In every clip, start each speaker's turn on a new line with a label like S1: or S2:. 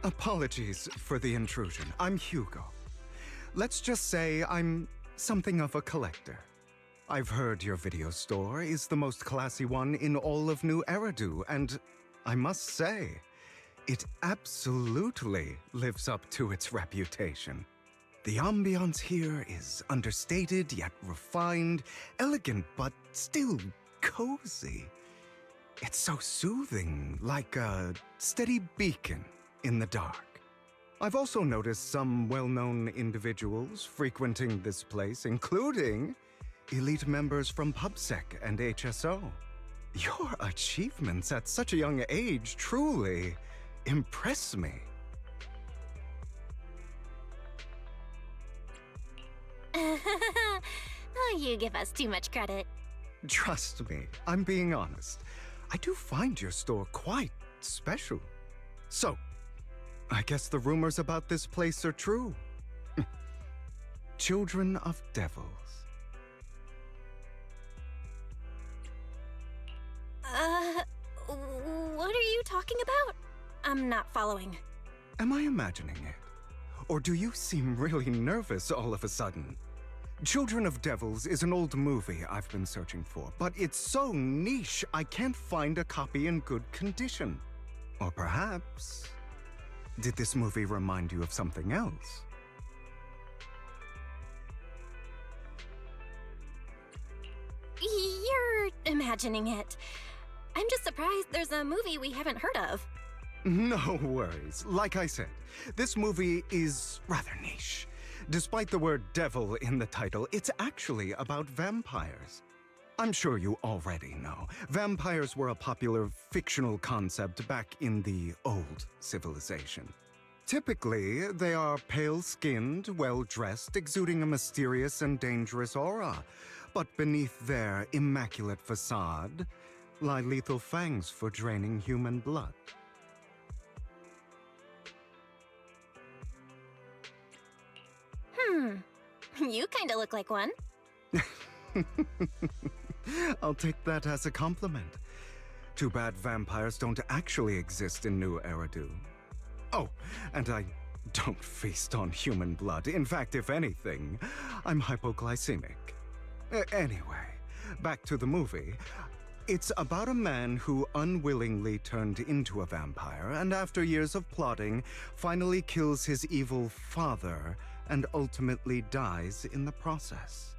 S1: Apologies for the intrusion. I'm Hugo. Let's just say I'm something of a collector. I've heard your video store is the most classy one in all of New Eridu, and I must say, it absolutely lives up to its reputation. The ambiance here is understated yet refined, elegant but still cozy. It's so soothing, like a steady beacon in the dark. I've also noticed some well-known individuals frequenting this place, including elite members from PubSec and HSO. Your achievements at such a young age truly impress me.
S2: Oh, you give us too much credit.
S1: Trust me, I'm being honest. I do find your store quite special. So, I guess the rumors about this place are true. Children of devils.
S2: What are you talking about? I'm not following.
S1: Am I imagining it? Or do you seem really nervous all of a sudden? Children of Devils is an old movie I've been searching for, but it's so niche I can't find a copy in good condition. Or perhaps, did this movie remind you of something else?
S2: You're imagining it. I'm just surprised there's a movie we haven't heard of.
S1: No worries. Like I said, this movie is rather niche. Despite the word devil in the title, it's actually about vampires. I'm sure you already know. Vampires were a popular fictional concept back in the old civilization. Typically, they are pale-skinned, well-dressed, exuding a mysterious and dangerous aura. But beneath their immaculate facade lie lethal fangs for draining human blood.
S2: You kinda look like one.
S1: I'll take that as a compliment. Too bad vampires don't actually exist in New Eridu. Oh, and I don't feast on human blood. In fact, if anything, I'm hypoglycemic. Anyway, back to the movie. It's about a man who unwillingly turned into a vampire and after years of plotting, finally kills his evil father and ultimately dies in the process.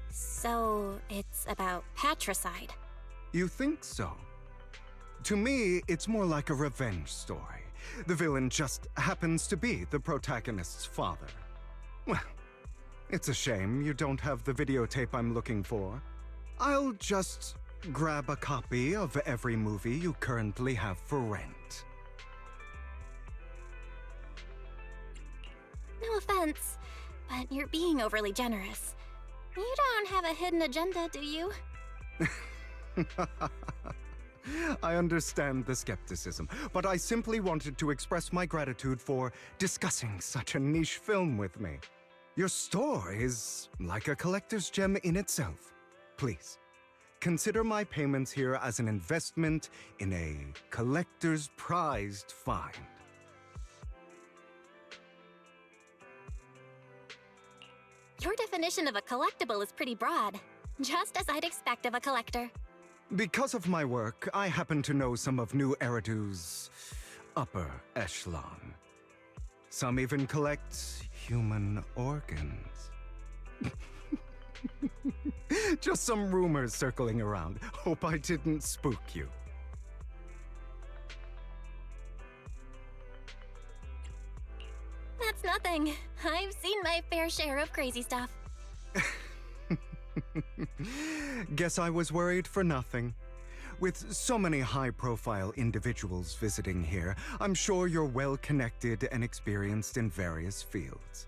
S2: So, it's about patricide.
S1: You think so? To me, it's more like a revenge story. The villain just happens to be the protagonist's father. Well, it's a shame you don't have the videotape I'm looking for. I'll just grab a copy of every movie you currently have for rent.
S2: No offense, but you're being overly generous. You don't have a hidden agenda, do you?
S1: I understand the skepticism, but I simply wanted to express my gratitude for discussing such a niche film with me. Your store is like a collector's gem in itself. Please, consider my payments here as an investment in a collector's prized find.
S2: Your definition of a collectible is pretty broad, just as I'd expect of a collector.
S1: Because of my work, I happen to know some of New Eridu's upper echelon. Some even collect human organs. Just some rumors circling around. Hope I didn't spook you.
S2: That's nothing. I've seen my fair share of crazy stuff.
S1: Guess I was worried for nothing. With so many high-profile individuals visiting here, I'm sure you're well-connected and experienced in various fields.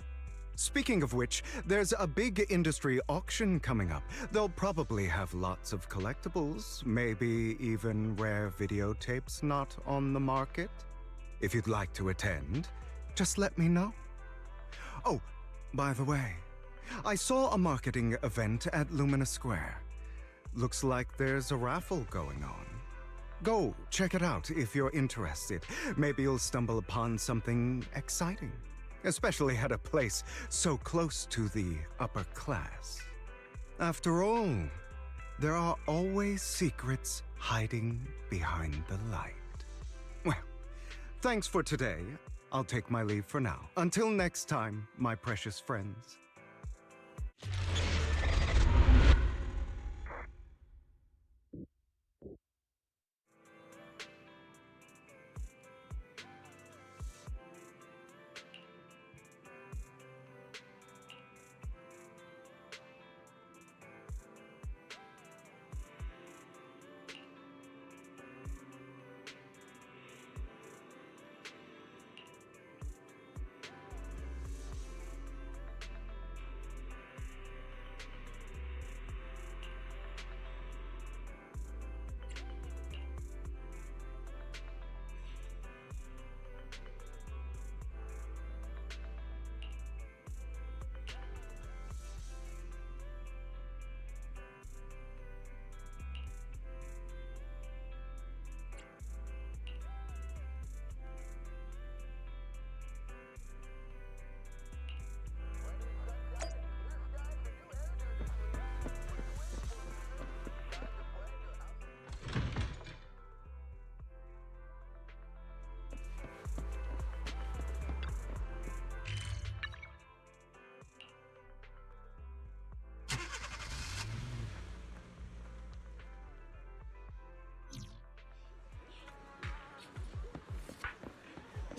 S1: Speaking of which, there's a big industry auction coming up. They'll probably have lots of collectibles, maybe even rare videotapes not on the market. If you'd like to attend, just let me know. Oh, by the way, I saw a marketing event at Lumina Square. Looks like there's a raffle going on. Go, check it out if you're interested. Maybe you'll stumble upon something exciting. Especially at a place so close to the upper class. After all, there are always secrets hiding behind the light. Well, thanks for today. I'll take my leave for now. Until next time, my precious friends.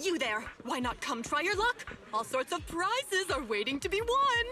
S3: You there! Why not come try your luck? All sorts of prizes are waiting to be won!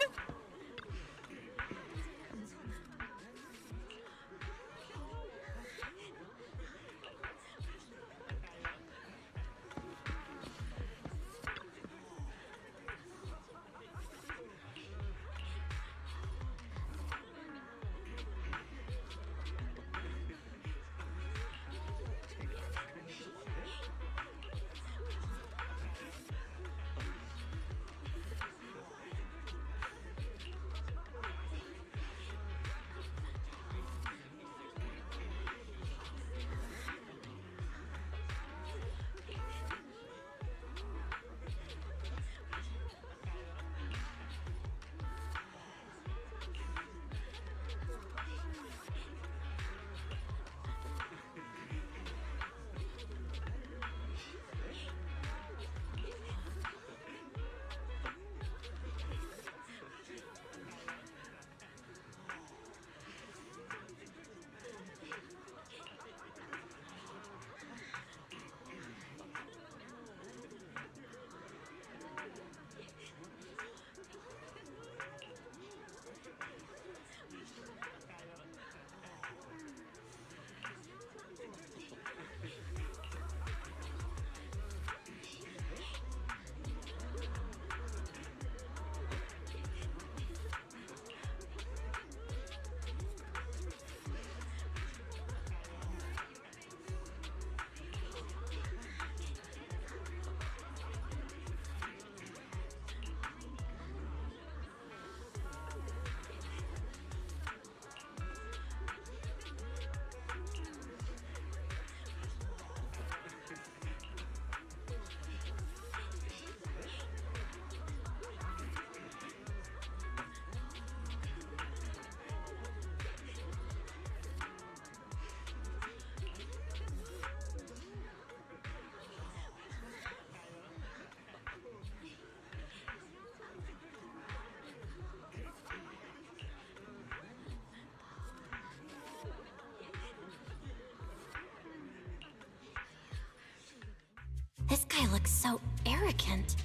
S2: This guy looks so arrogant.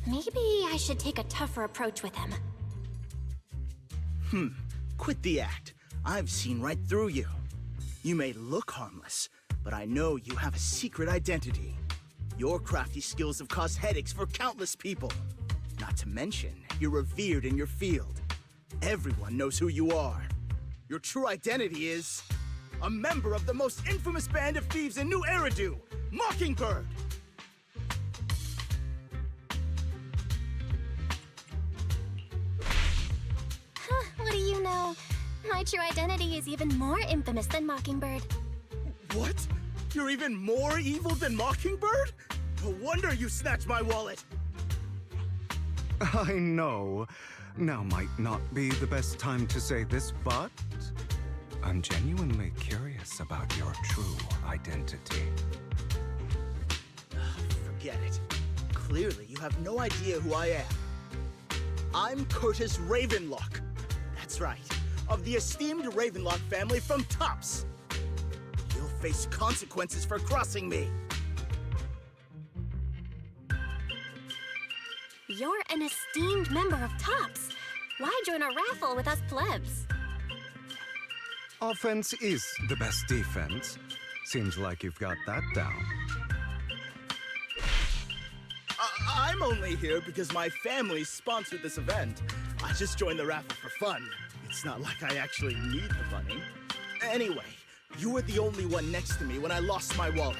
S2: Maybe I should take a tougher approach with him.
S4: Quit the act. I've seen right through you. You may look harmless, but I know you have a secret identity. Your crafty skills have caused headaches for countless people. Not to mention, you're revered in your field. Everyone knows who you are. Your true identity is a member of the most infamous band of thieves in New Eridu, Mockingbird!
S2: What do you know? My true identity is even more infamous than Mockingbird.
S4: What? You're even more evil than Mockingbird? No wonder you snatched my wallet!
S1: I know. Now might not be the best time to say this, but I'm genuinely curious about your true identity.
S4: Forget it. Clearly, you have no idea who I am. I'm Curtis Ravenlock. That's right, of the esteemed Ravenlock family from Tops. You'll face consequences for crossing me.
S2: You're an esteemed member of Tops. Why join a raffle with us plebs?
S1: Offense is the best defense. Seems like you've got that down.
S4: I'm only here because my family sponsored this event. I just joined the raffle for fun. It's not like I actually need the money. Anyway, you were the only one next to me when I lost my wallet.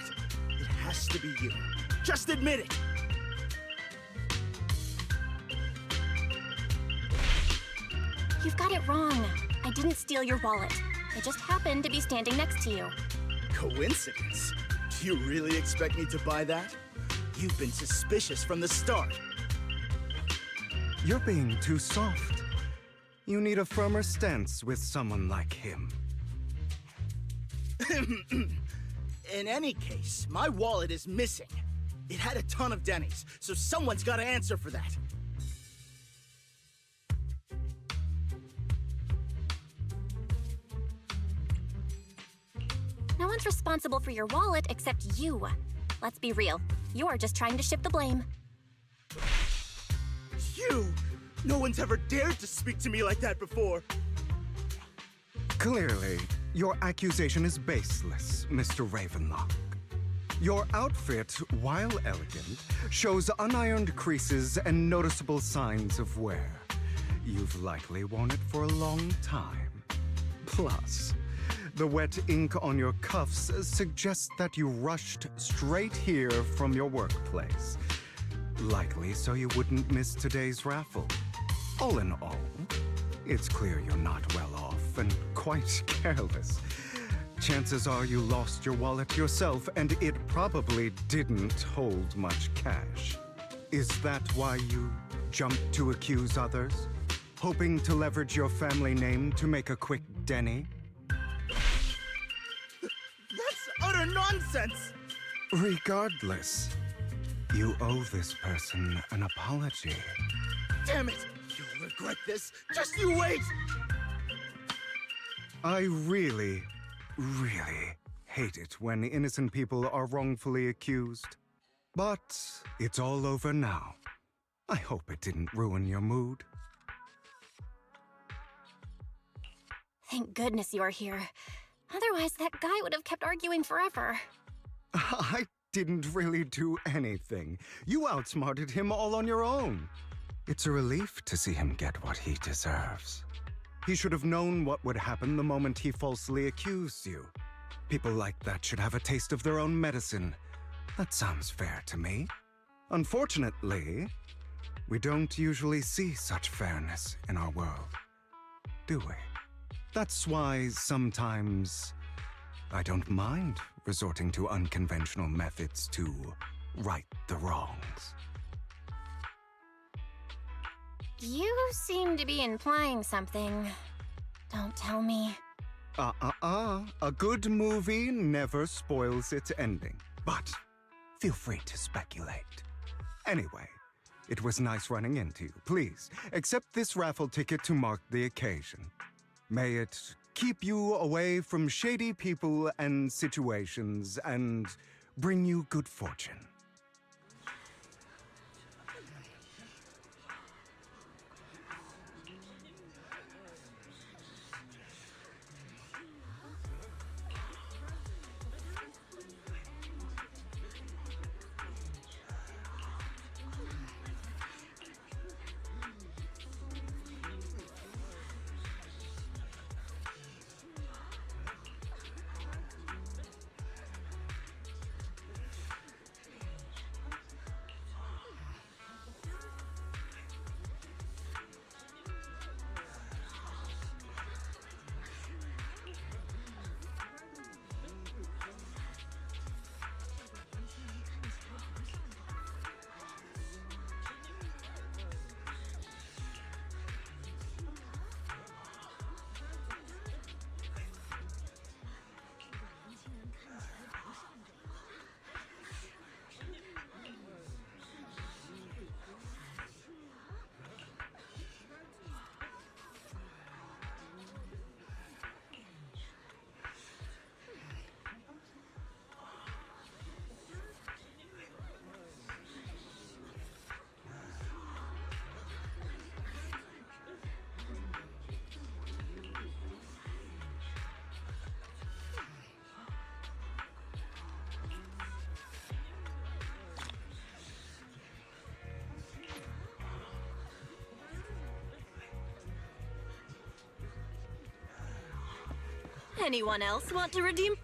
S4: It has to be you. Just admit it!
S2: You've got it wrong. I didn't steal your wallet. I just happened to be standing next to you.
S4: Coincidence? Do you really expect me to buy that? You've been suspicious from the start.
S1: You're being too soft. You need a firmer stance with someone like him.
S4: In any case, my wallet is missing. It had a ton of Denny's, so someone's got to answer for that.
S2: No one's responsible for your wallet except you. Let's be real. You're just trying to shift the blame.
S4: You! No one's ever dared to speak to me like that before.
S1: Clearly, your accusation is baseless, Mr. Ravenlock. Your outfit, while elegant, shows unironed creases and noticeable signs of wear. You've likely worn it for a long time. Plus, the wet ink on your cuffs suggests that you rushed straight here from your workplace. Likely so you wouldn't miss today's raffle. All in all, it's clear you're not well off and quite careless. Chances are you lost your wallet yourself, and it probably didn't hold much cash. Is that why you jumped to accuse others? Hoping to leverage your family name to make a quick Denny?
S4: That's utter nonsense!
S1: Regardless, you owe this person an apology.
S4: Damn it! You'll regret this. Just you wait!
S1: I really hate it when innocent people are wrongfully accused. But it's all over now. I hope it didn't ruin your mood.
S2: Thank goodness you're here. Otherwise, that guy would have kept arguing forever.
S1: I didn't really do anything. You outsmarted him all on your own. It's a relief to see him get what he deserves. He should have known what would happen the moment he falsely accused you. People like that should have a taste of their own medicine. That sounds fair to me. Unfortunately, we don't usually see such fairness in our world, do we? That's why sometimes I don't mind resorting to unconventional methods to right the wrongs.
S2: You seem to be implying something. Don't tell me.
S1: A good movie never spoils its ending, but feel free to speculate. Anyway, it was nice running into you. Please, accept this raffle ticket to mark the occasion. May it keep you away from shady people and situations and bring you good fortune.
S3: Anyone else want to redeem?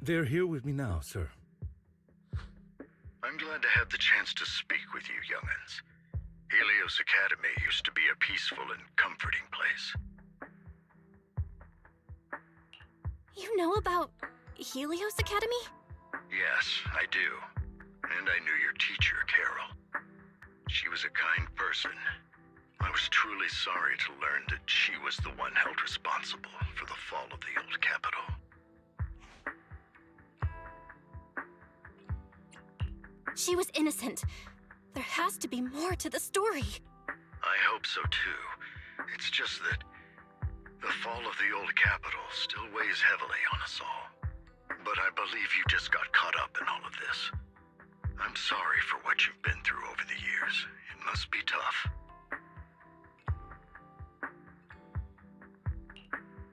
S5: They're here with me now, sir.
S6: I'm glad to have the chance to speak with you, young'uns. Helios Academy used to be a peaceful and comforting place.
S2: You know about Helios Academy?
S6: Yes, I do. And I knew your teacher, Carol. She was a kind person. I was truly sorry to learn that she was the one held responsible for the fall of the old capital.
S2: She was innocent. There has to be more to the story.
S6: I hope so too. It's just that the fall of the old capital still weighs heavily on us all. But I believe you just got caught up in all of this. I'm sorry for what you've been through over the years. It must be tough.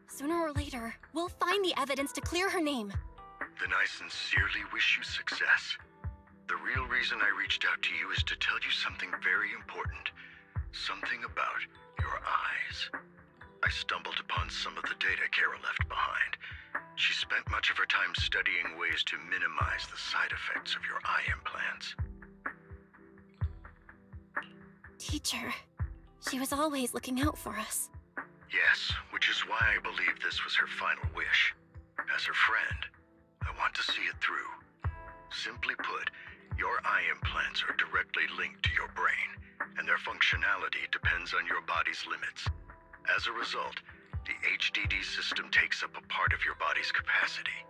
S2: Sooner or later, we'll find the evidence to clear her name.
S6: Then I sincerely wish you success. The real reason I reached out to you is to tell you something very important. Something about your eyes. I stumbled upon some of the data Carol left behind. She spent much of her time studying ways to minimize the side effects of your eye implants.
S2: Teacher, she was always looking out for us.
S6: Yes, which is why I believe this was her final wish. As her friend, I want to see it through. Simply put, your eye implants are directly linked to your brain, and their functionality depends on your body's limits. As a result, the HDD system takes up a part of your body's capacity.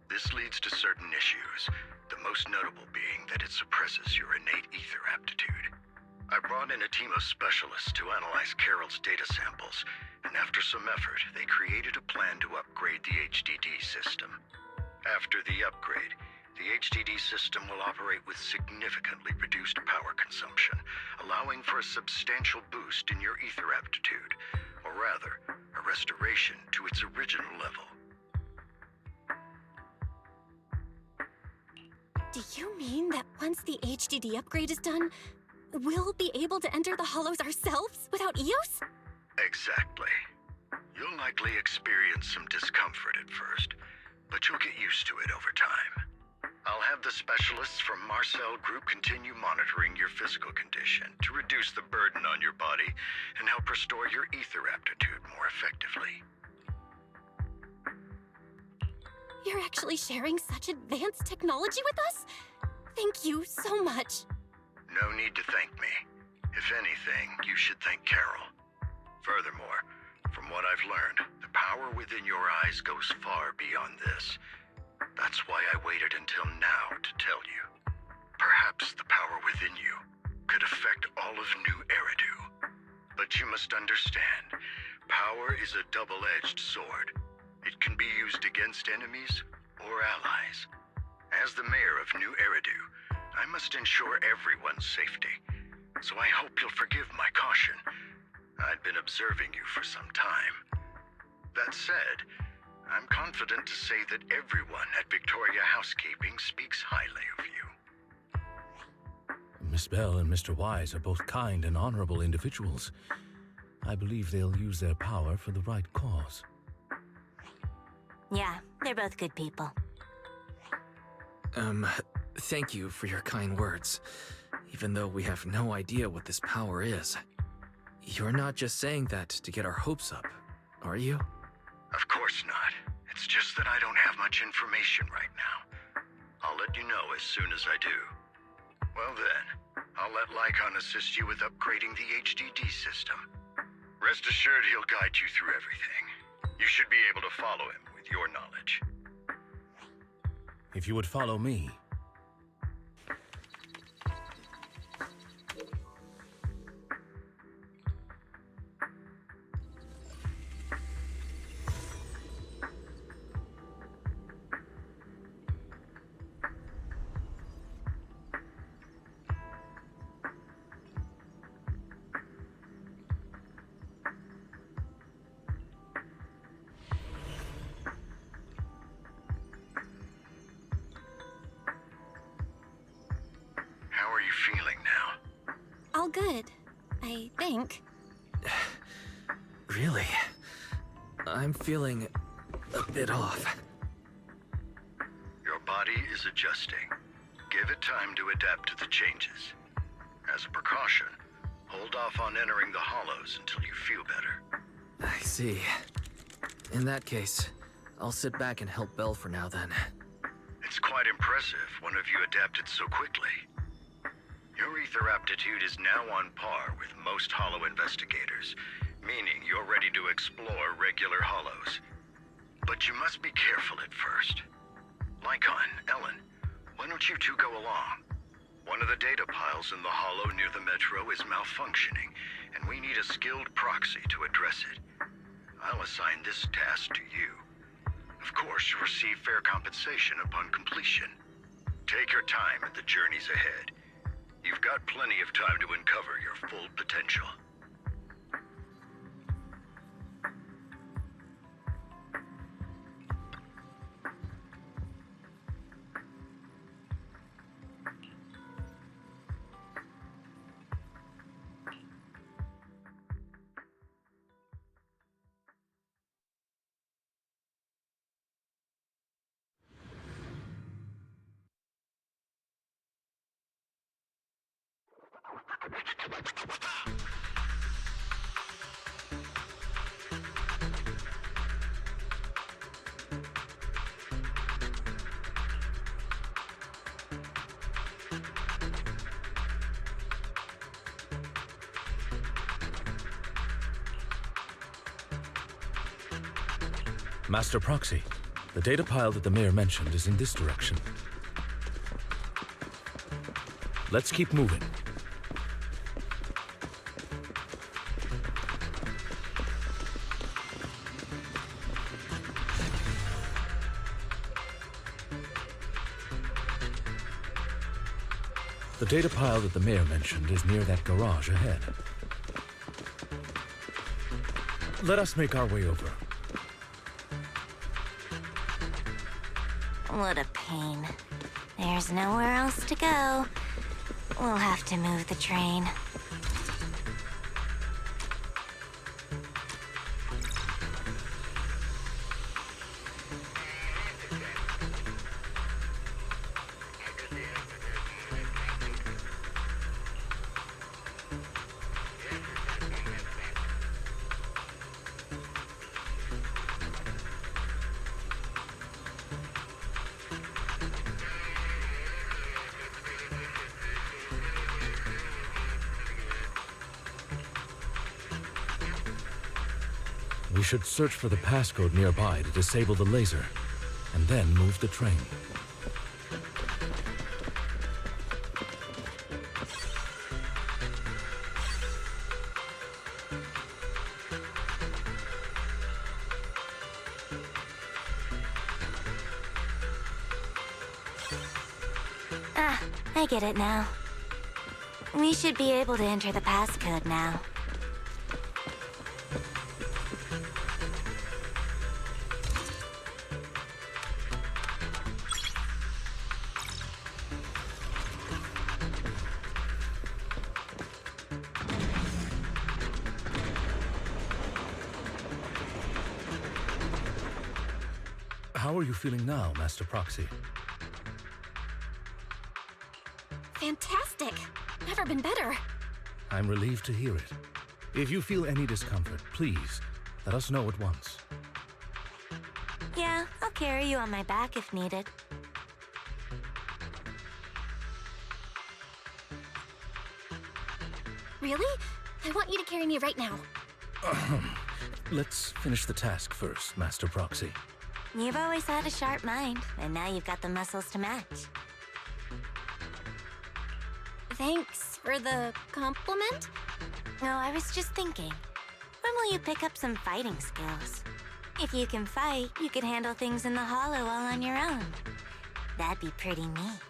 S6: This leads to certain issues, the most notable being that it suppresses your innate ether aptitude. I brought in a team of specialists to analyze Carol's data samples, and after some effort, they created a plan to upgrade the HDD system. After the upgrade, the HDD system will operate with significantly reduced power consumption, allowing for a substantial boost in your ether aptitude, or rather, a restoration to its original level.
S2: Do you mean that once the HDD upgrade is done, we'll be able to enter the hollows ourselves without EOS?
S6: Exactly. You'll likely experience some discomfort at first, but you'll get used to it over time. I'll have the specialists from Marcel Group continue monitoring your physical condition to reduce the burden on your body and help restore your ether aptitude more effectively.
S2: You're actually sharing such advanced technology with us? Thank you so much.
S6: No need to thank me. If anything, you should thank Carol. Furthermore, from what I've learned, the power within your eyes goes far beyond this. That's why I waited until now to tell you. Perhaps the power within you could affect all of New Eridu. But you must understand, power is a double-edged sword. It can be used against enemies or allies. As the mayor of New Eridu, I must ensure everyone's safety. So I hope you'll forgive my caution. I'd been observing you for some time. That said, I'm confident to say that everyone at Victoria Housekeeping speaks highly of you.
S5: Miss Bell and Mr. Wise are both kind and honorable individuals. I believe they'll use their power for the right cause.
S7: Yeah, they're both good people.
S8: Thank you for your kind words, even though we have no idea what this power is. You're not just saying that to get our hopes up, are you?
S6: Of course not. It's just that I don't have much information right now. I'll let you know as soon as I do. Well then, I'll let Lycon assist you with upgrading the HDD system. Rest assured he'll guide you through everything. You should be able to follow him with your knowledge.
S5: If you would follow me.
S6: How are you feeling now?
S2: All good, I think.
S8: Really? I'm feeling a bit off.
S6: Your body is adjusting. Give it time to adapt to the changes. As a precaution, hold off on entering the hollows until you feel better.
S8: I see. In that case, I'll sit back and help Belle for now then.
S6: It's quite impressive one of you adapted so quickly. Your ether aptitude is now on par with most hollow investigators, meaning you're ready to explore regular hollows. But you must be careful at first. Lycon, Ellen, why don't you two go along? One of the data piles in the hollow near the metro is malfunctioning, and we need a skilled proxy to address it. I'll assign this task to you. Of course, you'll receive fair compensation upon completion. Take your time at the journeys ahead. You've got plenty of time to uncover your full potential.
S5: Master Proxy, the data pile that the mayor mentioned is in this direction. Let's keep moving. The data pile that the mayor mentioned is near that garage ahead. Let us make our way over.
S7: What a pain. There's nowhere else to go. We'll have to move the train.
S5: We should search for the passcode nearby to disable the laser, and then move the train.
S7: Ah, I get it now. We should be able to enter the passcode now.
S5: How are you feeling now, Master Proxy?
S2: Fantastic! Never been better.
S5: I'm relieved to hear it. If you feel any discomfort, please, let us know at once.
S7: Yeah, I'll carry you on my back if needed.
S2: Really? I want you to carry me right now.
S5: Let's finish the task first, Master Proxy.
S7: You've always had a sharp mind, and now you've got the muscles to match.
S2: Thanks for the compliment.
S7: No, I was just thinking. When will you pick up some fighting skills? If you can fight, you could handle things in the hollow all on your own. That'd be pretty neat.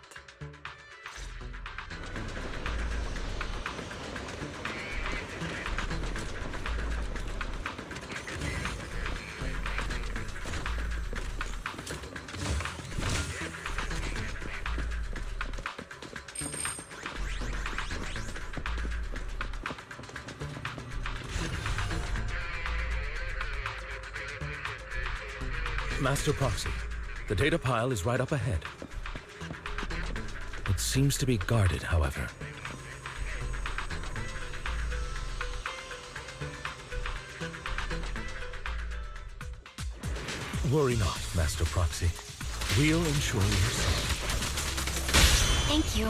S5: Master Proxy, the data pile is right up ahead. It seems to be guarded, however. Worry not, Master Proxy. We'll ensure you're safe.
S2: Thank you.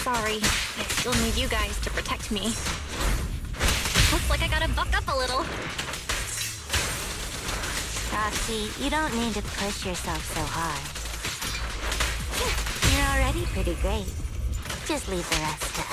S2: Sorry, I still need you guys to protect me. Looks like I gotta buck up a little.
S7: Roxy, you don't need to push yourself so hard. You're already pretty great. Just leave the rest to us.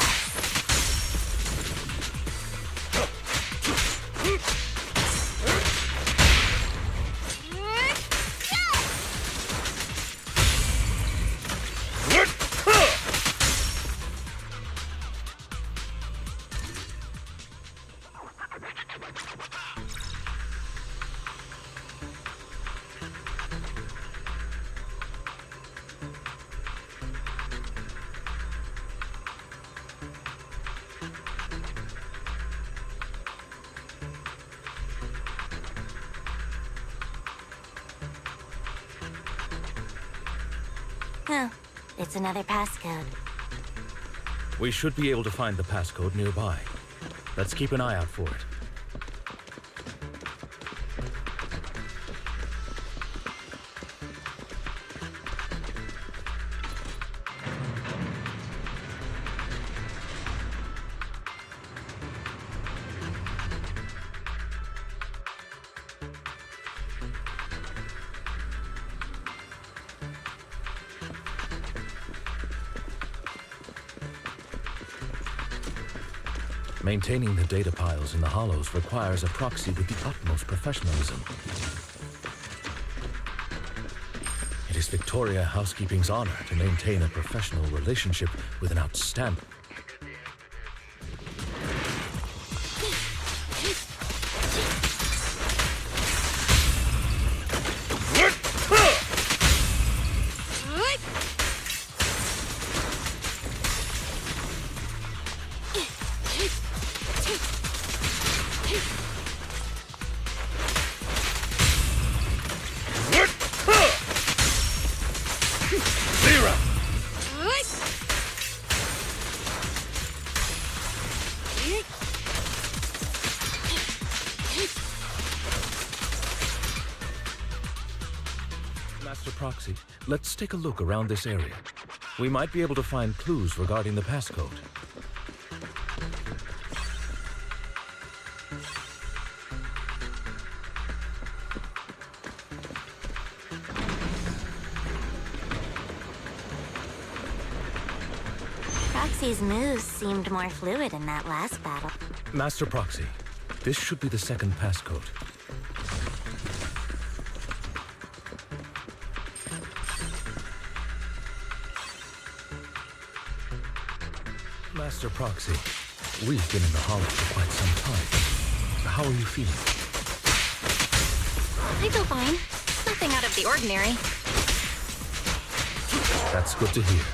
S7: Oh, it's another passcode.
S5: We should be able to find the passcode nearby. Let's keep an eye out for it. Maintaining the data piles in the hollows requires a proxy with the utmost professionalism. It is Victoria Housekeeping's honor to maintain a professional relationship with an outstanding... Master Proxy, let's take a look around this area. We might be able to find clues regarding the passcode.
S7: Proxy's moves seemed more fluid in that last battle.
S5: Master Proxy, this should be the second passcode. Master Proxy, we've been in the Hollow for quite some time. How are you feeling?
S2: I feel fine. Nothing out of the ordinary.
S5: That's good to hear.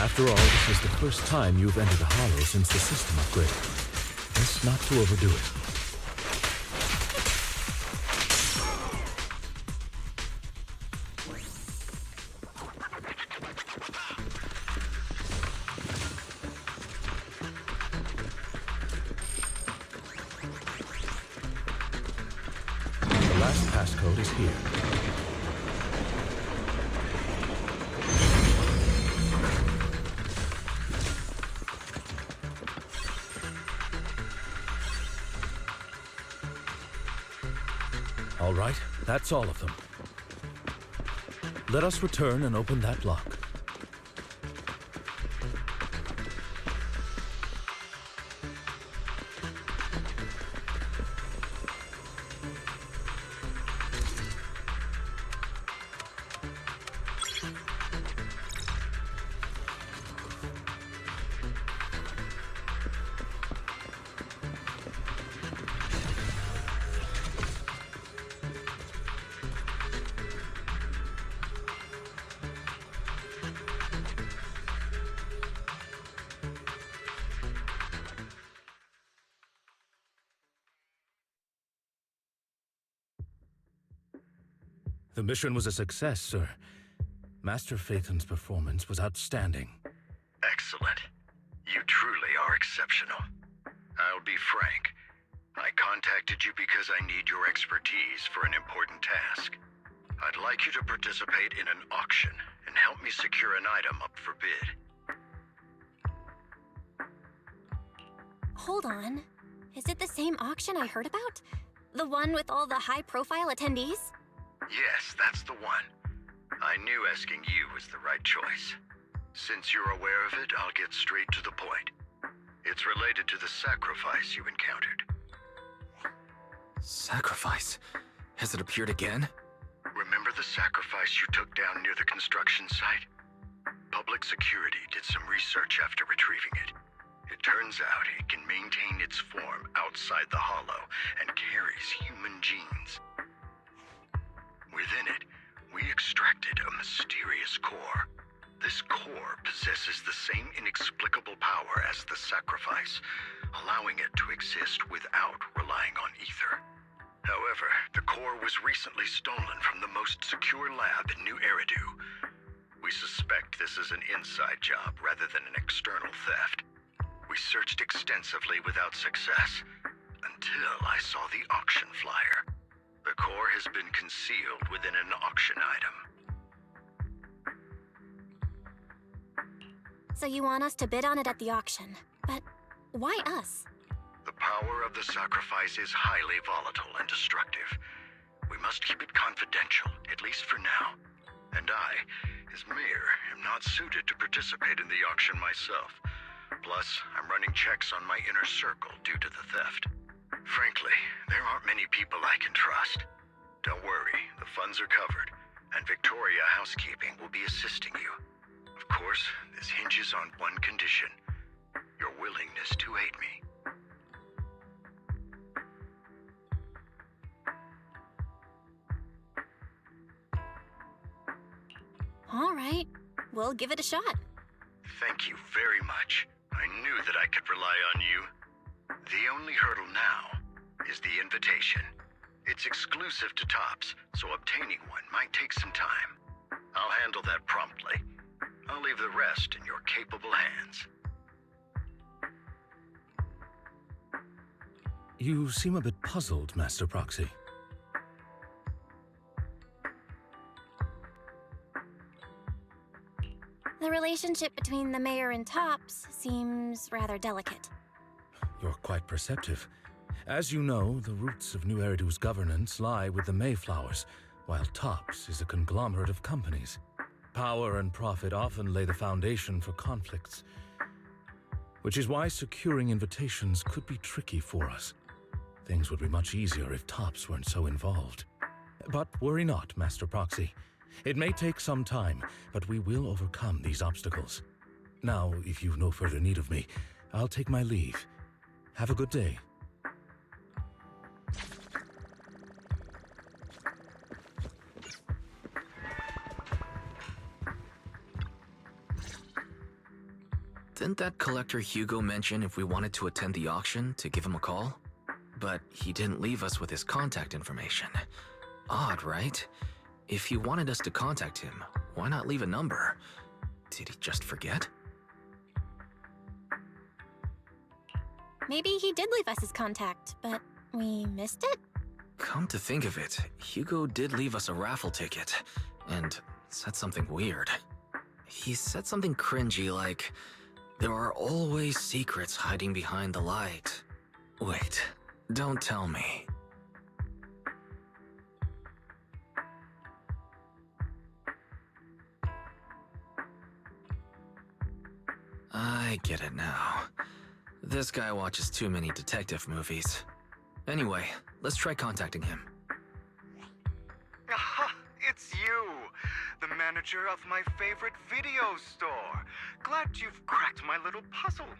S5: After all, this is the first time you've entered the Hollow since the system upgrade. Best not to overdo it. The last passcode is here. All right, that's all of them. Let us return and open that lock. The mission was a success, sir. Master Phaeton's performance was outstanding.
S6: Excellent. You truly are exceptional. I'll be frank. I contacted you because I need your expertise for an important task. I'd like you to participate in an auction and help me secure an item up for bid.
S2: Hold on. Is it the same auction I heard about? The one with all the high-profile attendees?
S6: Yes, that's the one. I knew asking you was the right choice. Since you're aware of it, I'll get straight to the point. It's related to the sacrifice you encountered.
S8: Sacrifice? Has it appeared again?
S6: Remember the sacrifice you took down near the construction site? Public security did some research after retrieving it. It turns out it can maintain its form outside the Hollow and carries human genes. Within it, we extracted a mysterious core. This core possesses the same inexplicable power as the sacrifice, allowing it to exist without relying on ether. However, the core was recently stolen from the most secure lab in New Eridu. We we suspect this is an inside job rather than an external theft. We searched extensively without success, until I saw the auction flyer. The core has been concealed within an auction item.
S2: So you want us to bid on it at the auction. But why us?
S6: The power of the sacrifice is highly volatile and destructive. We must keep it confidential, at least for now. And I, as mayor, am not suited to participate in the auction myself. Plus, I'm running checks on my inner circle due to the theft. Frankly, there aren't many people I can trust. Don't worry, the funds are covered, and Victoria Housekeeping will be assisting you. Of course, this hinges on one condition: your willingness to aid me.
S2: All right, we'll give it a shot.
S6: Thank you very much. I knew that I could rely on you. The only hurdle now is the invitation. It's exclusive to Tops, so obtaining one might take some time. I'll handle that promptly. I'll leave the rest in your capable hands.
S5: You seem a bit puzzled, Master Proxy.
S2: The relationship between the mayor and Tops seems rather delicate.
S5: You're quite perceptive. As you know, the roots of New Eridu's governance lie with the Mayflowers, while Tops is a conglomerate of companies. Power and profit often lay the foundation for conflicts, which is why securing invitations could be tricky for us. Things would be much easier if Tops weren't so involved. But worry not, Master Proxy. It may take some time, but we will overcome these obstacles. Now, if you've no further need of me, I'll take my leave. Have a good day.
S8: Didn't that collector Hugo mention if we wanted to attend the auction to give him a call? But he didn't leave us with his contact information. Odd, right? If he wanted us to contact him, why not leave a number? Did he just forget?
S2: Maybe he did leave us his contact, but we missed it?
S8: Come to think of it, Hugo did leave us a raffle ticket, and said something weird. He said something cringy like, "There are always secrets hiding behind the light." Wait, don't tell me. I get it now. This guy watches too many detective movies. Anyway, let's try contacting him.
S1: Aha! It's you! The manager of my favorite video store. Glad you've cracked my little puzzle.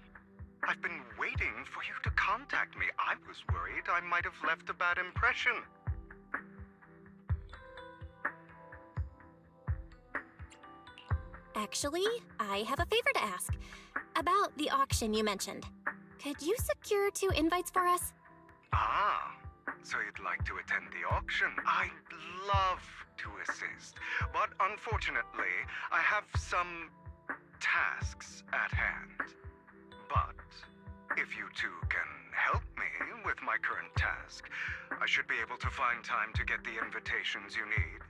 S1: I've been waiting for you to contact me. I was worried I might have left a bad impression.
S2: Actually, I have a favor to ask. About the auction you mentioned. Could you secure 2 invites for us?
S1: Ah, so you'd like to attend the auction? I'd love to assist, but unfortunately, I have some tasks at hand. But if you two can help me with my current task, I should be able to find time to get the invitations you need.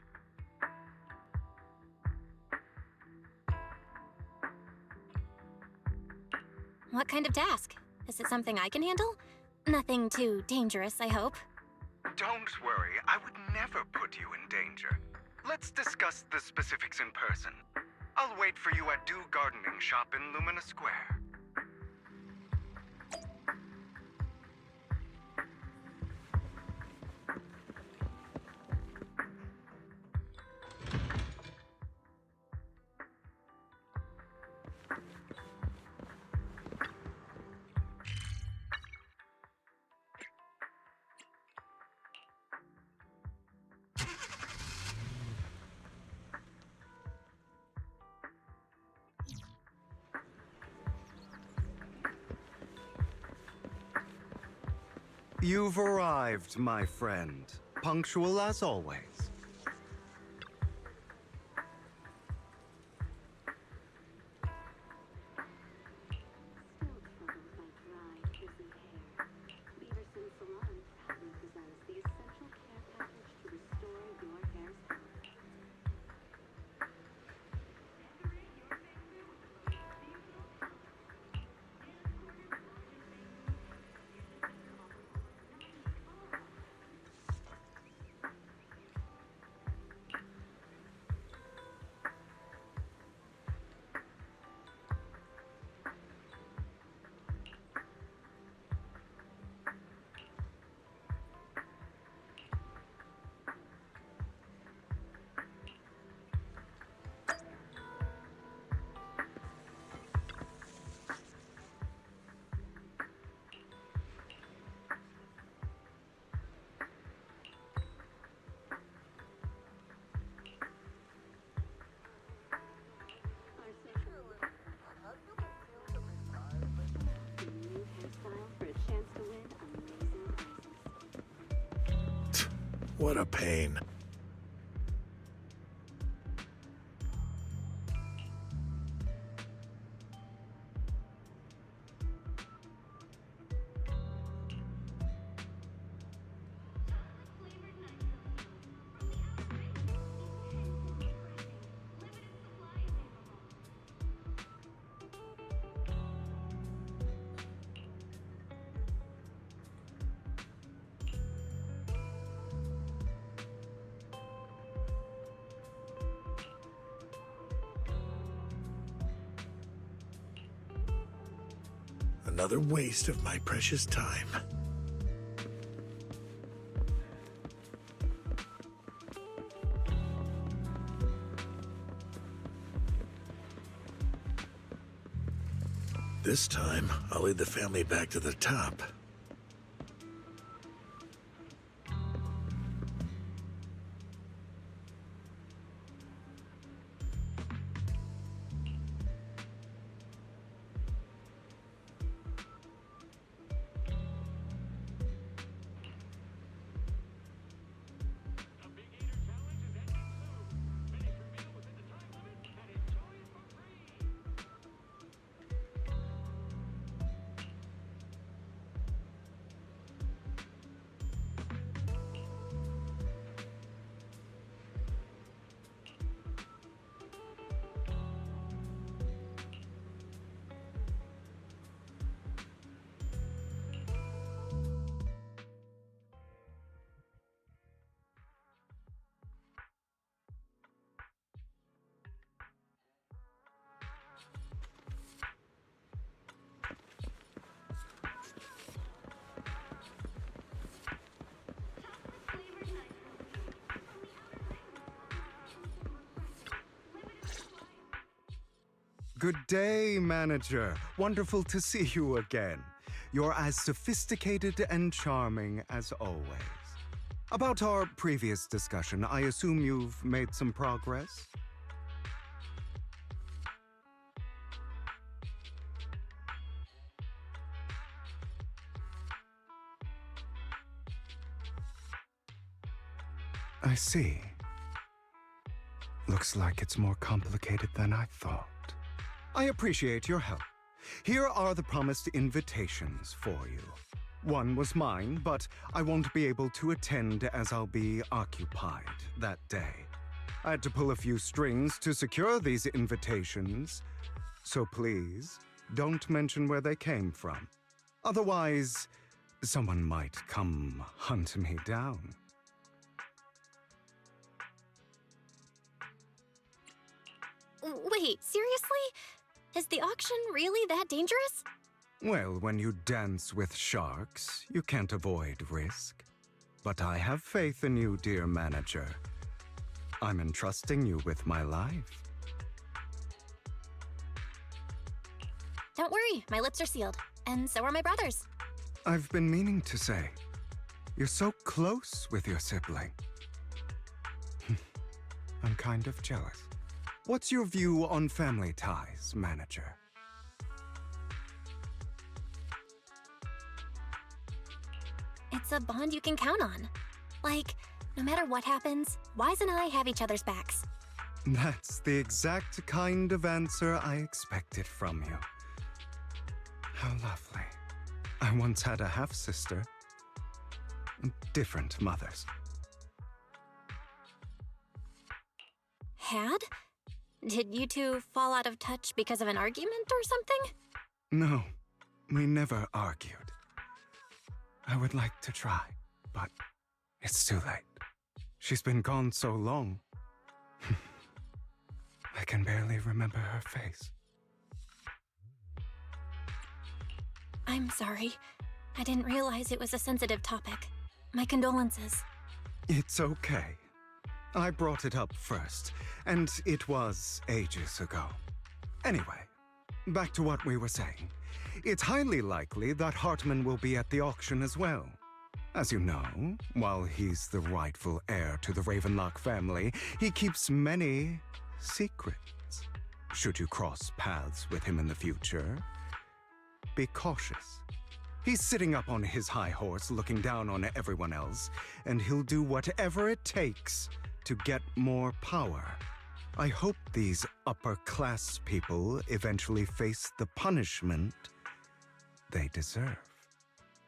S2: What kind of task? Is it something I can handle? Nothing too dangerous, I hope.
S1: Don't worry, I would never put you in danger. Let's discuss the specifics in person. I'll wait for you at Dew Gardening Shop in Lumina Square. You've arrived, my friend. Punctual as always.
S9: What a pain. Another waste of my precious time. This time, I'll lead the family back to the top.
S1: Good day, manager. Wonderful to see you again. You're as sophisticated and charming as always. About our previous discussion, I assume you've made some progress? I see. Looks like it's more complicated than I thought. I appreciate your help. Here are the promised invitations for you. One was mine, but I won't be able to attend as I'll be occupied that day. I had to pull a few strings to secure these invitations, so please don't mention where they came from. Otherwise, someone might come hunt me down.
S2: Wait, seriously? Is the auction really that dangerous?
S1: Well, when you dance with sharks, you can't avoid risk. But I have faith in you, dear manager. I'm entrusting you with my life.
S2: Don't worry, my lips are sealed. And so are my brothers.
S1: I've been meaning to say, you're so close with your sibling. I'm kind of jealous. What's your view on family ties, manager?
S2: It's a bond you can count on. Like, no matter what happens, Wise and I have each other's backs.
S1: That's the exact kind of answer I expected from you. How lovely. I once had a half-sister. Different mothers.
S2: Had? Did you two fall out of touch because of an argument or something?
S1: No, we never argued. I would like to try, but it's too late. She's been gone so long. I can barely remember her face.
S2: I'm sorry. I didn't realize it was a sensitive topic. My condolences.
S1: It's okay. I brought it up first, and it was ages ago. Anyway, back to what we were saying. It's highly likely that Hartman will be at the auction as well. As you know, while he's the rightful heir to the Ravenlock family, he keeps many secrets. Should you cross paths with him in the future, be cautious. He's sitting up on his high horse looking down on everyone else, and he'll do whatever it takes to get more power. I hope these upper-class people eventually face the punishment they deserve.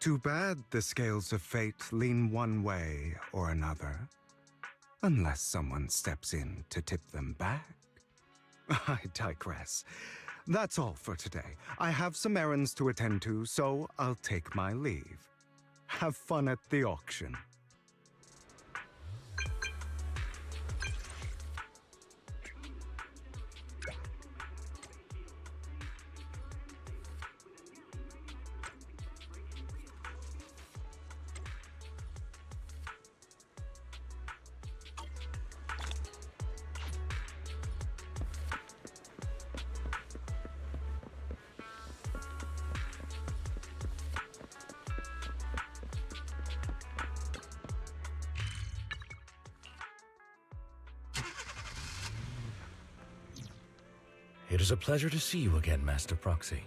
S1: Too bad the scales of fate lean one way or another, unless someone steps in to tip them back. I digress. That's all for today. I have some errands to attend to, so I'll take my leave. Have fun at the auction.
S5: It is a pleasure to see you again, Master Proxy.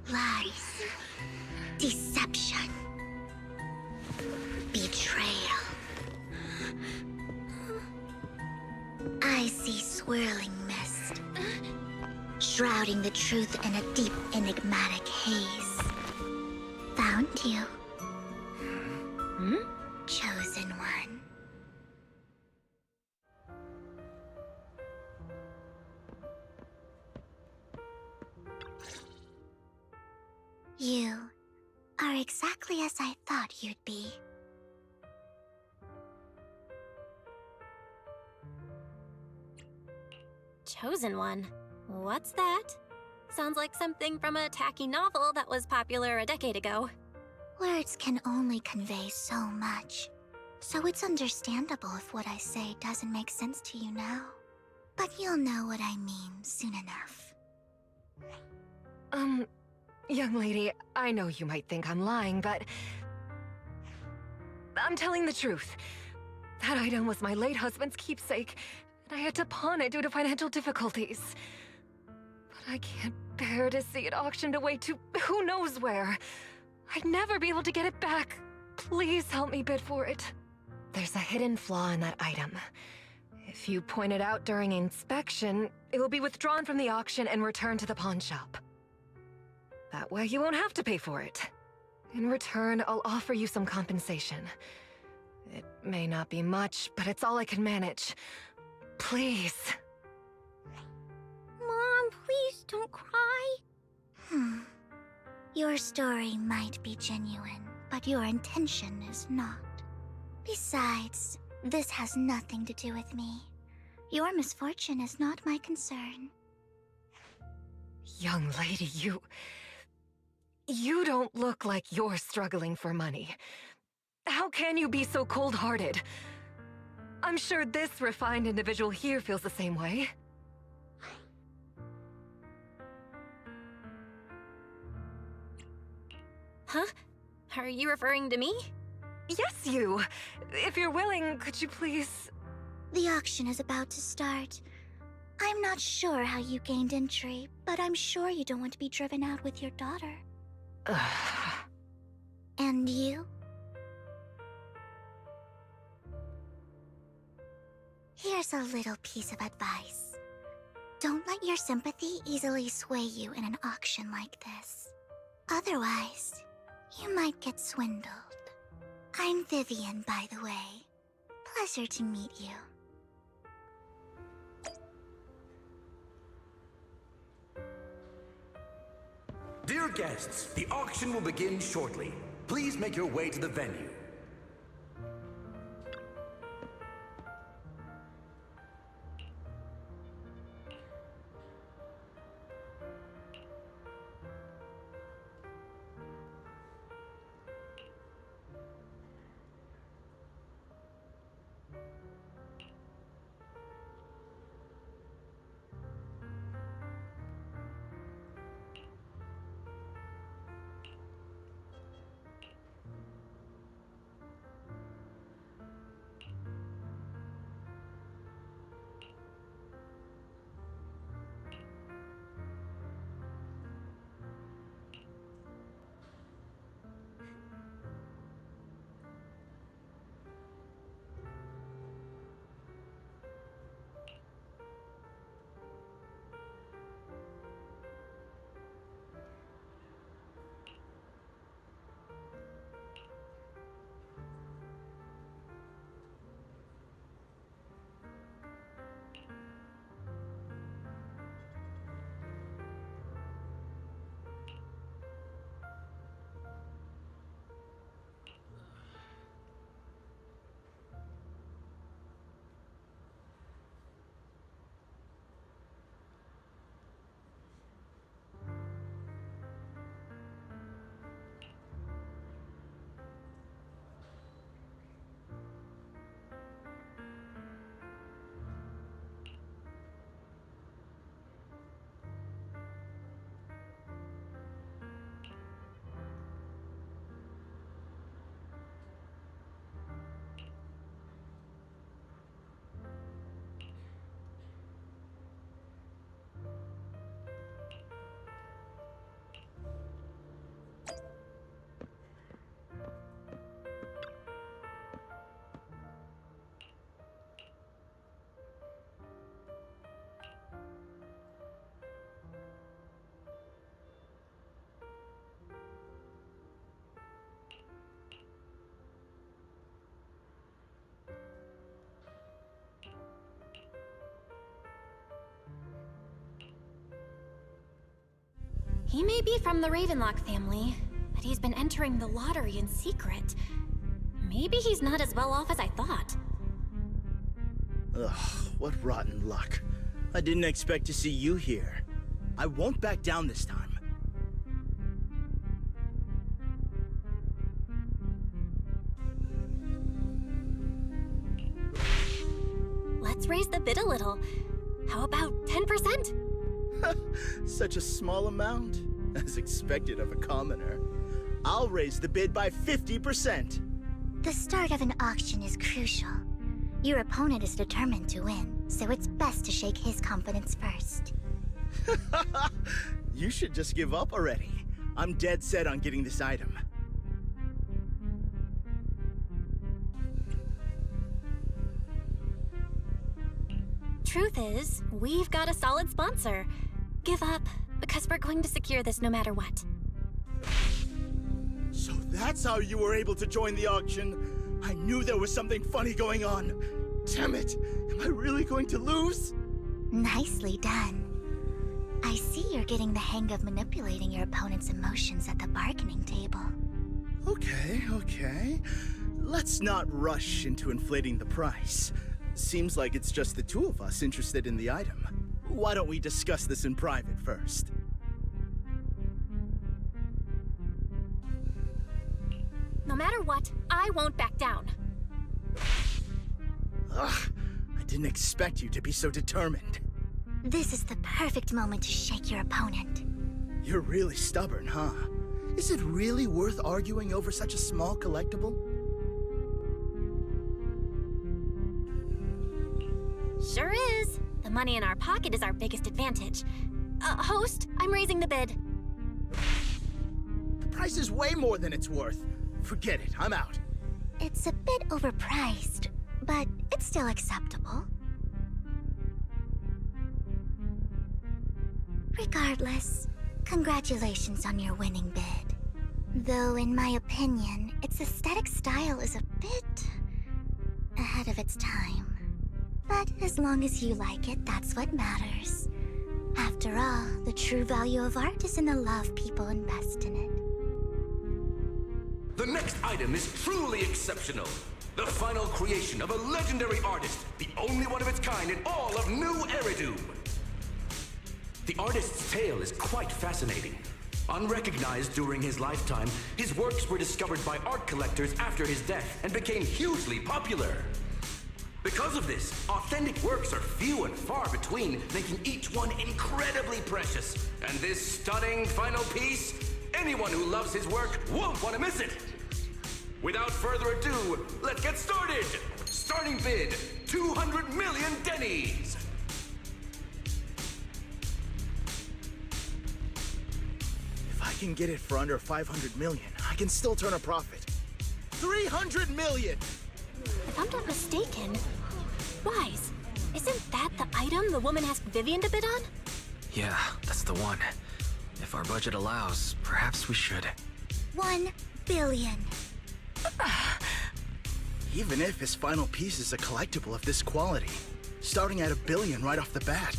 S7: Lies, deception, betrayal. I see swirling mist, shrouding the truth in a deep, enigmatic haze. Found you. Chosen one. You are exactly as I thought you'd be.
S2: Chosen One? What's that? Sounds like something from a tacky novel that was popular a decade ago.
S7: Words can only convey so much, so it's understandable if what I say doesn't make sense to you now. But you'll know what I mean soon enough.
S3: Young lady, I know you might think I'm lying, but I'm telling the truth. That item was my late husband's keepsake, and I had to pawn it due to financial difficulties. But I can't bear to see it auctioned away to who knows where. I'd never be able to get it back. Please help me bid for it. There's a hidden flaw in that item. If you point it out during inspection, it will be withdrawn from the auction and returned to the pawn shop. That way you won't have to pay for it. In return, I'll offer you some compensation. It may not be much, but it's all I can manage. Please.
S7: Mom, please don't cry. Your story might be genuine, but your intention is not. Besides, this has nothing to do with me. Your misfortune is not my concern.
S3: Young lady, You don't look like you're struggling for money. How can you be so cold-hearted? I'm sure this refined individual here feels the same way.
S2: Huh? Are you referring to me?
S3: Yes, you! If you're willing, could you please...
S7: The auction is about to start. I'm not sure how you gained entry, but I'm sure you don't want to be driven out with your daughter. And you? Here's a little piece of advice. Don't let your sympathy easily sway you in an auction like this. Otherwise, you might get swindled. I'm Vivian, by the way. Pleasure to meet you.
S10: Dear guests, the auction will begin shortly. Please make your way to the venue.
S2: He may be from the Ravenlock family, but he's been entering the lottery in secret. Maybe he's not as well off as I thought.
S4: Ugh, what rotten luck. I didn't expect to see you here. I won't back down this time.
S2: Let's raise the bid a little. How about 10%?
S4: Such a small amount, as expected of a commoner. I'll raise the bid by 50%.
S7: The start of an auction is crucial. Your opponent is determined to win, so it's best to shake his confidence first.
S4: You should just give up already. I'm dead set on getting this item.
S2: Truth is, we've got a solid sponsor. Give up, because we're going to secure this no matter what.
S4: So that's how you were able to join the auction? I knew there was something funny going on. Damn it! Am I really going to lose?
S7: Nicely done. I see you're getting the hang of manipulating your opponent's emotions at the bargaining table.
S4: Okay. Let's not rush into inflating the price. Seems like it's just the two of us interested in the item. Why don't we discuss this in private first?
S2: No matter what, I won't back down.
S4: Ugh, I didn't expect you to be so determined.
S7: This is the perfect moment to shake your opponent.
S4: You're really stubborn, huh? Is it really worth arguing over such a small collectible?
S2: Sure is. The money in our pocket is our biggest advantage. Host, I'm raising the bid.
S4: The price is way more than it's worth. Forget it, I'm out.
S7: It's a bit overpriced, but it's still acceptable. Regardless, congratulations on your winning bid. Though, in my opinion, its aesthetic style is a bit ahead of its time. But as long as you like it, that's what matters. After all, the true value of art is in the love people invest in it.
S10: The next item is truly exceptional. The final creation of a legendary artist, the only one of its kind in all of New Eridu. The artist's tale is quite fascinating. Unrecognized during his lifetime, his works were discovered by art collectors after his death and became hugely popular. Because of this, authentic works are few and far between, making each one incredibly precious. And this stunning final piece, anyone who loves his work won't want to miss it. Without further ado, let's get started! Starting bid, 200 million dennies!
S4: If I can get it for under 500 million, I can still turn a profit. 300 million!
S2: If I'm not mistaken, Wise, isn't that the item the woman asked Vivian to bid on?
S8: Yeah, that's the one. If our budget allows, perhaps we should.
S7: 1 billion.
S4: Even if his final piece is a collectible of this quality, starting at $1 billion right off the bat.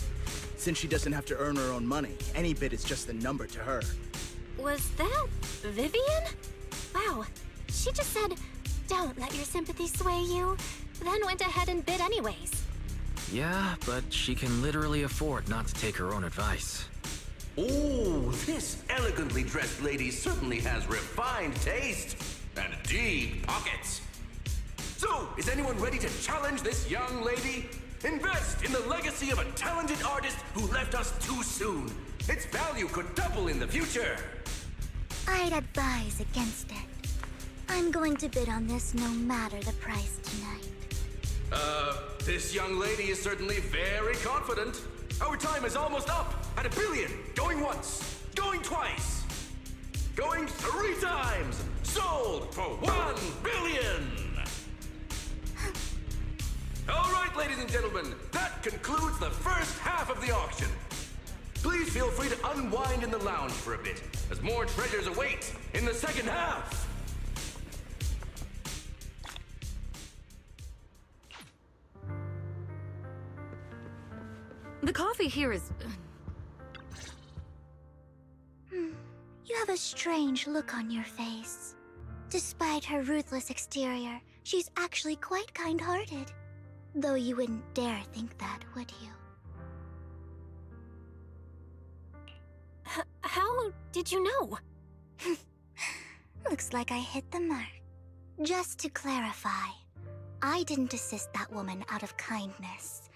S4: Since she doesn't have to earn her own money, any bid is just a number to her.
S2: Was that Vivian? Wow, she just said, "Don't let your sympathy sway you," then went ahead and bid anyways.
S8: Yeah, but she can literally afford not to take her own advice.
S10: Ooh, this elegantly dressed lady certainly has refined taste and deep pockets. So, is anyone ready to challenge this young lady? Invest in the legacy of a talented artist who left us too soon. Its value could double in the future.
S7: I'd advise against it. I'm going to bid on this no matter the price tonight.
S10: This young lady is certainly very confident. Our time is almost up at $1 billion. Going once, going twice, going 3 times. Sold for $1 billion. All right, ladies and gentlemen, that concludes the first half of the auction. Please feel free to unwind in the lounge for a bit, as more treasures await in the second half.
S3: The coffee here is...
S7: You have a strange look on your face. Despite her ruthless exterior, she's actually quite kind-hearted. Though you wouldn't dare think that, would you?
S2: How did you know?
S7: Looks like I hit the mark. Just to clarify, I didn't assist that woman out of kindness.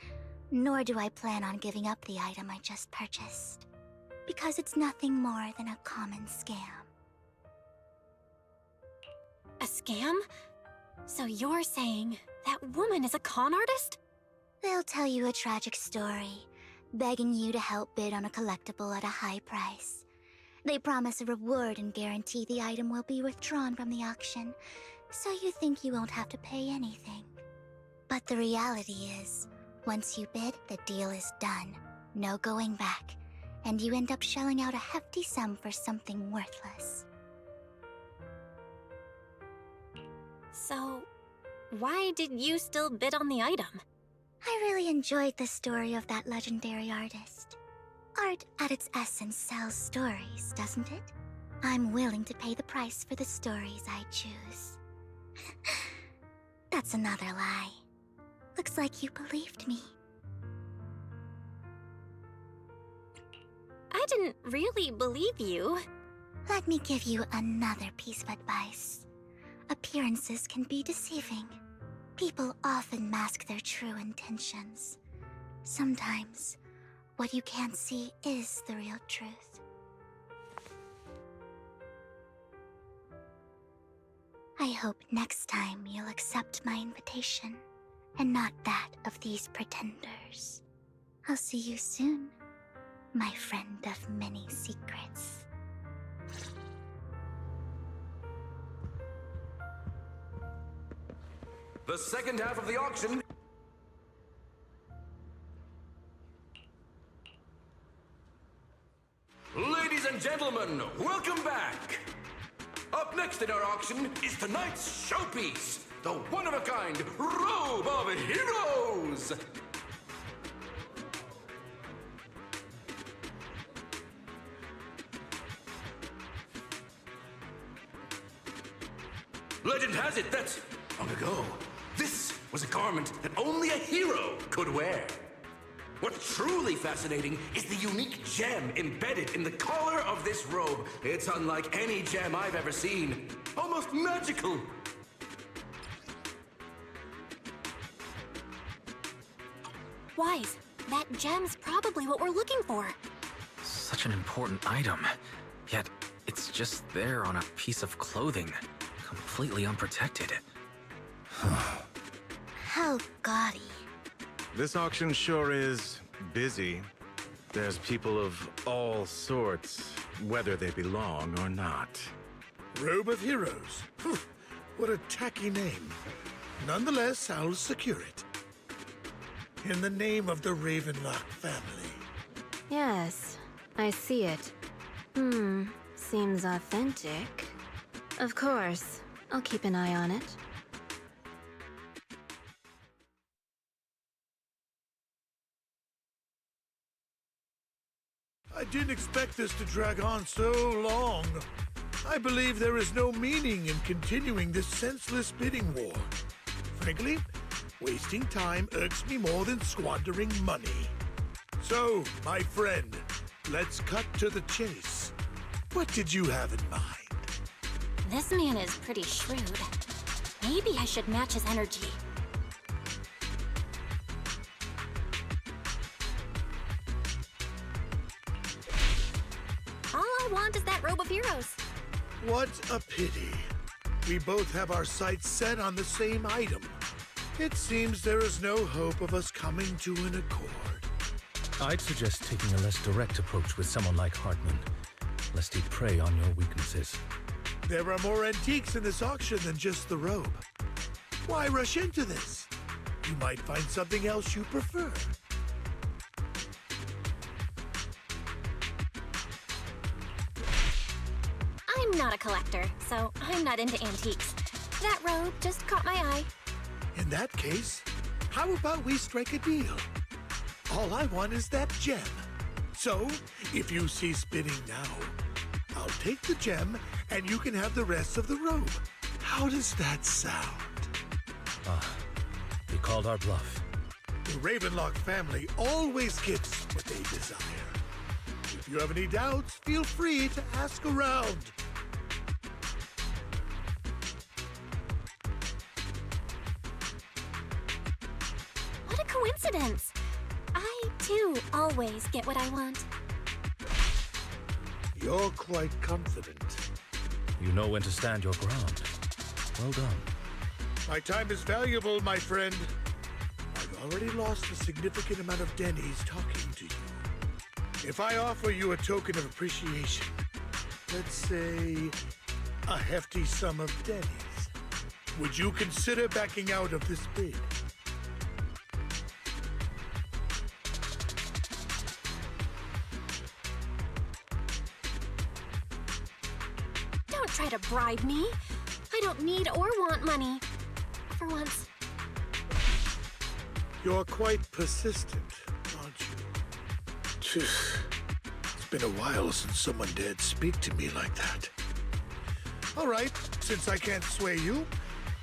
S7: Nor do I plan on giving up the item I just purchased. Because it's nothing more than a common scam.
S2: A scam? So you're saying that woman is a con artist?
S7: They'll tell you a tragic story, begging you to help bid on a collectible at a high price. They promise a reward and guarantee the item will be withdrawn from the auction, so you think you won't have to pay anything. But the reality is, once you bid, the deal is done. No going back. And you end up shelling out a hefty sum for something worthless.
S2: So, why did you still bid on the item?
S7: I really enjoyed the story of that legendary artist. Art, at its essence, sells stories, doesn't it? I'm willing to pay the price for the stories I choose. That's another lie. Looks like you believed me.
S2: I didn't really believe you.
S7: Let me give you another piece of advice. Appearances can be deceiving. People often mask their true intentions. Sometimes, what you can't see is the real truth. I hope next time you'll accept my invitation, and not that of these pretenders. I'll see you soon, my friend of many secrets.
S10: The second half of the auction. Ladies and gentlemen, welcome back! Up next in our auction is tonight's showpiece, the one-of-a-kind Robe of Heroes! Legend has it that, long ago, this was a garment that only a hero could wear. What's truly fascinating is the unique gem embedded in the collar of this robe. It's unlike any gem I've ever seen. Almost magical.
S2: Wise, that gem's probably what we're looking for.
S8: Such an important item. Yet, it's just there on a piece of clothing, completely unprotected.
S7: How gaudy.
S11: This auction sure is busy. There's people of all sorts, whether they belong or not.
S9: Robe of Heroes. Phew, what a tacky name. Nonetheless, I'll secure it. In the name of the Ravenlock family.
S12: Yes, I see it. Seems authentic. Of course, I'll keep an eye on it.
S9: I didn't expect this to drag on so long. I believe there is no meaning in continuing this senseless bidding war. Frankly, wasting time irks me more than squandering money. So, my friend, let's cut to the chase. What did you have in mind?
S2: This man is pretty shrewd. Maybe I should match his energy. All I want is that Robe of Heroes.
S9: What a pity. We both have our sights set on the same item. It seems there is no hope of us coming to an accord.
S5: I'd suggest taking a less direct approach with someone like Hartman, lest he prey on your weaknesses.
S9: There are more antiques in this auction than just the robe. Why rush into this? You might find something else you prefer.
S2: I'm not a collector, so I'm not into antiques. That robe just caught my eye.
S9: In that case, how about we strike a deal? All I want is that gem. So, if you cease bidding now, I'll take the gem and you can have the rest of the robe. How does that sound?
S5: You called our bluff.
S9: The Ravenlock family always gets what they desire. If you have any doubts, feel free to ask around.
S2: What a coincidence! I, too, always get what I want.
S9: You're quite confident.
S5: You know when to stand your ground. Well done.
S9: My time is valuable, my friend. I've already lost a significant amount of Denny's talking to you. If I offer you a token of appreciation, let's say a hefty sum of Denny's, would you consider backing out of this bid?
S2: Don't try to bribe me. I don't need or want money. For once.
S9: You're quite persistent, aren't you? It's been a while since someone dared speak to me like that. All right, since I can't sway you,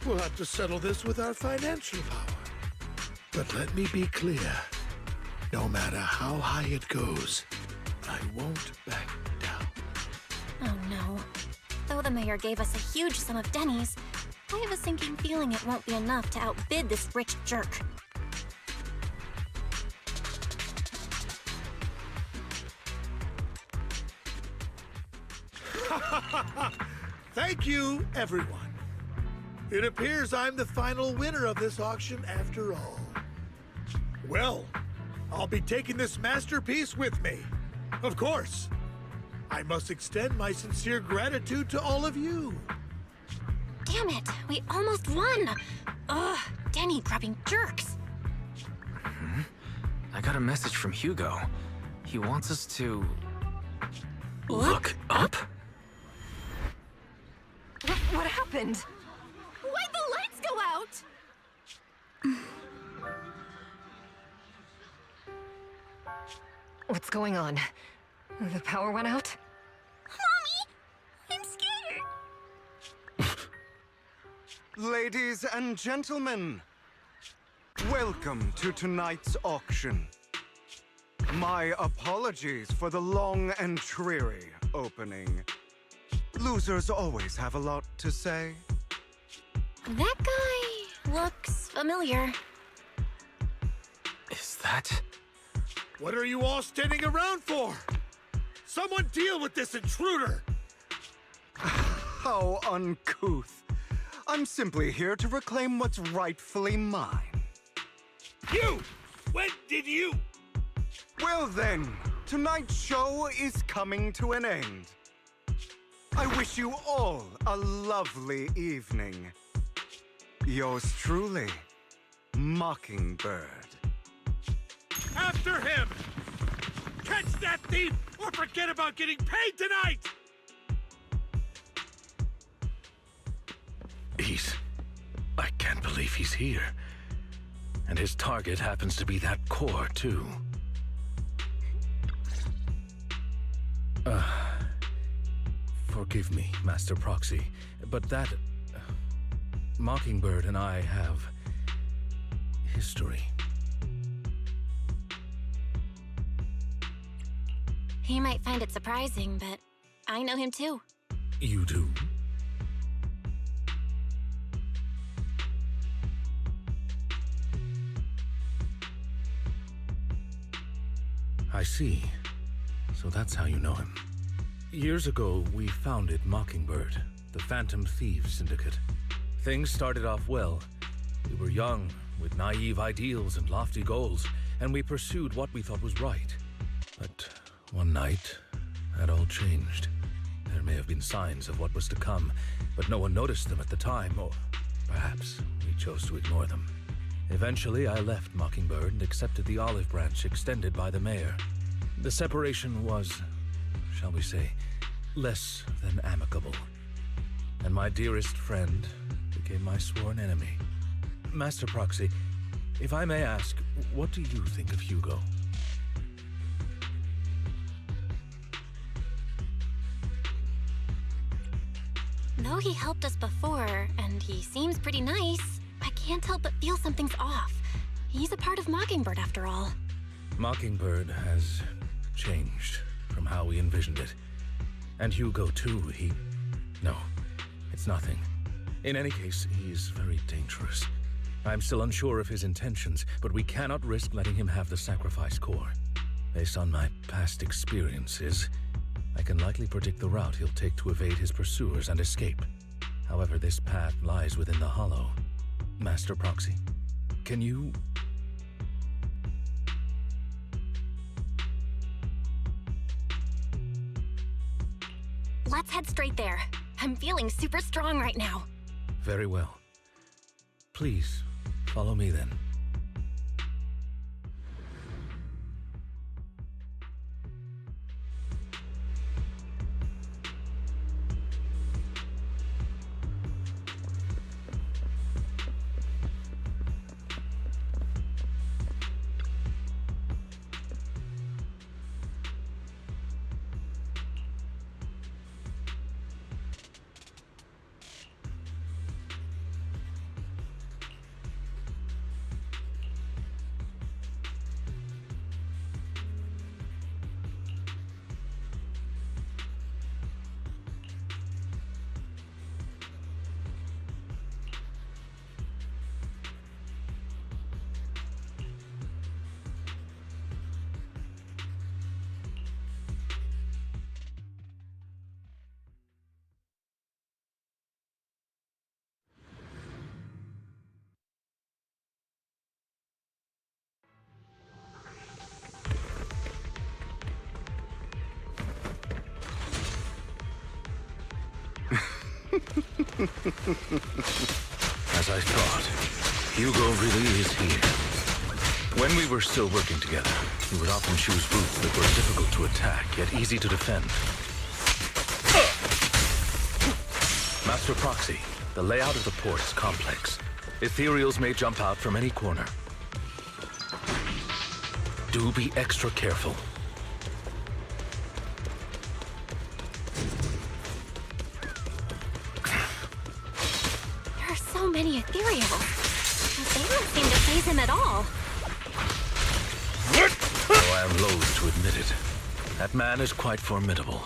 S9: we'll have to settle this with our financial power. But let me be clear. No matter how high it goes, I won't back down.
S2: Oh no. Though the mayor gave us a huge sum of Denny's, I have a sinking feeling it won't be enough to outbid this rich jerk.
S9: Thank you, everyone. It appears I'm the final winner of this auction after all. Well, I'll be taking this masterpiece with me. Of course. I must extend my sincere gratitude to all of you.
S2: Damn it, we almost won! Ugh, Denny grabbing jerks.
S8: I got a message from Hugo. He wants us to...
S2: Look
S8: up?
S3: What happened?
S2: Why'd the lights go out?
S3: What's going on? The power went out?
S2: Mommy! I'm scared!
S1: Ladies and gentlemen, welcome to tonight's auction. My apologies for the long and dreary opening. Losers always have a lot to say.
S2: That guy looks familiar.
S8: Is that...
S9: What are you all standing around for? Someone deal with this intruder!
S1: How uncouth. I'm simply here to reclaim what's rightfully mine.
S9: You! When did you?
S1: Well then, tonight's show is coming to an end. I wish you all a lovely evening. Yours truly, Mockingbird.
S9: After him! Catch that thief or forget about getting paid tonight!
S5: I can't believe he's here. And his target happens to be that core, too. Forgive me, Master Proxy, but that... Mockingbird and I have... history.
S2: He might find it surprising, but I know him too.
S5: You do? I see. So that's how you know him. Years ago, we founded Mockingbird, the Phantom Thieves Syndicate. Things started off well. We were young, with naive ideals and lofty goals, and we pursued what we thought was right. But one night, that all changed. There may have been signs of what was to come, but no one noticed them at the time, or perhaps we chose to ignore them. Eventually, I left Mockingbird and accepted the olive branch extended by the mayor. The separation was, shall we say, less than amicable. And my dearest friend became my sworn enemy. Master Proxy, if I may ask, what do you think of Hugo?
S2: Though he helped us before, and he seems pretty nice, I can't help but feel something's off. He's a part of Mockingbird after all.
S5: Mockingbird has changed from how we envisioned it. And Hugo too, No, it's nothing. In any case, he's very dangerous. I'm still unsure of his intentions, but we cannot risk letting him have the sacrifice core. Based on my past experiences, I can likely predict the route he'll take to evade his pursuers and escape. However, this path lies within the Hollow. Master Proxy, can you...
S2: Let's head straight there. I'm feeling super strong right now.
S5: Very well. Please, follow me then. As I thought, Hugo really is here. When we were still working together, he would often choose routes that were difficult to attack, yet easy to defend. Master Proxy, the layout of the port is complex. Ethereals may jump out from any corner. Do be extra careful.
S2: There are so many ethereals. They don't seem to faze him at all.
S5: Though I am loath to admit it, that man is quite formidable.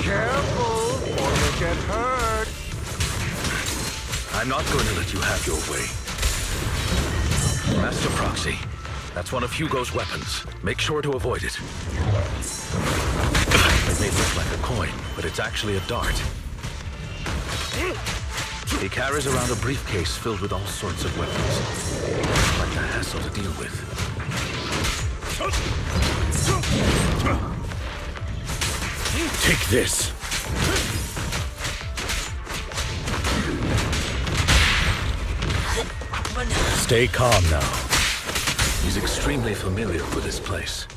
S1: Careful, or you'll get hurt.
S5: I'm not going to let you have your way. Master Proxy, that's one of Hugo's weapons. Make sure to avoid it. It may look like a coin, but it's actually a dart. He carries around a briefcase filled with all sorts of weapons. Quite the hassle to deal with. Take this. Stay calm now. He's extremely familiar with this place.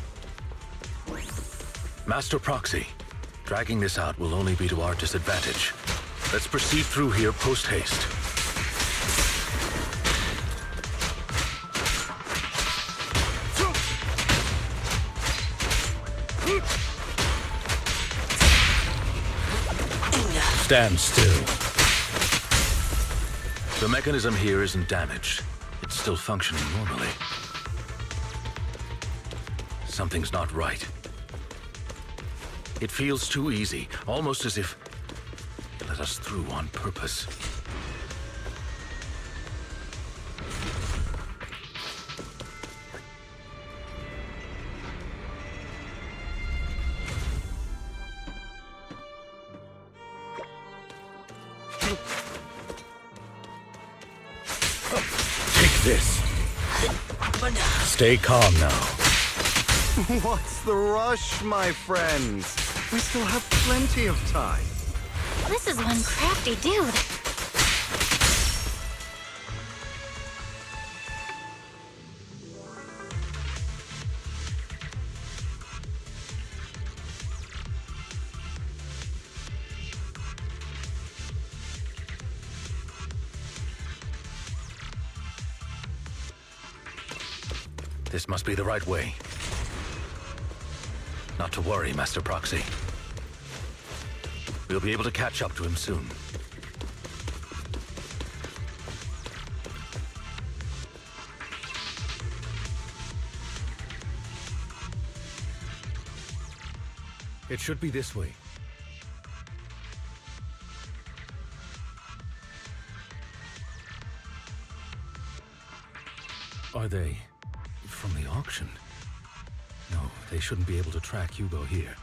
S5: Master Proxy, dragging this out will only be to our disadvantage. Let's proceed through here post-haste. Stand still. The mechanism here isn't damaged. It's still functioning normally. Something's not right. It feels too easy, almost as if you let us through on purpose. Take this. Stay calm now.
S1: What's the rush, my friends? We still have plenty of time.
S2: This is one crafty dude.
S5: This must be the right way. Not to worry, Master Proxy. We'll be able to catch up to him soon. It should be this way. Are they from the auction? No, they shouldn't be able to track Hugo here.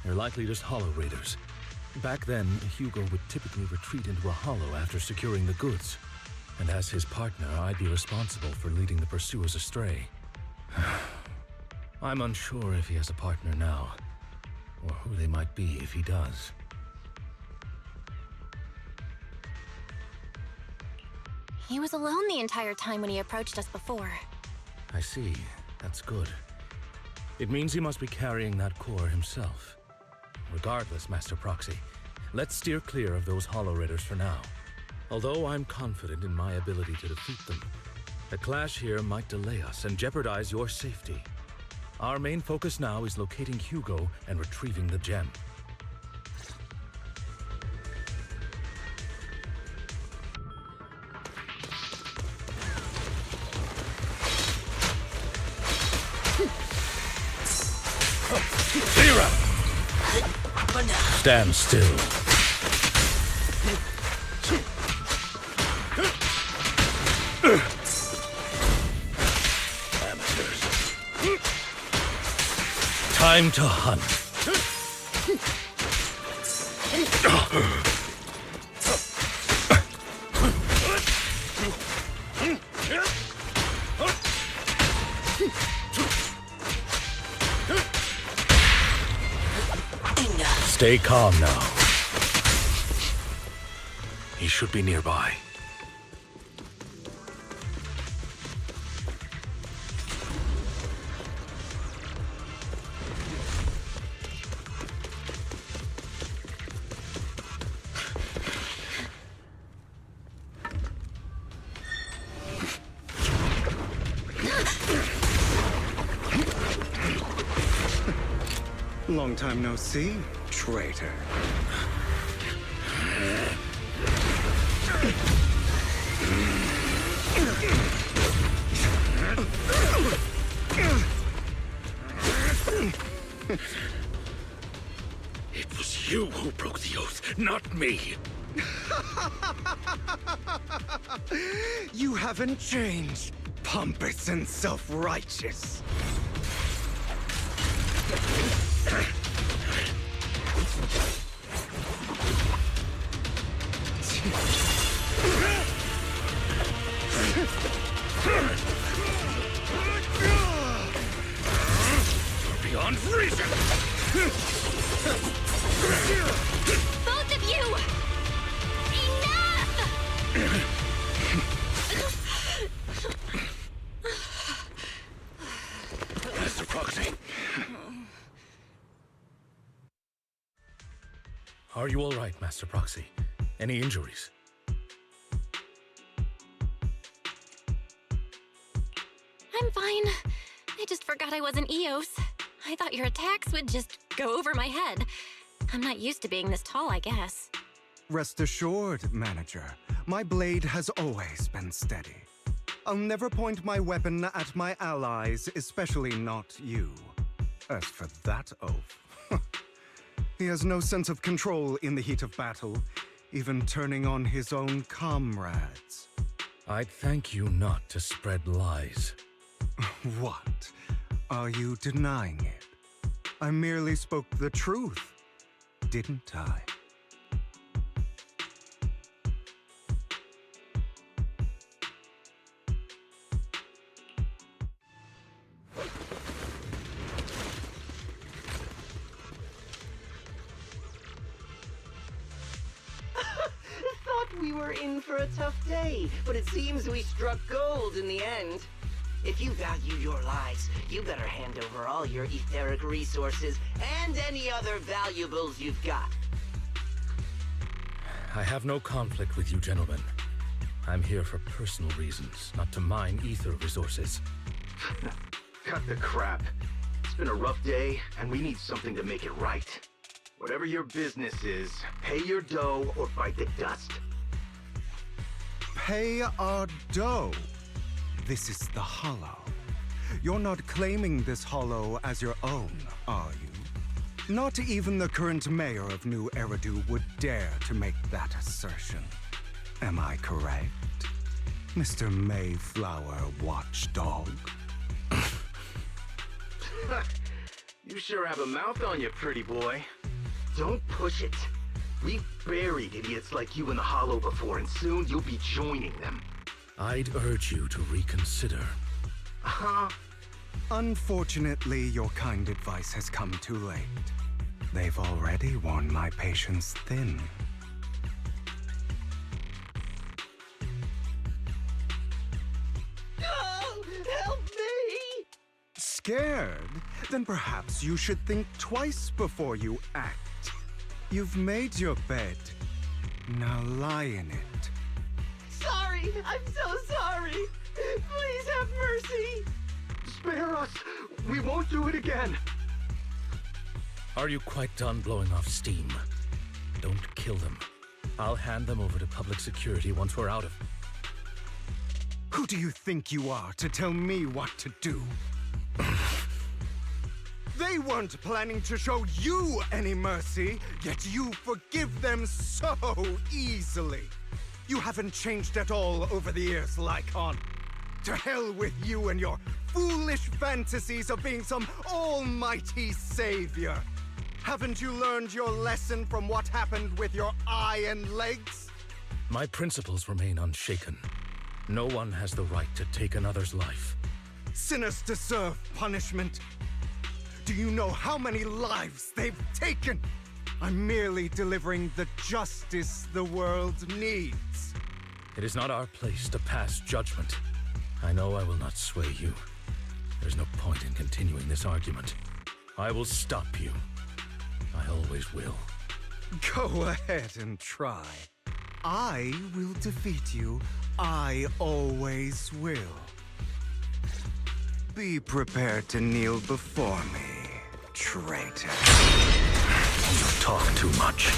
S5: They're likely just hollow raiders. Back then, Hugo would typically retreat into a hollow after securing the goods. And as his partner, I'd be responsible for leading the pursuers astray. I'm unsure if he has a partner now, or who they might be if he does.
S2: He was alone the entire time when he approached us before.
S5: I see. That's good. It means he must be carrying that core himself. Regardless, Master Proxy, let's steer clear of those Hollow Raiders for now. Although I'm confident in my ability to defeat them, a clash here might delay us and jeopardize your safety. Our main focus now is locating Hugo and retrieving the gem. Zero! Stand still. Amateurs. Time to hunt. Stay calm now. He should be nearby.
S1: Long time no see, traitor.
S9: It was you who broke the oath, not me.
S1: You haven't changed, pompous and self-righteous.
S9: Beyond reason!
S2: Both of you! Enough!
S9: Master Proxy.
S5: Are you all right, Master Proxy? Any injuries?
S2: I'm fine. I just forgot I wasn't Eos. I thought your attacks would just go over my head. I'm not used to being this tall, I guess.
S1: Rest assured, Manager, my blade has always been steady. I'll never point my weapon at my allies, especially not you. As for that oaf, he has no sense of control in the heat of battle, even turning on his own comrades.
S5: I'd thank you not to spread lies.
S1: What? Are you denying it? I merely spoke the truth, didn't I?
S13: Thought we were in for a tough day, but it seems we struck gold in the end. If you value your lives, you better hand over all your etheric resources and any other valuables you've got.
S5: I have no conflict with you, gentlemen. I'm here for personal reasons, not to mine ether resources.
S14: Cut the crap. It's been a rough day, and we need something to make it right. Whatever your business is, pay your dough or bite the dust.
S1: Pay our dough. This is the Hollow. You're not claiming this Hollow as your own, are you? Not even the current mayor of New Eridu would dare to make that assertion. Am I correct, Mr. Mayflower Watchdog?
S14: You sure have a mouth on you, pretty boy. Don't push it. We've buried idiots like you in the Hollow before, and soon you'll be joining them.
S5: I'd urge you to reconsider.
S1: Unfortunately, your kind advice has come too late. They've already worn my patience thin. scared, then perhaps you should think twice before you act. You've made your bed. Now lie in it.
S13: Sorry! I'm so sorry! Please have mercy!
S14: Spare us! We won't do it again!
S5: Are you quite done blowing off steam? Don't kill them. I'll hand them over to public security once we're out of...
S1: Who do you think you are to tell me what to do? They weren't planning to show you any mercy, yet you forgive them so easily. You haven't changed at all over the years, Lycon. To hell with you and your foolish fantasies of being some almighty savior. Haven't you learned your lesson from what happened with your eye and legs?
S5: My principles remain unshaken. No one has the right to take another's life.
S1: Sinners deserve punishment. Do you know how many lives they've taken? I'm merely delivering the justice the world needs.
S5: It is not our place to pass judgment. I know I will not sway you. There's no point in continuing this argument. I will stop you. I always will.
S1: Go ahead and try. I will defeat you. I always will. Be prepared to kneel before me, traitor.
S5: You talk too much.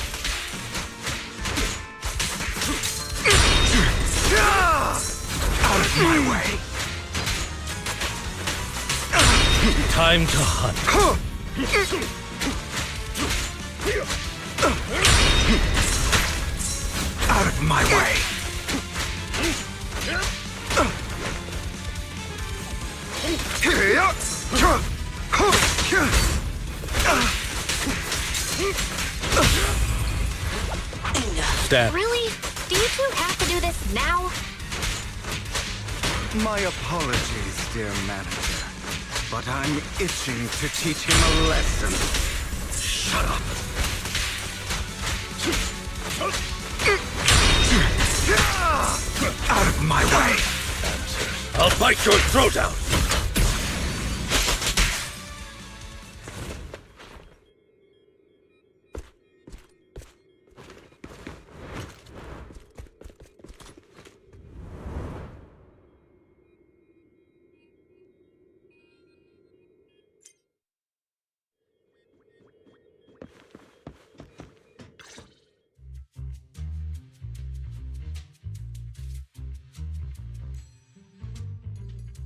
S1: Out of my way!
S5: Time to hunt.
S1: Out of my way!
S5: Stab.
S2: Really? Do you two have to do this now?
S1: My apologies, dear manager, but I'm itching to teach him a lesson.
S5: Shut up.
S1: Out of my way!
S5: I'll bite your throat out!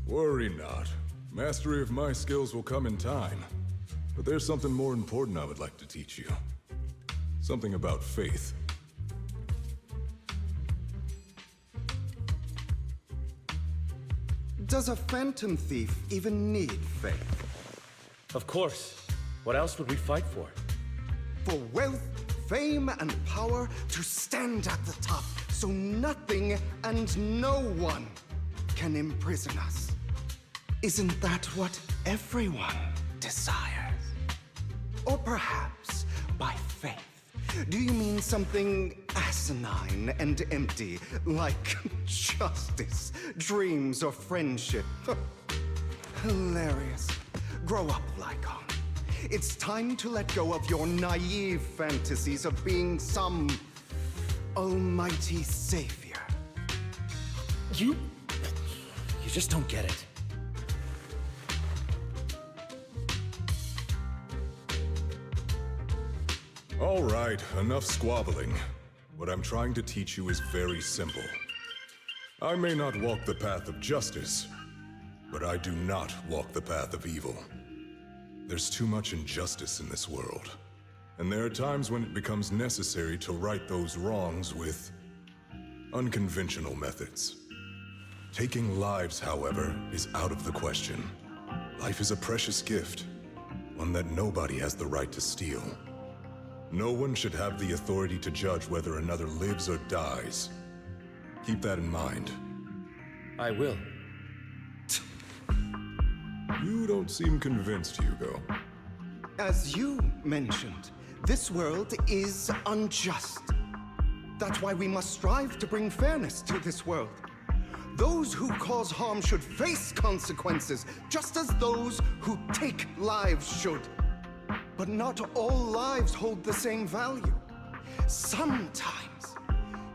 S15: Worry not. Mastery of my skills will come in time. But there's something more important I would like to teach you. Something about faith.
S1: Does a phantom thief even need faith?
S5: Of course. What else would we fight for?
S1: For wealth, fame, and power to stand at the top, so nothing and no one can imprison us. Isn't that what everyone desires? Or perhaps by faith, do you mean something asinine and empty, like justice, dreams, or friendship? Hilarious. Grow up, Lycon. It's time to let go of your naive fantasies of being some almighty savior.
S5: You just don't get it.
S15: All right, enough squabbling. What I'm trying to teach you is very simple. I may not walk the path of justice, but I do not walk the path of evil. There's too much injustice in this world, and there are times when it becomes necessary to right those wrongs with unconventional methods. Taking lives, however, is out of the question. Life is a precious gift, one that nobody has the right to steal. No one should have the authority to judge whether another lives or dies. Keep that in mind.
S5: I will.
S15: You don't seem convinced, Hugo.
S1: As you mentioned, this world is unjust. That's why we must strive to bring fairness to this world. Those who cause harm should face consequences, just as those who take lives should. But not all lives hold the same value. Sometimes,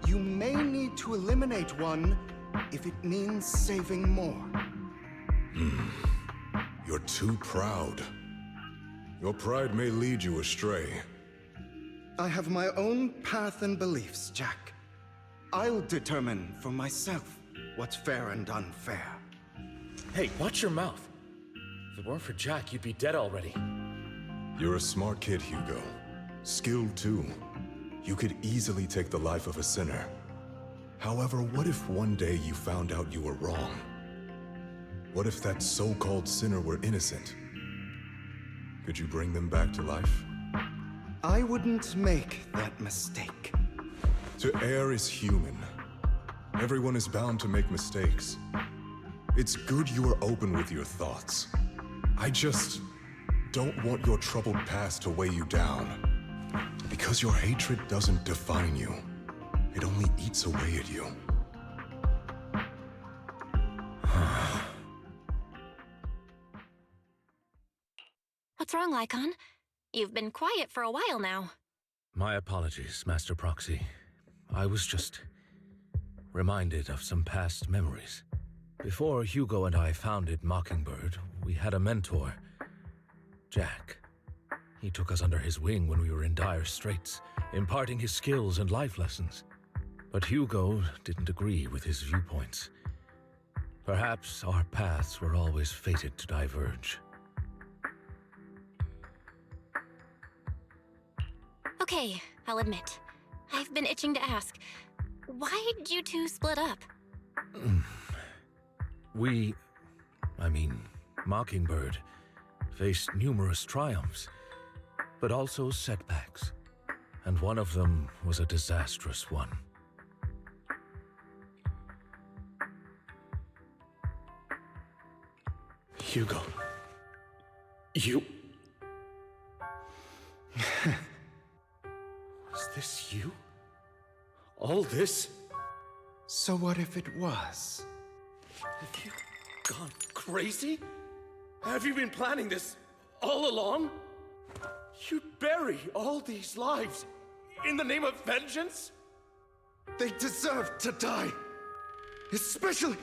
S1: you may need to eliminate one if it means saving more.
S15: You're too proud. Your pride may lead you astray.
S1: I have my own path and beliefs, Jack. I'll determine for myself what's fair and unfair.
S5: Hey, watch your mouth. If it weren't for Jack, you'd be dead already.
S15: You're a smart kid, Hugo. Skilled too. You could easily take the life of a sinner. However, what if one day you found out you were wrong? What if that so-called sinner were innocent? Could you bring them back to life?
S1: I wouldn't make that mistake.
S15: To err is human. Everyone is bound to make mistakes. It's good you are open with your thoughts. I just don't want your troubled past to weigh you down. Because your hatred doesn't define you. It only eats away at you.
S2: What's wrong, Lycon? You've been quiet for a while now.
S5: My apologies, Master Proxy. I was just reminded of some past memories. Before Hugo and I founded Mockingbird, we had a mentor, Jack. He took us under his wing when we were in dire straits, imparting his skills and life lessons. But Hugo didn't agree with his viewpoints. Perhaps our paths were always fated to diverge.
S2: Okay, I'll admit. I've been itching to ask. Why did you two split up?
S5: Mockingbird, faced numerous triumphs, but also setbacks. And one of them was a disastrous one. Hugo. You... Was this you? All this?
S1: So what if it was?
S5: Have you gone crazy? Have you been planning this all along? You'd bury all these lives in the name of vengeance?
S1: They deserve to die. Especially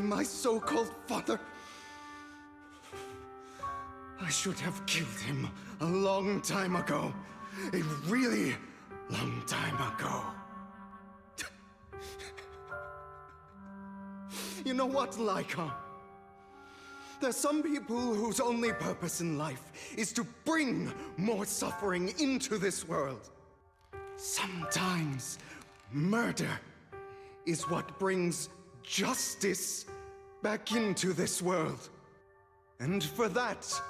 S1: my so-called father. I should have killed him a long time ago. A really long time ago. You know what, Lycon? There's some people whose only purpose in life is to bring more suffering into this world. Sometimes murder is what brings justice back into this world. And for that,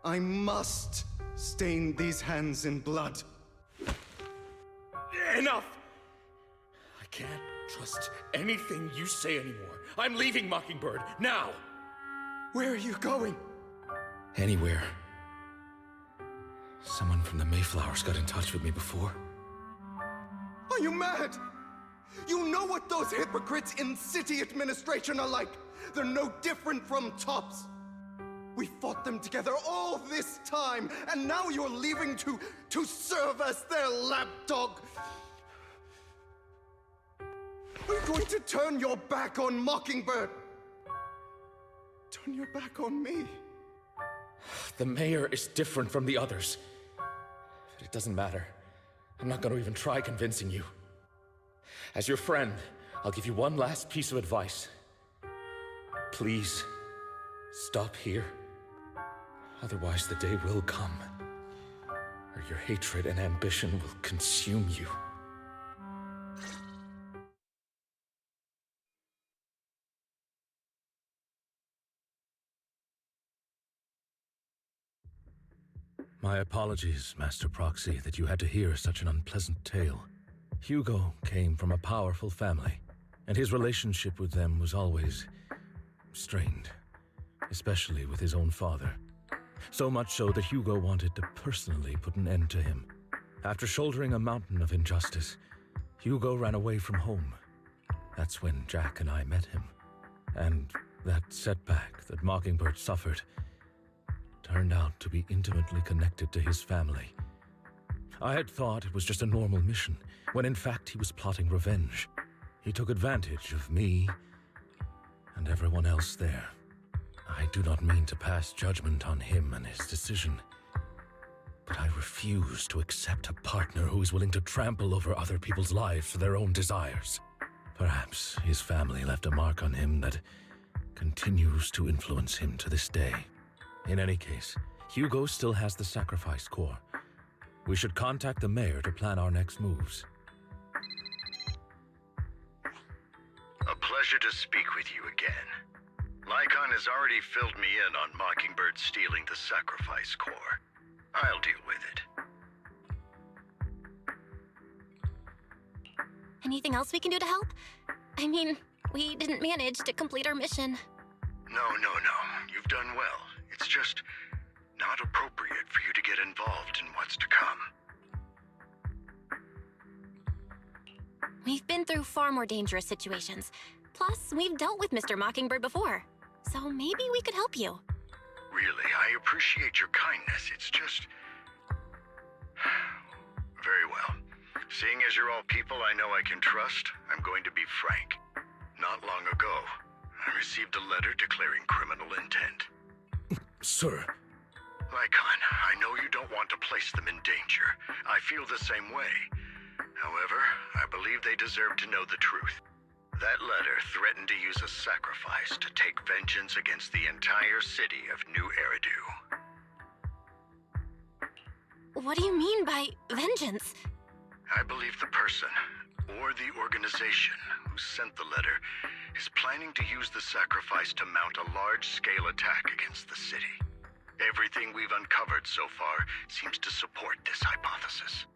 S1: I must stain these hands in blood.
S5: Enough! I can't trust anything you say anymore. I'm leaving Mockingbird, now!
S1: Where are you going?
S5: Anywhere. Someone from the Mayflowers got in touch with me before.
S1: Are you mad? You know what those hypocrites in city administration are like. They're no different from tops. We fought them together all this time, and now you're leaving to serve as their lapdog. Are you going to turn your back on Mockingbird? Turn your back on me?
S5: The mayor is different from the others. But it doesn't matter. I'm not going to even try convincing you. As your friend, I'll give you one last piece of advice. Please, stop here. Otherwise, the day will come where your hatred and ambition will consume you. My apologies, Master Proxy, that you had to hear such an unpleasant tale. Hugo came from a powerful family, and his relationship with them was always strained, especially with his own father. So much so that Hugo wanted to personally put an end to him. After shouldering a mountain of injustice, Hugo ran away from home. That's when Jack and I met him. And that setback that Mockingbird suffered turned out to be intimately connected to his family. I had thought it was just a normal mission, when in fact he was plotting revenge. He took advantage of me and everyone else there. I do not mean to pass judgment on him and his decision, but I refuse to accept a partner who is willing to trample over other people's lives for their own desires. Perhaps his family left a mark on him that continues to influence him to this day. In any case, Hugo still has the sacrifice core. We should contact the mayor to plan our next moves.
S6: A pleasure to speak with you again. Lycon has already filled me in on Mockingbird stealing the sacrifice core. I'll deal with it.
S2: Anything else we can do to help? I mean, we didn't manage to complete our mission.
S6: No. You've done well. It's just not appropriate for you to get involved in what's to come.
S2: We've been through far more dangerous situations. Plus, we've dealt with Mr. Mockingbird before. So maybe we could help you.
S6: Really, I appreciate your kindness. It's just... Very well. Seeing as you're all people I know I can trust, I'm going to be frank. Not long ago, I received a letter declaring criminal intent.
S5: Sir.
S6: Lycon, I know you don't want to place them in danger. I feel the same way. However, I believe they deserve to know the truth. That letter threatened to use a sacrifice to take vengeance against the entire city of New Eridu.
S2: What do you mean by vengeance?
S6: I believe the person, or the organization, who sent the letter is planning to use the sacrifice to mount a large-scale attack against the city. Everything we've uncovered so far seems to support this hypothesis.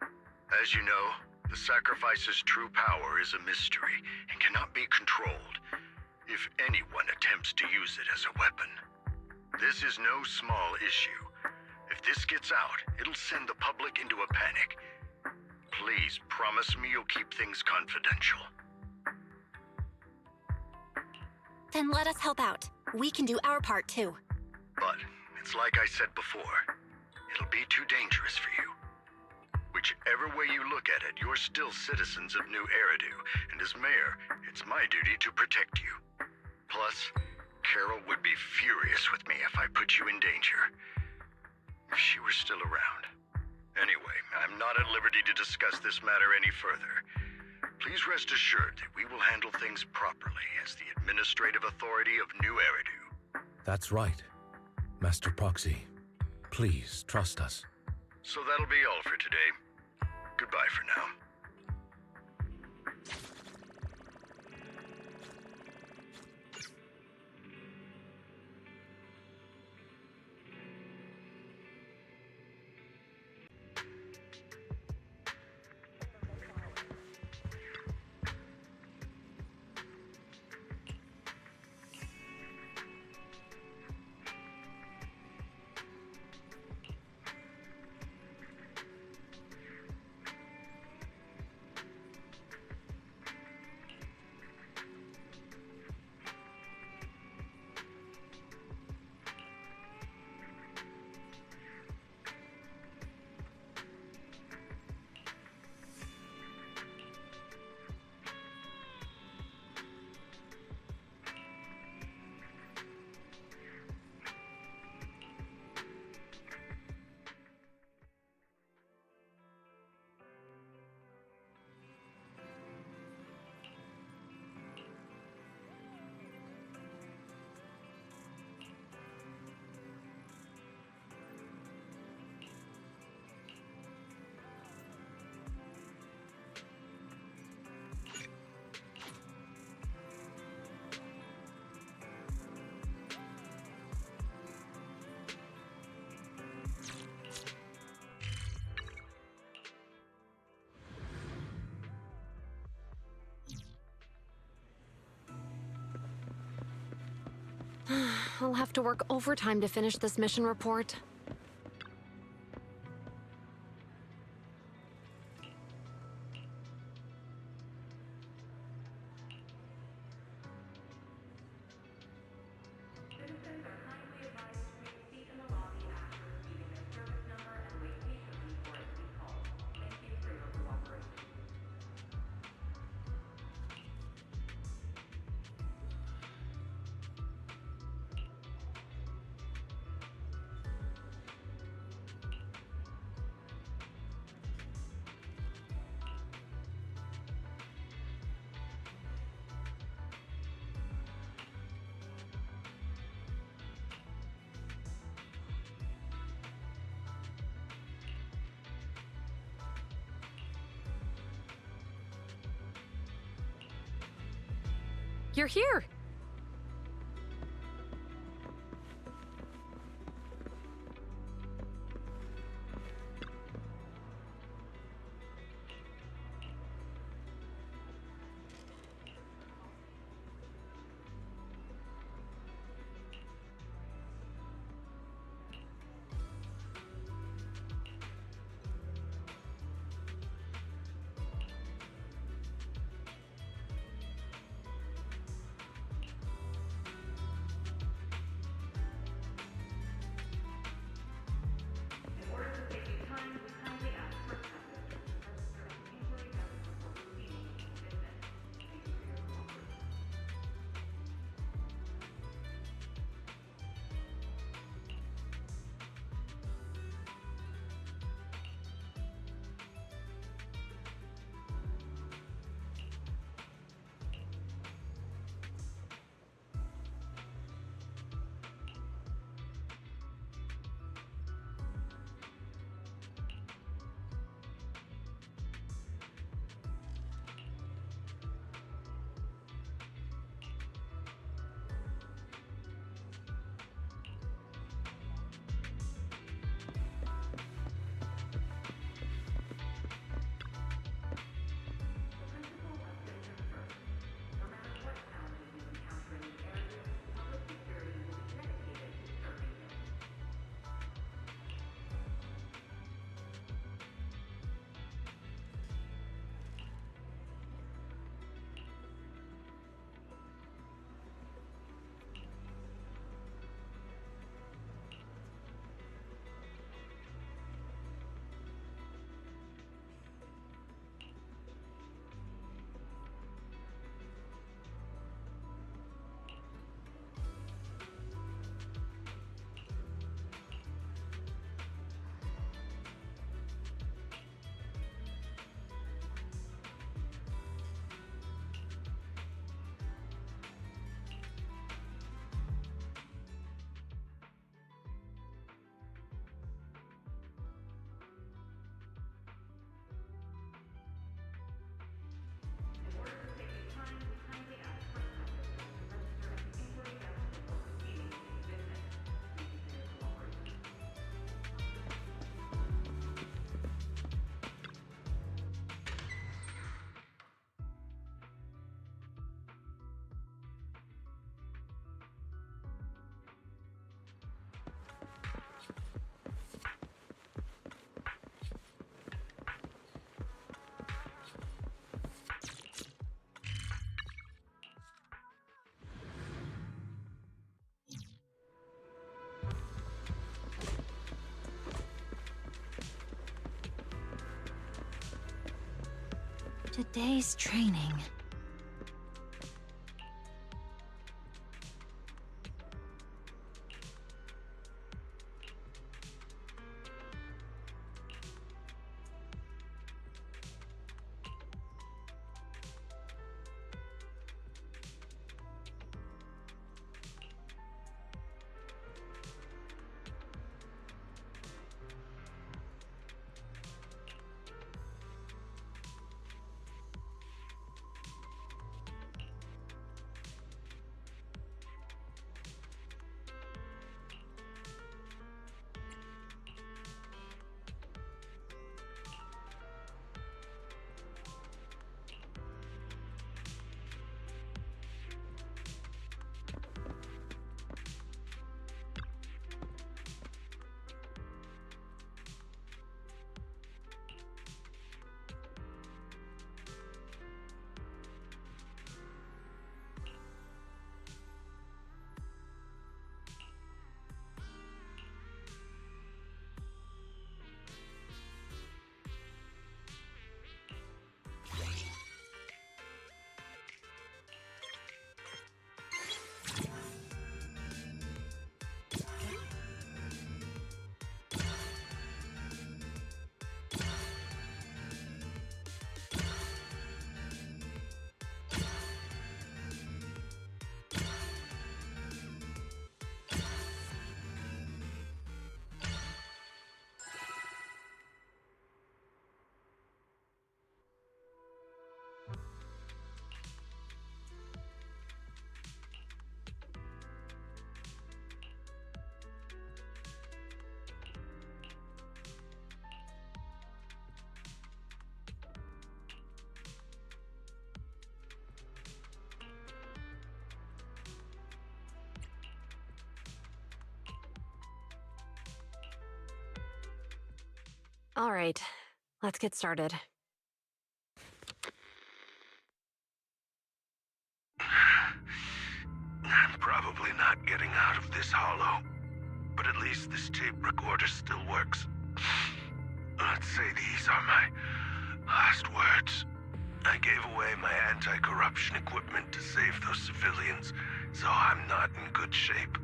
S6: As you know, the sacrifice's true power is a mystery and cannot be controlled if anyone attempts to use it as a weapon. This is no small issue. If this gets out, it'll send the public into a panic. Please promise me you'll keep things confidential.
S2: Then let us help out. We can do our part too.
S6: But it's like I said before, it'll be too dangerous for you. Whichever way you look at it, you're still citizens of New Eridu, and as mayor, it's my duty to protect you. Plus, Carol would be furious with me if I put you in danger. If she were still around. Anyway, I'm not at liberty to discuss this matter any further. Please rest assured that we will handle things properly as the administrative authority of New Eridu.
S5: That's right. Master Proxy, please trust us.
S6: So that'll be all for today. Goodbye for now.
S16: I'll have to work overtime to finish this mission report. You're here!
S7: Today's training.
S16: All right, let's get started.
S6: I'm probably not getting out of this hollow, but at least this tape recorder still works. Let's say these are my last words. I gave away my anti-corruption equipment to save those civilians, so I'm not in good shape.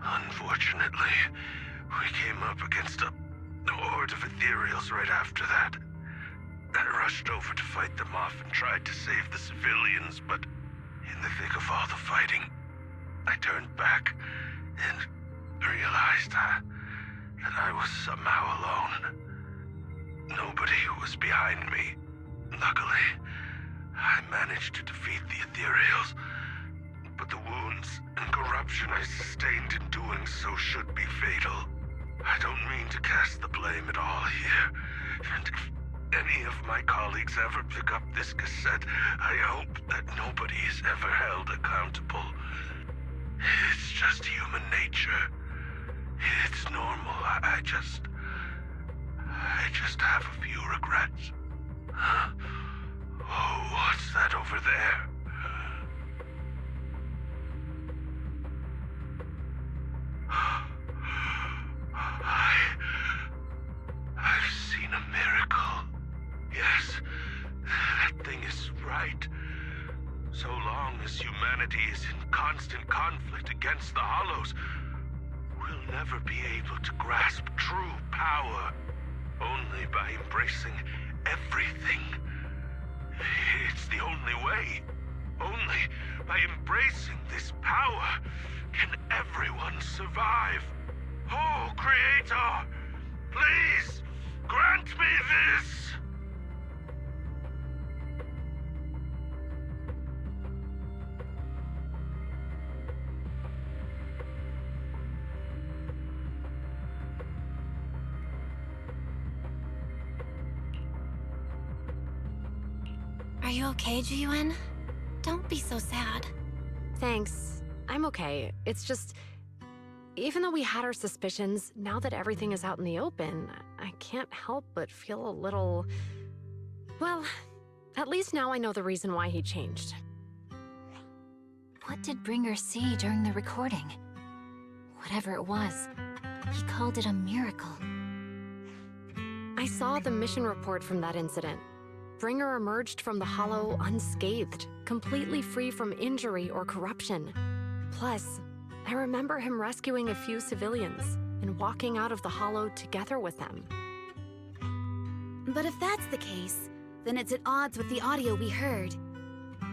S6: Unfortunately, we came up against a horde of ethereals right after that. I rushed over to fight them off and tried to save the civilians, but in the thick of all the fighting, I turned back and realized that I was somehow alone. Nobody was behind me. Luckily, I managed to defeat the ethereals, but the wounds and corruption I sustained in doing so should be fatal. I don't mean to cast the blame at all here, and if any of my colleagues ever pick up this cassette, I hope that nobody is ever held accountable. It's just human nature. It's normal. I just have a few regrets. Oh, what's that over there? I've seen a miracle. Yes, that thing is right. So long as humanity is in constant conflict against the Hollows, we'll never be able to grasp true power. Only by embracing everything. It's the only way. Only by embracing this power can everyone survive. Oh, Creator, please grant me this!
S2: Are you okay, Jiyuan? Don't be so sad.
S16: Thanks. I'm okay. It's just... Even though we had our suspicions, now that everything is out in the open, I can't help but feel a little... Well, at least now I know the reason why he changed.
S17: What did Bringer see during the recording? Whatever it was, he called it a miracle.
S16: I saw the mission report from that incident. Bringer emerged from the Hollow unscathed, completely free from injury or corruption. Plus, I remember him rescuing a few civilians and walking out of the Hollow together with them.
S18: But if that's the case, then it's at odds with the audio we heard.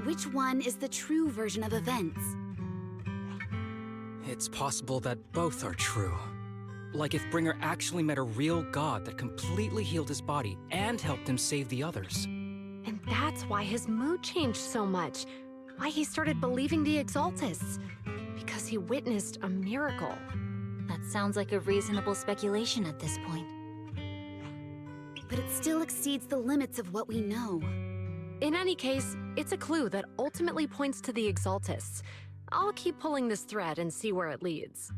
S18: Which one is the true version of events?
S19: It's possible that both are true. Like if Bringer actually met a real god that completely healed his body and helped him save the others.
S16: And that's why his mood changed so much. Why he started believing the Exaltists. Because he witnessed a miracle.
S17: That sounds like a reasonable speculation at this point.
S18: But it still exceeds the limits of what we know.
S16: In any case, it's a clue that ultimately points to the Exaltists. I'll keep pulling this thread and see where it leads.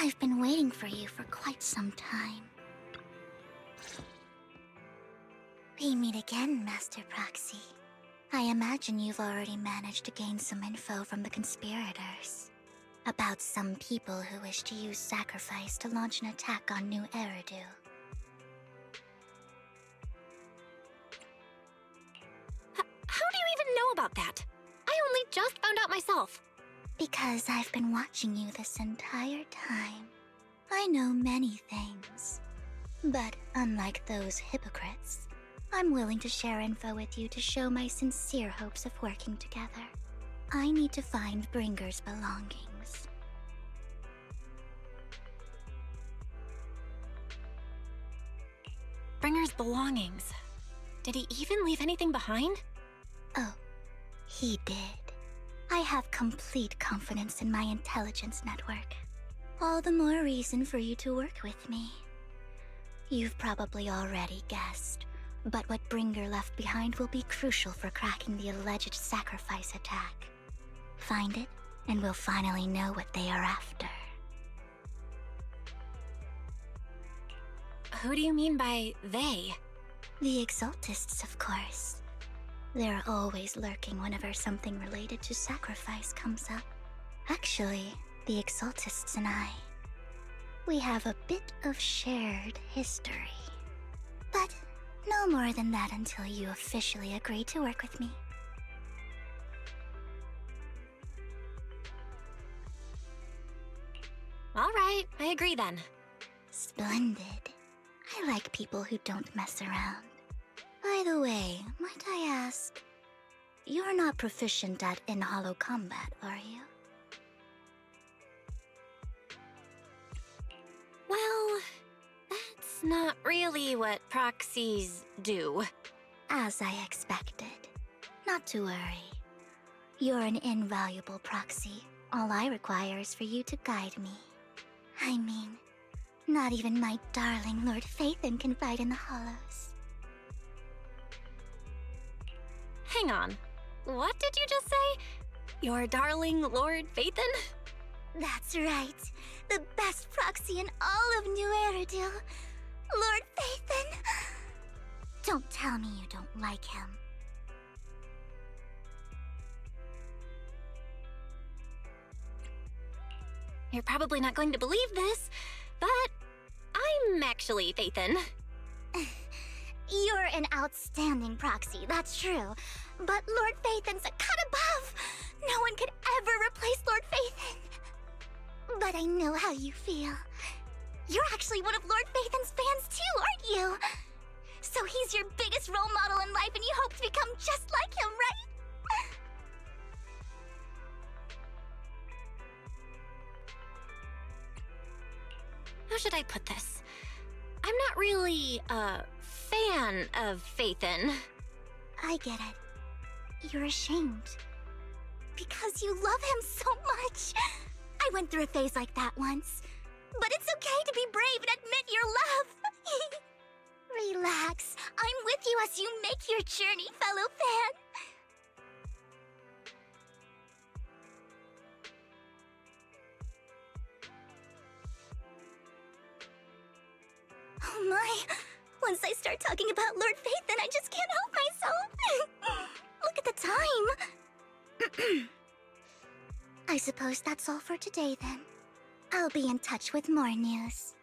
S7: I've been waiting for you for quite some time. We meet again, Master Proxy. I imagine you've already managed to gain some info from the conspirators. About some people who wish to use sacrifice to launch an attack on New Eridu.
S2: How do you even know about that? I only just found out myself.
S7: Because I've been watching you this entire time. I know many things. But unlike those hypocrites, I'm willing to share info with you to show my sincere hopes of working together. I need to find Bringer's belongings.
S2: Bringer's belongings. Did he even leave anything behind?
S7: Oh, he did. I have complete confidence in my intelligence network. All the more reason for you to work with me. You've probably already guessed, but what Bringer left behind will be crucial for cracking the alleged sacrifice attack. Find it, and we'll finally know what they are after.
S2: Who do you mean by they?
S7: The Exaltists, of course. They're always lurking whenever something related to sacrifice comes up. Actually, the Exaltists and I, we have a bit of shared history. But no more than that until you officially agree to work with me.
S2: All right, I agree then.
S7: Splendid. I like people who don't mess around. By the way, might I ask, you're not proficient at in-hollow combat, are you?
S2: Well, that's not really what proxies do.
S7: As I expected. Not to worry. You're an invaluable proxy. All I require is for you to guide me. I mean, not even my darling Lord Phaethon can fight in the hollows.
S2: Hang on. What did you just say? Your darling Lord Phaethon?
S7: That's right. The best proxy in all of New Eridil. Lord Phaethon. Don't tell me you don't like him.
S2: You're probably not going to believe this, but I'm actually Phaethon.
S7: You're an outstanding proxy, that's true. But Lord Phaethon's a cut above. No one could ever replace Lord Phaethon. But I know how you feel. You're actually one of Lord Phaethon's fans too, aren't you? So he's your biggest role model in life and you hope to become just like him, right?
S2: How should I put this? I'm not really a fan of Phaethon.
S7: I get it. You're ashamed. Because you love him so much. I went through a phase like that once. But it's okay to be brave and admit your love. Relax. I'm with you as you make your journey, fellow fan. Oh my. Once I start talking about Lord Phaethon, I just can't help myself. Look at the time. I suppose that's all for today then. I'll be in touch with more news.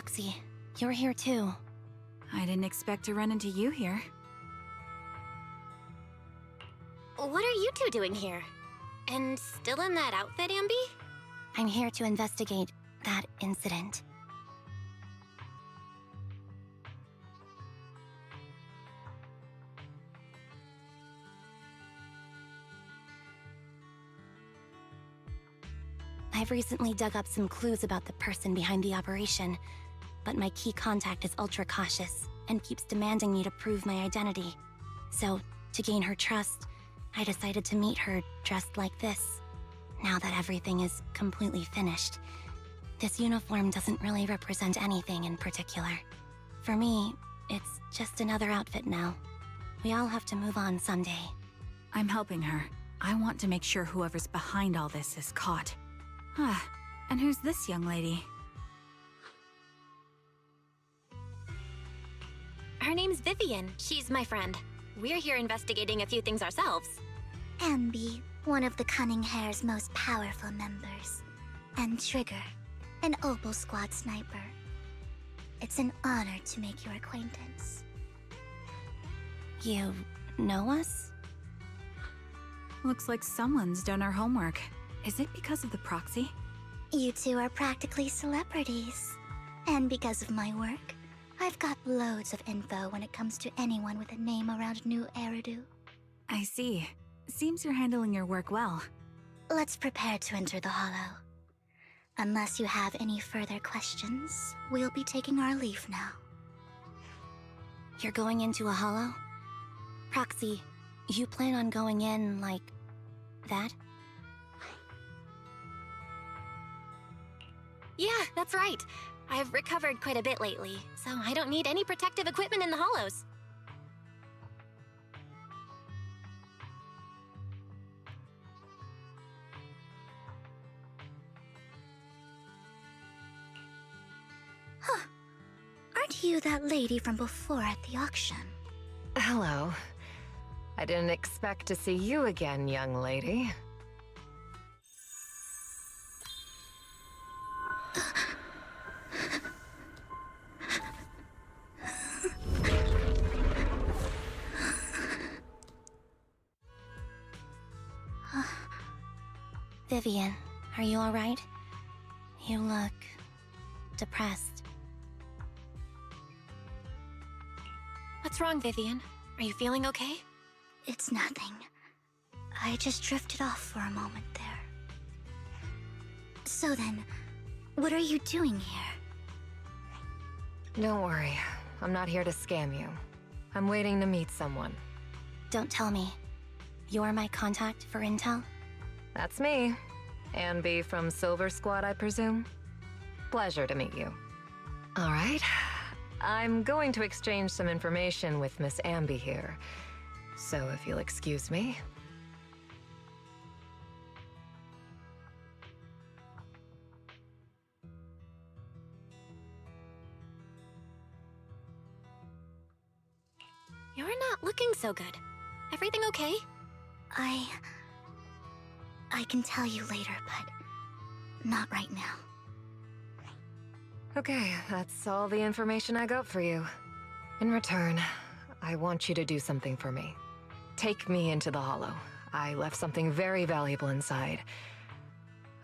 S2: Proxy, you're here too.
S20: I didn't expect to run into you here.
S2: What are you two doing here? And still in that outfit, Ambi? I'm here to investigate that incident. I've recently dug up some clues about the person behind the operation, but my key contact is ultra cautious and keeps demanding me to prove my identity. So, to gain her trust, I decided to meet her dressed like this. Now that everything is completely finished, this uniform doesn't really represent anything in particular. For me, it's just another outfit now. We all have to move on someday.
S20: I'm helping her. I want to make sure whoever's behind all this is caught. Ah, and who's this young lady?
S2: Her name's Vivian. She's my friend. We're here investigating a few things ourselves.
S7: Ambi, one of the Cunning Hair's most powerful members. And Trigger, an Opal Squad sniper. It's an honor to make your acquaintance.
S2: You know us?
S20: Looks like someone's done our homework. Is it because of the proxy?
S7: You two are practically celebrities. And because of my work, I've got loads of info when it comes to anyone with a name around New Eridu.
S20: I see. Seems you're handling your work well.
S7: Let's prepare to enter the Hollow. Unless you have any further questions, we'll be taking our leave now.
S2: You're going into a Hollow? Proxy, you plan on going in like that? Yeah, that's right. I've recovered quite a bit lately, so I don't need any protective equipment in the Hollows.
S7: Huh. Aren't you that lady from before at the auction?
S3: Hello. I didn't expect to see you again, young lady.
S2: Vivian, are you alright? You look depressed. What's wrong, Vivian? Are you feeling okay?
S7: It's nothing. I just drifted off for a moment there. So then, what are you doing here?
S3: Don't worry. I'm not here to scam you. I'm waiting to meet someone.
S2: Don't tell me. You're my contact for intel?
S3: That's me. Ambi from Silver Squad, I presume? Pleasure to meet you. All right. I'm going to exchange some information with Miss Ambi here. So if you'll excuse me.
S2: You're not looking so good. Everything okay?
S7: I can tell you later, but not right now.
S3: Okay, that's all the information I got for you. In return, I want you to do something for me. Take me into the Hollow. I left something very valuable inside.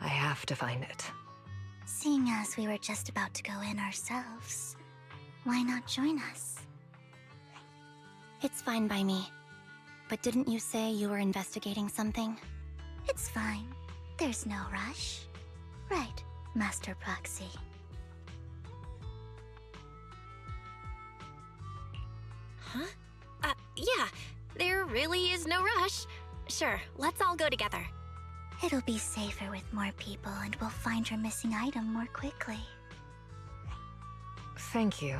S3: I have to find it.
S7: Seeing as we were just about to go in ourselves, why not join us?
S2: It's fine by me. But didn't you say you were investigating something?
S7: It's fine. There's no rush. Right, Master Proxy.
S2: Huh? Yeah. There really is no rush. Sure, let's all go together.
S7: It'll be safer with more people, and we'll find your missing item more quickly.
S3: Thank you.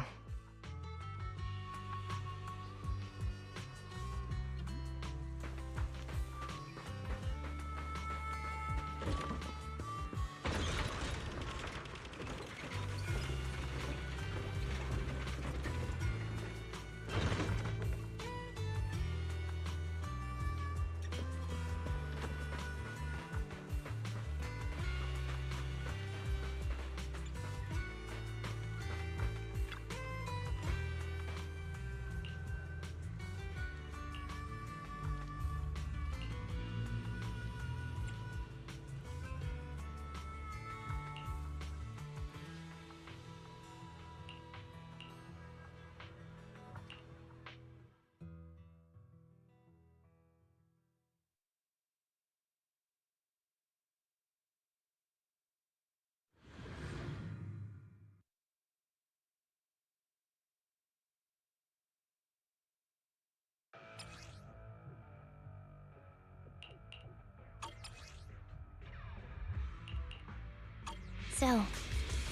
S2: So,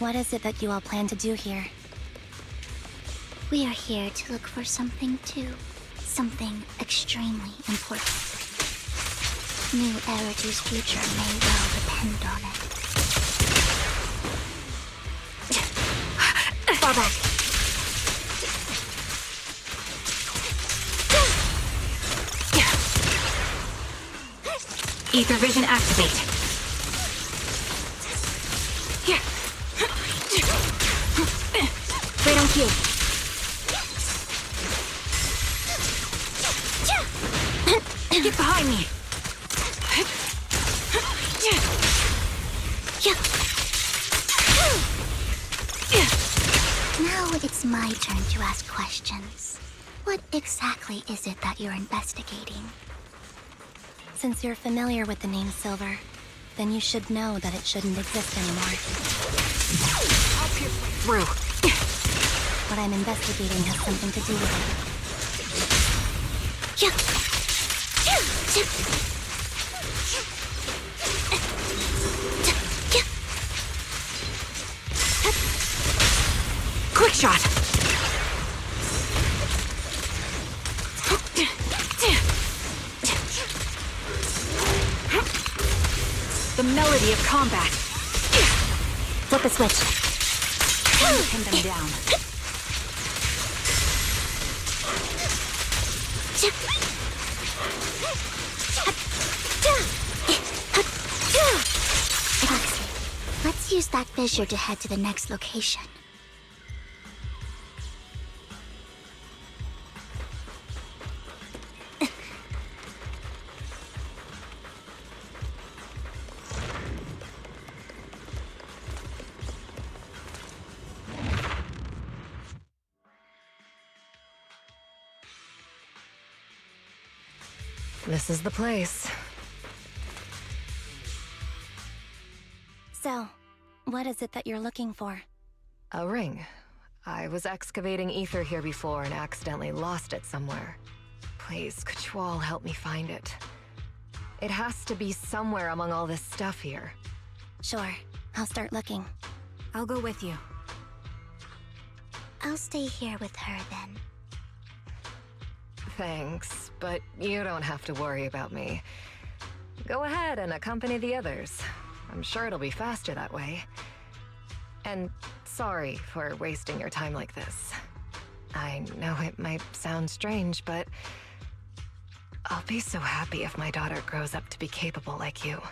S2: what is it that you all plan to do here?
S7: We are here to look for something too. Something extremely important. New Eridu's future may well depend on it.
S18: Fall back. Ether vision activate. Right on cue. Get behind me.
S7: Now it's my turn to ask questions. What exactly is it that you're investigating?
S2: Since you're familiar with the name Silver, then you should know that it shouldn't exist anymore.
S16: I'll pierce through.
S2: What I'm investigating has something to do with
S18: it. Quick shot. The melody of combat.
S2: Flip a switch.
S18: Pin them down.
S7: Foxy, let's use that fissure to head to the next location.
S3: This is the place.
S2: So, what is it that you're looking for?
S3: A ring. I was excavating ether here before and accidentally lost it somewhere. Please, could you all help me find it? It has to be somewhere among all this stuff here.
S2: Sure, I'll start looking.
S18: I'll go with you.
S7: I'll stay here with her then.
S3: Thanks, but you don't have to worry about me. Go ahead and accompany the others. I'm sure it'll be faster that way. And sorry for wasting your time like this. I know it might sound strange, but I'll be so happy if my daughter grows up to be capable like you.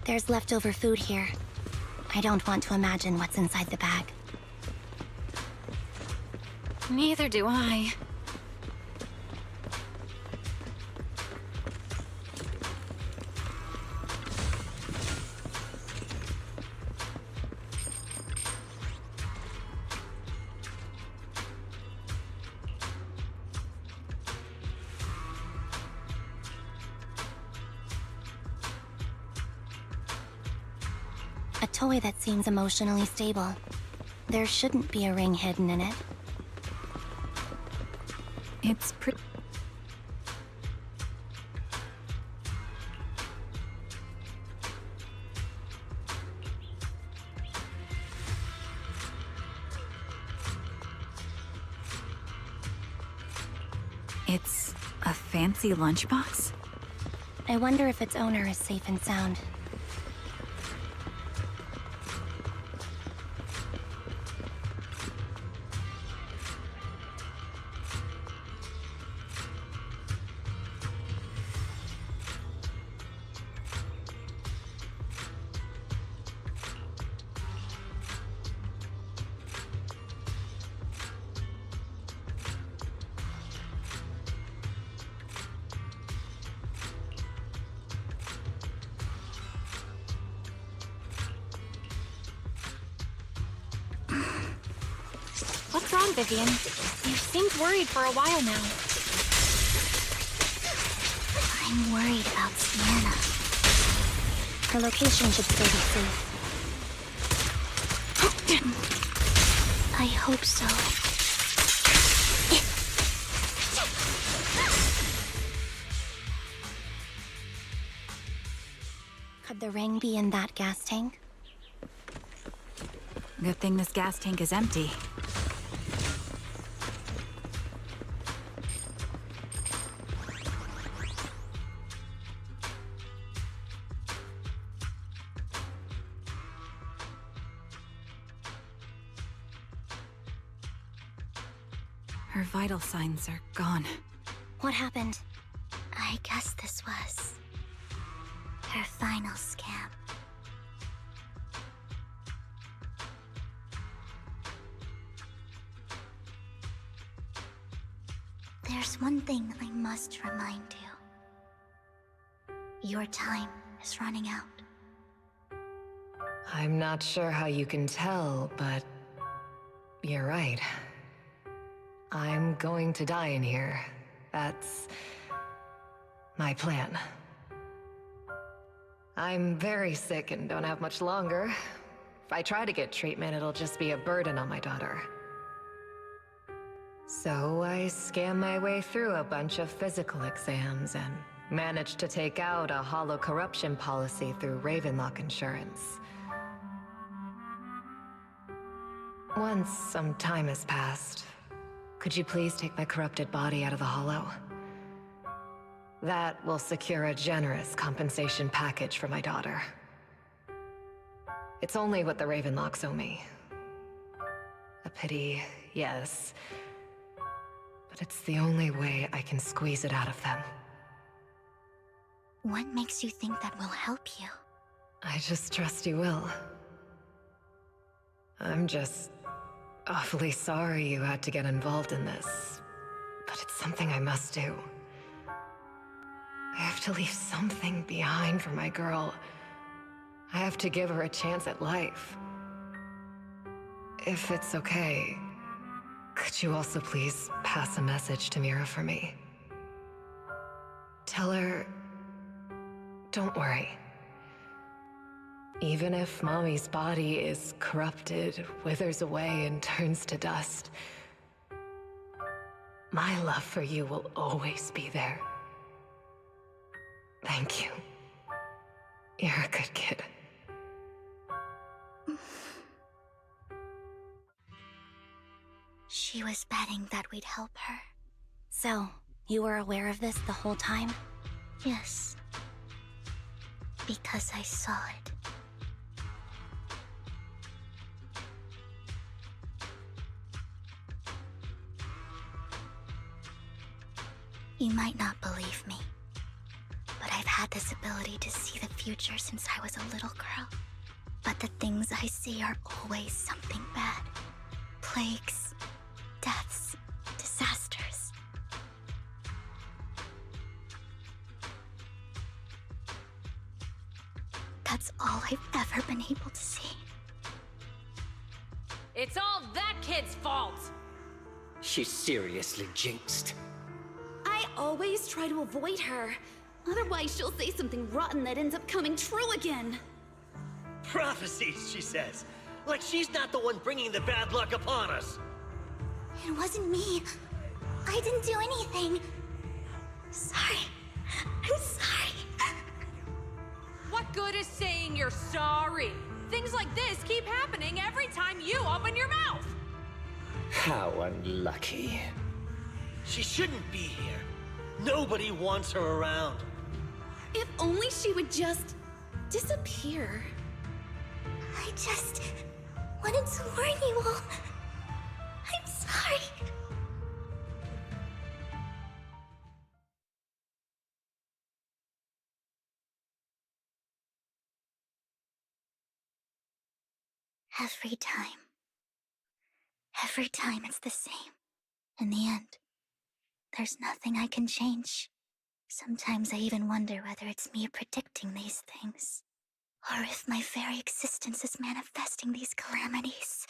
S2: There's leftover food here. I don't want to imagine what's inside the bag.
S18: Neither do I.
S2: A toy that seems emotionally stable. There shouldn't be a ring hidden in it.
S20: It's pretty. It's a fancy lunchbox?
S2: I wonder if its owner is safe and sound.
S17: What's wrong, Vivian? You seemed worried for a while now.
S7: I'm worried about Sienna.
S2: Her location should still be safe.
S7: I hope so.
S2: Could the ring be in that gas tank?
S20: Good thing this gas tank is empty. Her vital signs are gone.
S2: What happened?
S7: I guess this was her final scam. There's one thing I must remind you. Your time is running out.
S3: I'm not sure how you can tell, but you're right. I'm going to die in here. That's my plan. I'm very sick and don't have much longer. If I try to get treatment, it'll just be a burden on my daughter. So I scam my way through a bunch of physical exams and managed to take out a hollow corruption policy through Ravenlock Insurance. Once some time has passed, could you please take my corrupted body out of the hollow? That will secure a generous compensation package for my daughter. It's only what the Ravenlocks owe me. A pity, yes. But it's the only way I can squeeze it out of them.
S7: What makes you think that will help you?
S3: I just trust you will. I'm just awfully sorry you had to get involved in this, but it's something I must do. I have to leave something behind for my girl. I have to give her a chance at life. If it's okay, could you also please pass a message to Mira for me? Tell her, don't worry. Even if Mommy's body is corrupted, withers away, and turns to dust, my love for you will always be there. Thank you. You're a good kid.
S7: She was betting that we'd help her.
S2: So, you were aware of this the whole time?
S7: Yes. Because I saw it. You might not believe me, but I I've had this ability to see the future since I was a little girl. But the things I see are always something bad. Plagues, deaths, disasters. That's all I've ever been able to see.
S21: It's all that kid's fault!
S22: She's seriously jinxed.
S18: I always try to avoid her. Otherwise, she'll say something rotten that ends up coming true again.
S22: Prophecies, she says. Like she's not the one bringing the bad luck upon us.
S7: It wasn't me. I didn't do anything. Sorry. I'm sorry.
S21: What good is saying you're sorry? Things like this keep happening every time you open your mouth!
S22: How unlucky. She shouldn't be here. Nobody wants her around.
S18: If only she would just disappear.
S7: I just wanted to warn you all. I'm sorry. Every time it's the same. In the end, there's nothing I can change. Sometimes I even wonder whether it's me predicting these things, or if my very existence is manifesting these calamities.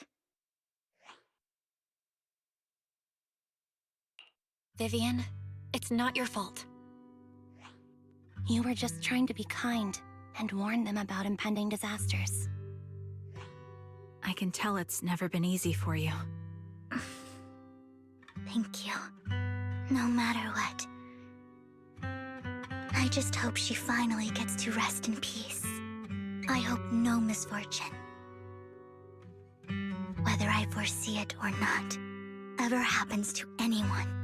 S2: Vivian, it's not your fault. You were just trying to be kind and warn them about impending disasters.
S20: I can tell it's never been easy for you.
S7: Thank you. No matter what. I just hope she finally gets to rest in peace. I hope no misfortune, whether I foresee it or not, ever happens to anyone.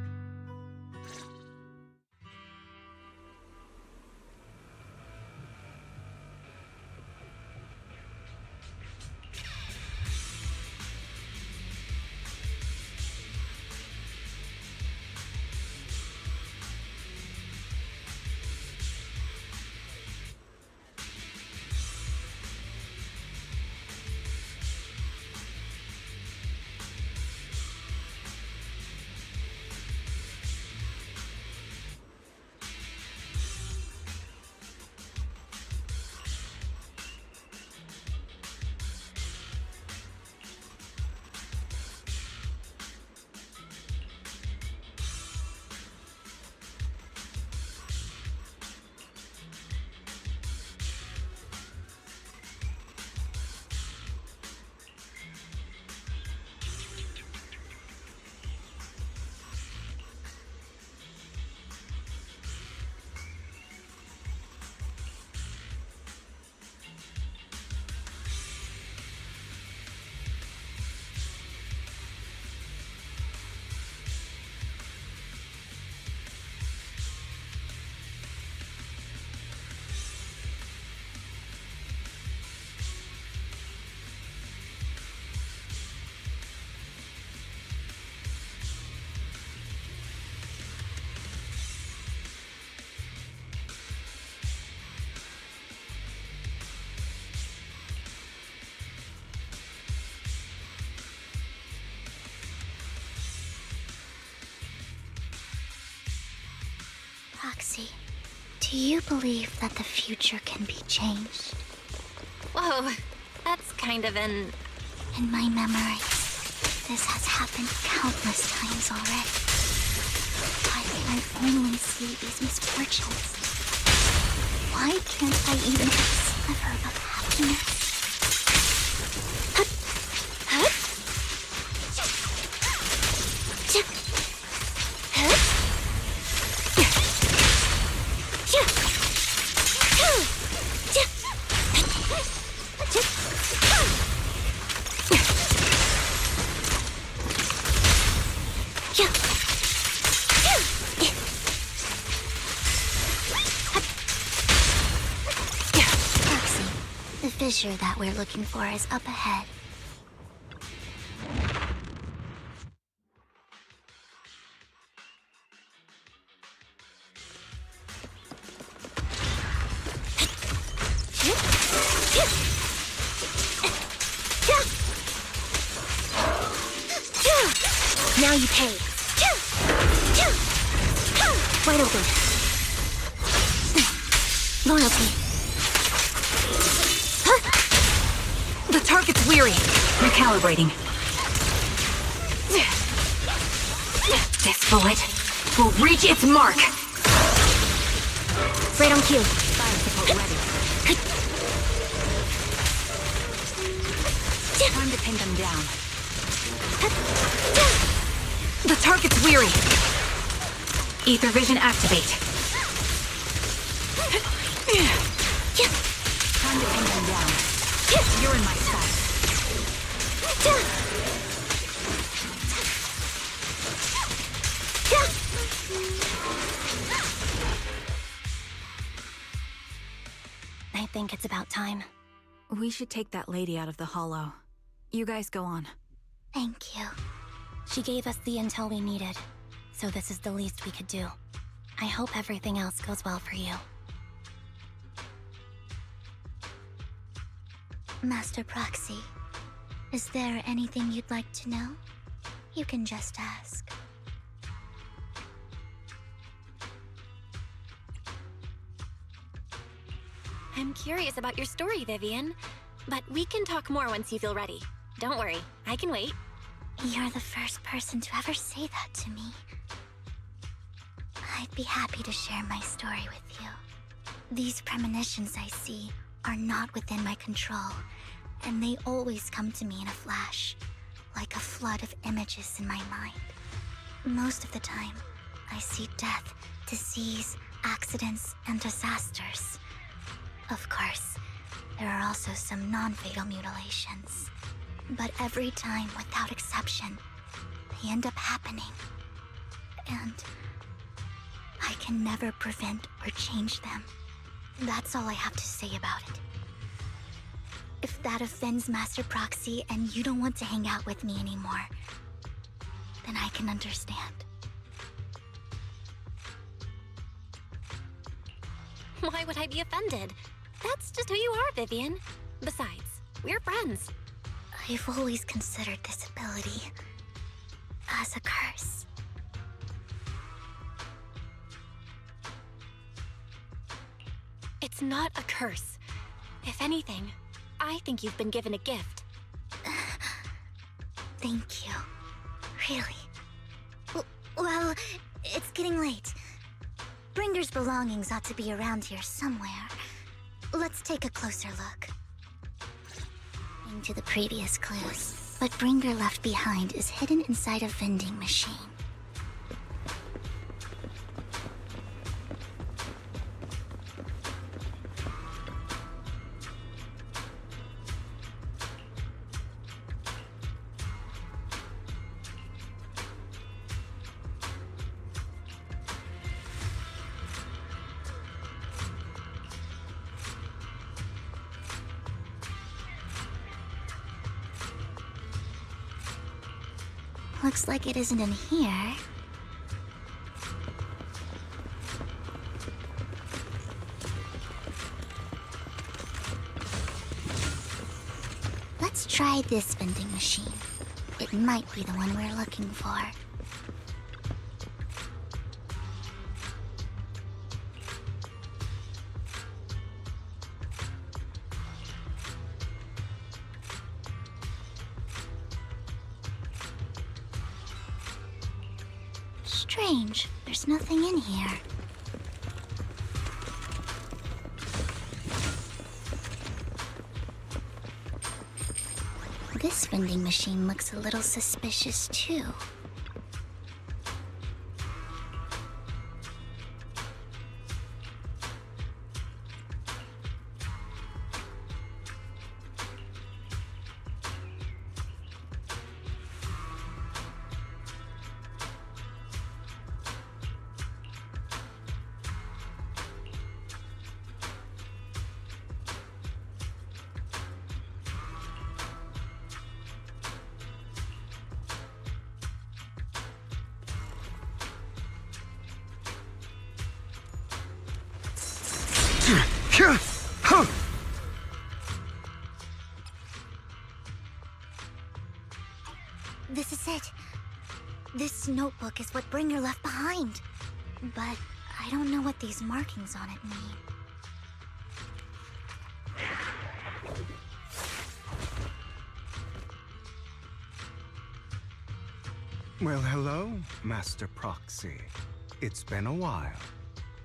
S7: Roxy, do you believe that the future can be changed?
S2: Whoa, that's kind of an...
S7: In my memory, this has happened countless times already. Why can I only see these misfortunes? Why can't I even have a sliver of happiness? The fissure that we're looking for is up ahead.
S2: you pay. Wide open. Loyalty.
S20: The target's weary. Recalibrating. This bullet will reach its mark.
S2: Right on cue.
S20: Fire support ready. Time to pin them down. The target's weary. Ether vision activate. Time to pin them down. You're in my sight.
S2: I think it's about time.
S20: We should take that lady out of the hollow. You guys go on.
S2: Thank you. She gave us the intel we needed, so this is the least we could do. I hope everything else goes well for you.
S7: Master Proxy, is there anything you'd like to know? You can just ask.
S2: I'm curious about your story, Vivian. But we can talk more once you feel ready. Don't worry, I can wait.
S7: You're the first person to ever say that to me. I'd be happy to share my story with you. These premonitions I see are not within my control, and they always come to me in a flash, like a flood of images in my mind. Most of the time, I see death, disease, accidents, and disasters. Of course, there are also some non-fatal mutilations. But every time, without exception, they end up happening. And I can never prevent or change them. That's all I have to say about it. If that offends Master Proxy and you don't want to hang out with me anymore, then I can understand.
S2: Why would I be offended? That's just who you are, Vivian. Besides, we're friends.
S7: I've always considered this ability as a curse.
S2: It's not a curse. If anything, I think you've been given a gift.
S7: Thank you. Really. Well, it's getting late. Bringer's belongings ought to be around here somewhere. Let's take a closer look. Into the previous clues, what Bringer left behind is hidden inside a vending machine. Looks like it isn't in here. Let's try this vending machine. It might be the one we're looking for. Strange, there's nothing in here. This vending machine looks a little suspicious too. This is it. This notebook is what Bringer left behind. But I don't know what these markings on it mean.
S1: Well, hello, Master Proxy. It's been a while.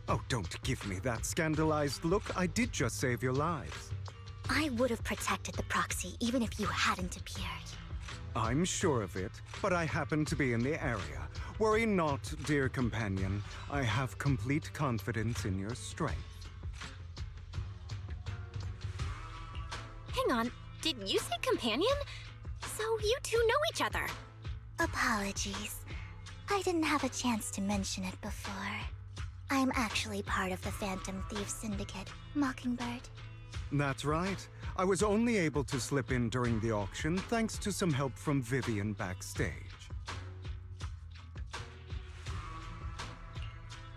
S1: Oh, don't give me that scandalized look. I did just save your lives.
S7: I would have protected the proxy even if you hadn't appeared.
S1: I'm sure of it, but I happen to be in the area. Worry not, dear companion. I have complete confidence in your strength.
S2: Hang on, did you say companion? So you two know each other.
S7: Apologies. I didn't have a chance to mention it before. I'm actually part of the Phantom Thief Syndicate, Mockingbird.
S1: That's right. I was only able to slip in during the auction thanks to some help from Vivian backstage.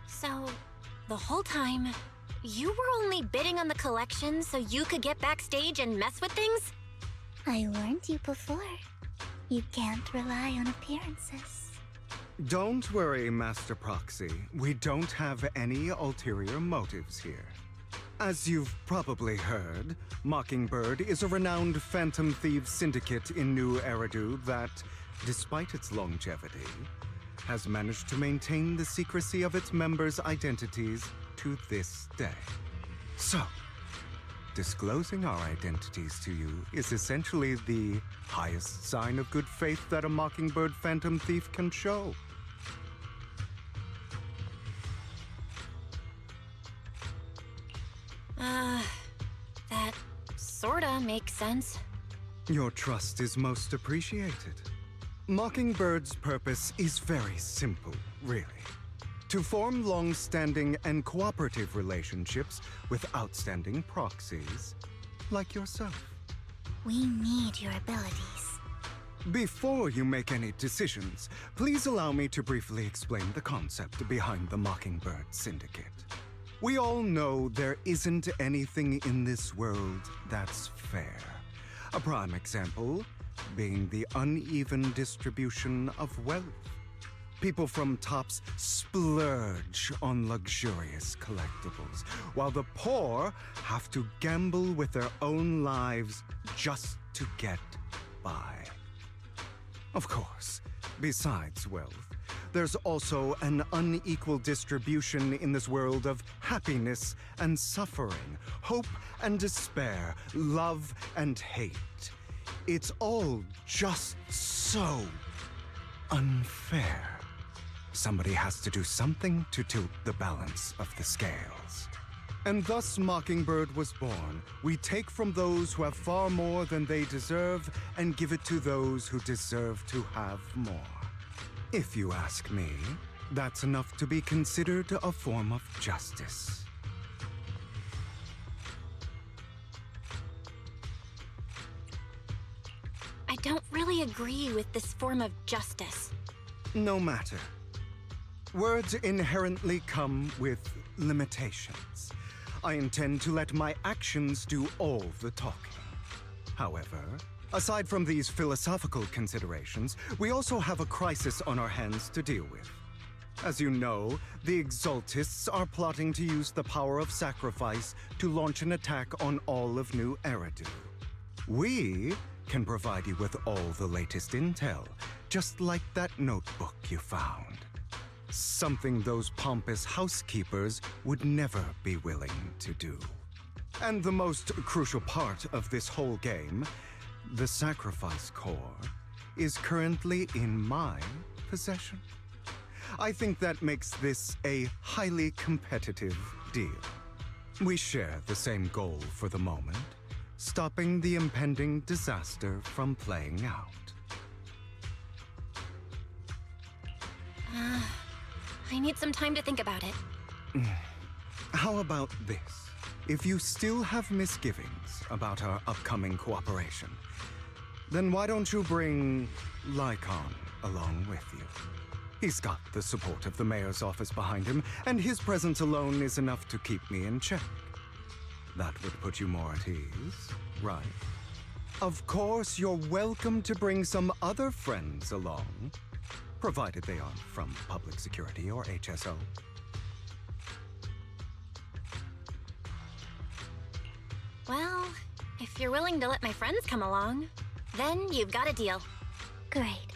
S2: So, the whole time, you were only bidding on the collection so you could get backstage and mess with things?
S7: I warned you before. You can't rely on appearances.
S1: Don't worry, Master Proxy. We don't have any ulterior motives here. As you've probably heard, Mockingbird is a renowned Phantom Thieves syndicate in New Eridu that, despite its longevity, has managed to maintain the secrecy of its members' identities to this day. So, disclosing our identities to you is essentially the highest sign of good faith that a Mockingbird Phantom Thief can show.
S2: That sorta makes sense.
S1: Your trust is most appreciated. Mockingbird's purpose is very simple, really. To form long-standing and cooperative relationships with outstanding proxies, like yourself.
S7: We need your abilities.
S1: Before you make any decisions, please allow me to briefly explain the concept behind the Mockingbird Syndicate. We all know there isn't anything in this world that's fair. A prime example being the uneven distribution of wealth. People from tops splurge on luxurious collectibles, while the poor have to gamble with their own lives just to get by. Of course, besides wealth, there's also an unequal distribution in this world of happiness and suffering, hope and despair, love and hate. It's all just so unfair. Somebody has to do something to tilt the balance of the scales. And thus Mockingbird was born. We take from those who have far more than they deserve and give it to those who deserve to have more. If you ask me, that's enough to be considered a form of justice.
S2: I don't really agree with this form of justice.
S1: No matter. Words inherently come with limitations. I intend to let my actions do all the talking. However, aside from these philosophical considerations, we also have a crisis on our hands to deal with. As you know, the Exaltists are plotting to use the power of sacrifice to launch an attack on all of New Eridu. We can provide you with all the latest intel, just like that notebook you found. Something those pompous housekeepers would never be willing to do. And the most crucial part of this whole game, the sacrifice core, is currently in my possession. I think that makes this a highly competitive deal. We share the same goal for the moment, stopping the impending disaster from playing out.
S2: I need some time to think about it.
S1: How about this? If you still have misgivings about our upcoming cooperation, then why don't you bring Lycon along with you? He's got the support of the mayor's office behind him, and his presence alone is enough to keep me in check. That would put you more at ease, right? Of course, you're welcome to bring some other friends along. provided they aren't from public security or HSO.
S2: Well, if you're willing to let my friends come along, then you've got a deal.
S7: Great.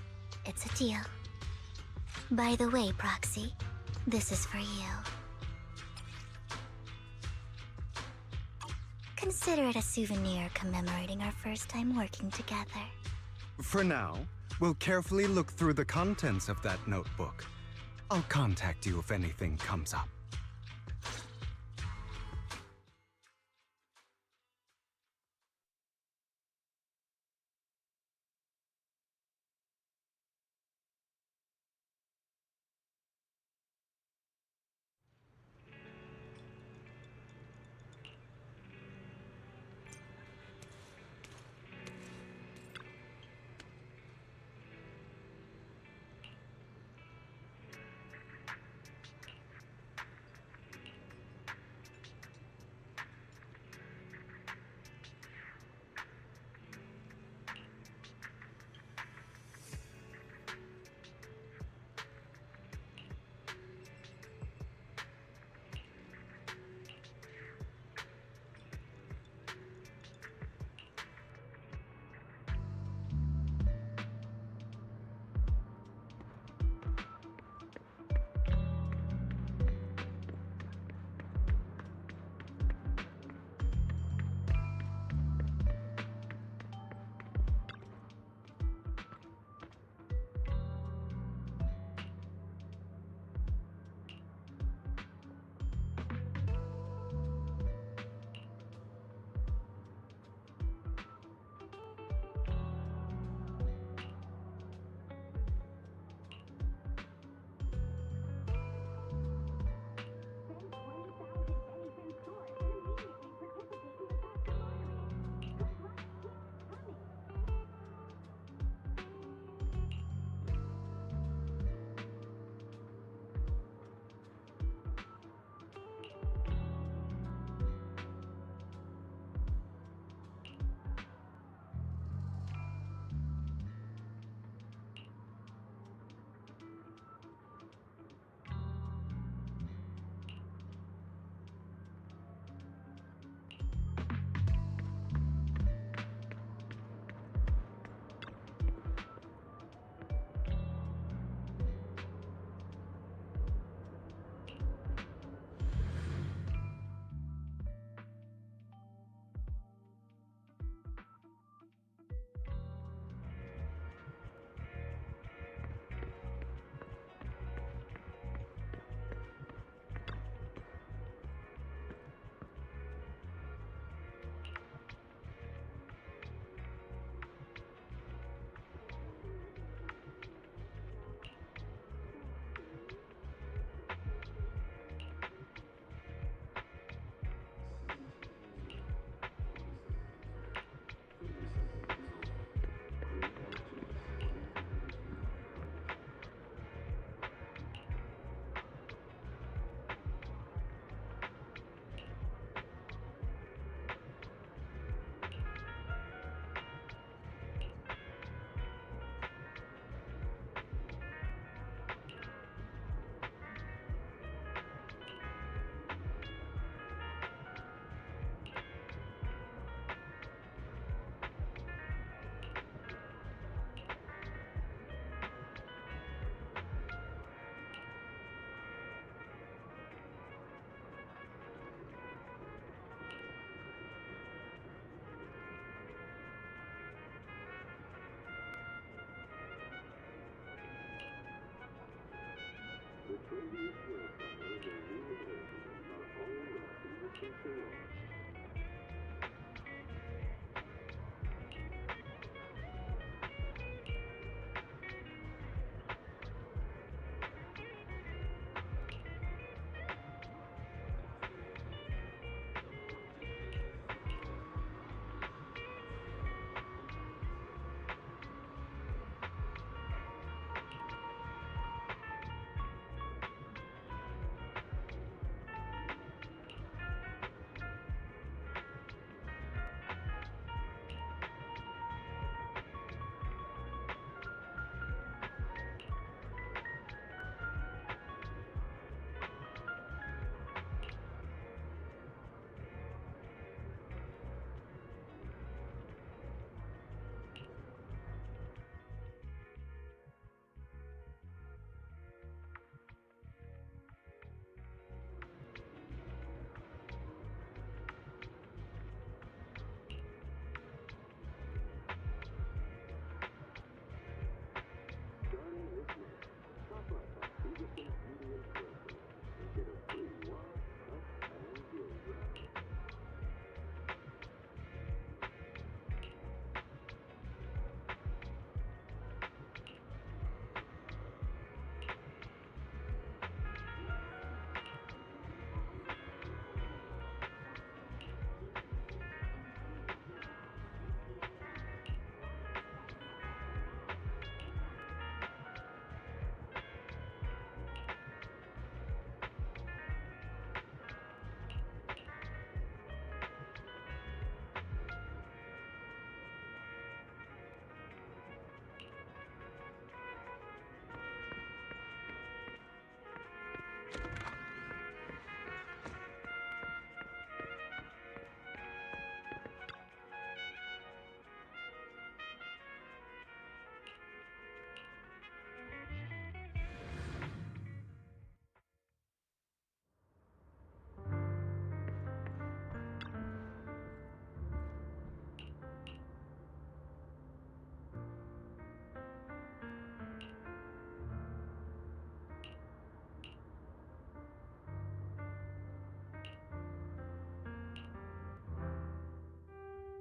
S7: It's a deal. By the way, Proxy, this is for you. Consider it a souvenir commemorating our first time working together.
S1: For now, we'll carefully look through the contents of that notebook. I'll contact you if anything comes up.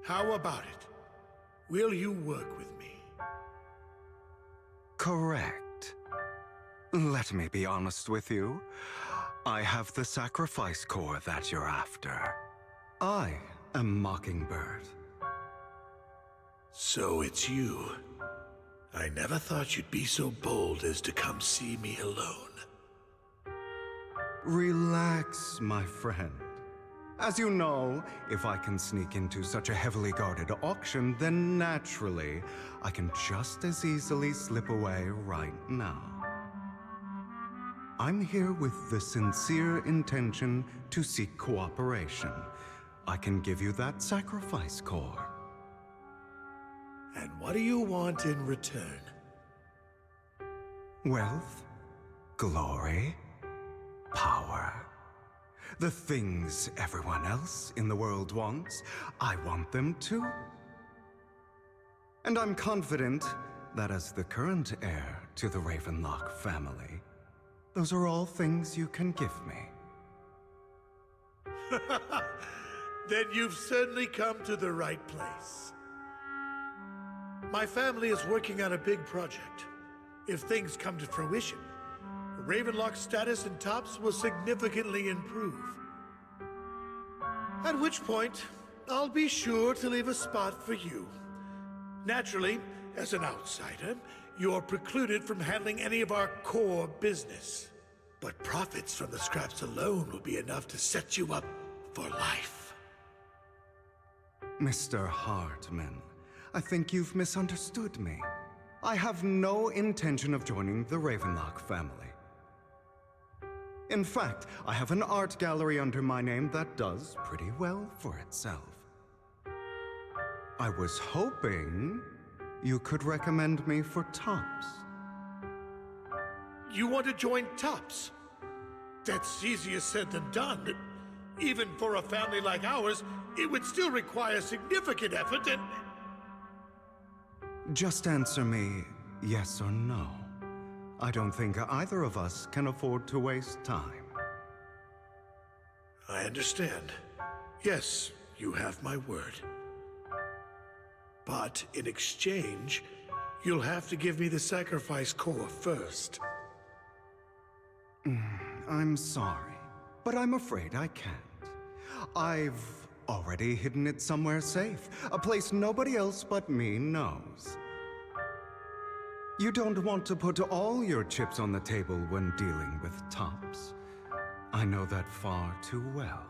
S9: How about it? Will you work with me?
S1: Correct. Let me be honest with you. I have the sacrifice core that you're after. I am Mockingbird.
S9: So it's you. I never thought you'd be so bold as to come see me alone.
S1: Relax, my friend. As you know, if I can sneak into such a heavily guarded auction, then naturally, I can just as easily slip away right now. I'm here with the sincere intention to seek cooperation. I can give you that sacrifice core.
S9: And what do you want in return?
S1: Wealth, glory, power. The things everyone else in the world wants, I want them too. And I'm confident that as the current heir to the Ravenlock family, those are all things you can give me.
S9: Then you've certainly come to the right place. My family is working on a big project. If things come to fruition, Ravenlock's status in Tops will significantly improve. At which point, I'll be sure to leave a spot for you. Naturally, as an outsider, you're precluded from handling any of our core business. But profits from the scraps alone will be enough to set you up for life.
S1: Mr. Hartman, I think you've misunderstood me. I have no intention of joining the Ravenlock family. In fact, I have an art gallery under my name that does pretty well for itself. I was hoping you could recommend me for Tops.
S9: You want to join Tops? That's easier said than done. Even for a family like ours, it would still require significant effort and...
S1: Just answer me yes or no. I don't think either of us can afford to waste time.
S9: I understand. Yes, you have my word. But in exchange, you'll have to give me the sacrifice core first.
S1: I'm sorry, but I'm afraid I can't. I've already hidden it somewhere safe, a place nobody else but me knows. You don't want to put all your chips on the table when dealing with Tops. I know that far too well.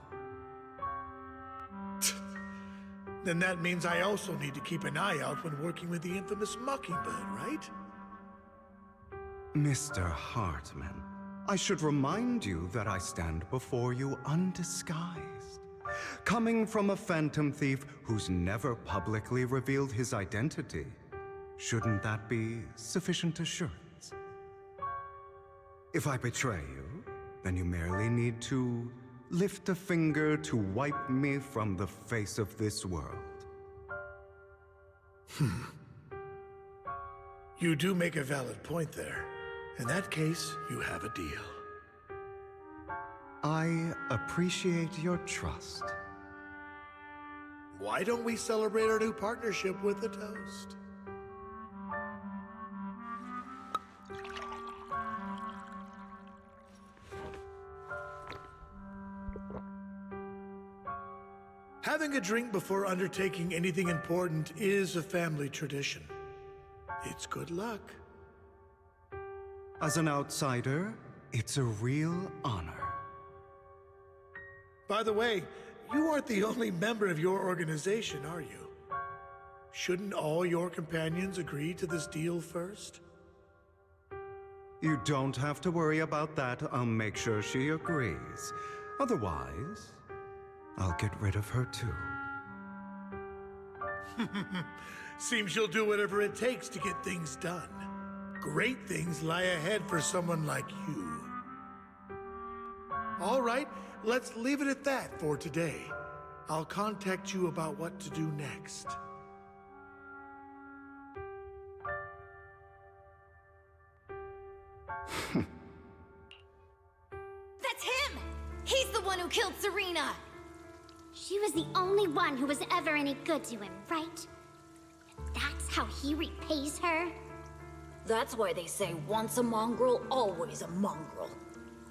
S9: Then that means I also need to keep an eye out when working with the infamous Mockingbird, right?
S1: Mr. Hartman, I should remind you that I stand before you undisguised. Coming from a phantom thief who's never publicly revealed his identity, shouldn't that be sufficient assurance? If I betray you, then you merely need to lift a finger to wipe me from the face of this world.
S9: You do make a valid point there. In that case, you have a deal.
S1: I appreciate your trust.
S9: Why don't we celebrate our new partnership with a toast? Having a drink before undertaking anything important is a family tradition. It's good luck.
S1: As an outsider, it's a real honor.
S9: By the way, you aren't the only member of your organization, are you? Shouldn't all your companions agree to this deal first?
S1: You don't have to worry about that. I'll make sure she agrees. Otherwise, I'll get rid of her too.
S9: Seems you'll do whatever it takes to get things done. Great things lie ahead for someone like you. All right, let's leave it at that for today. I'll contact you about what to do next.
S18: That's him! He's the one who killed Serena!
S4: She was the only one who was ever any good to him, right? That's how he repays her?
S10: That's why they say once a mongrel, always a mongrel.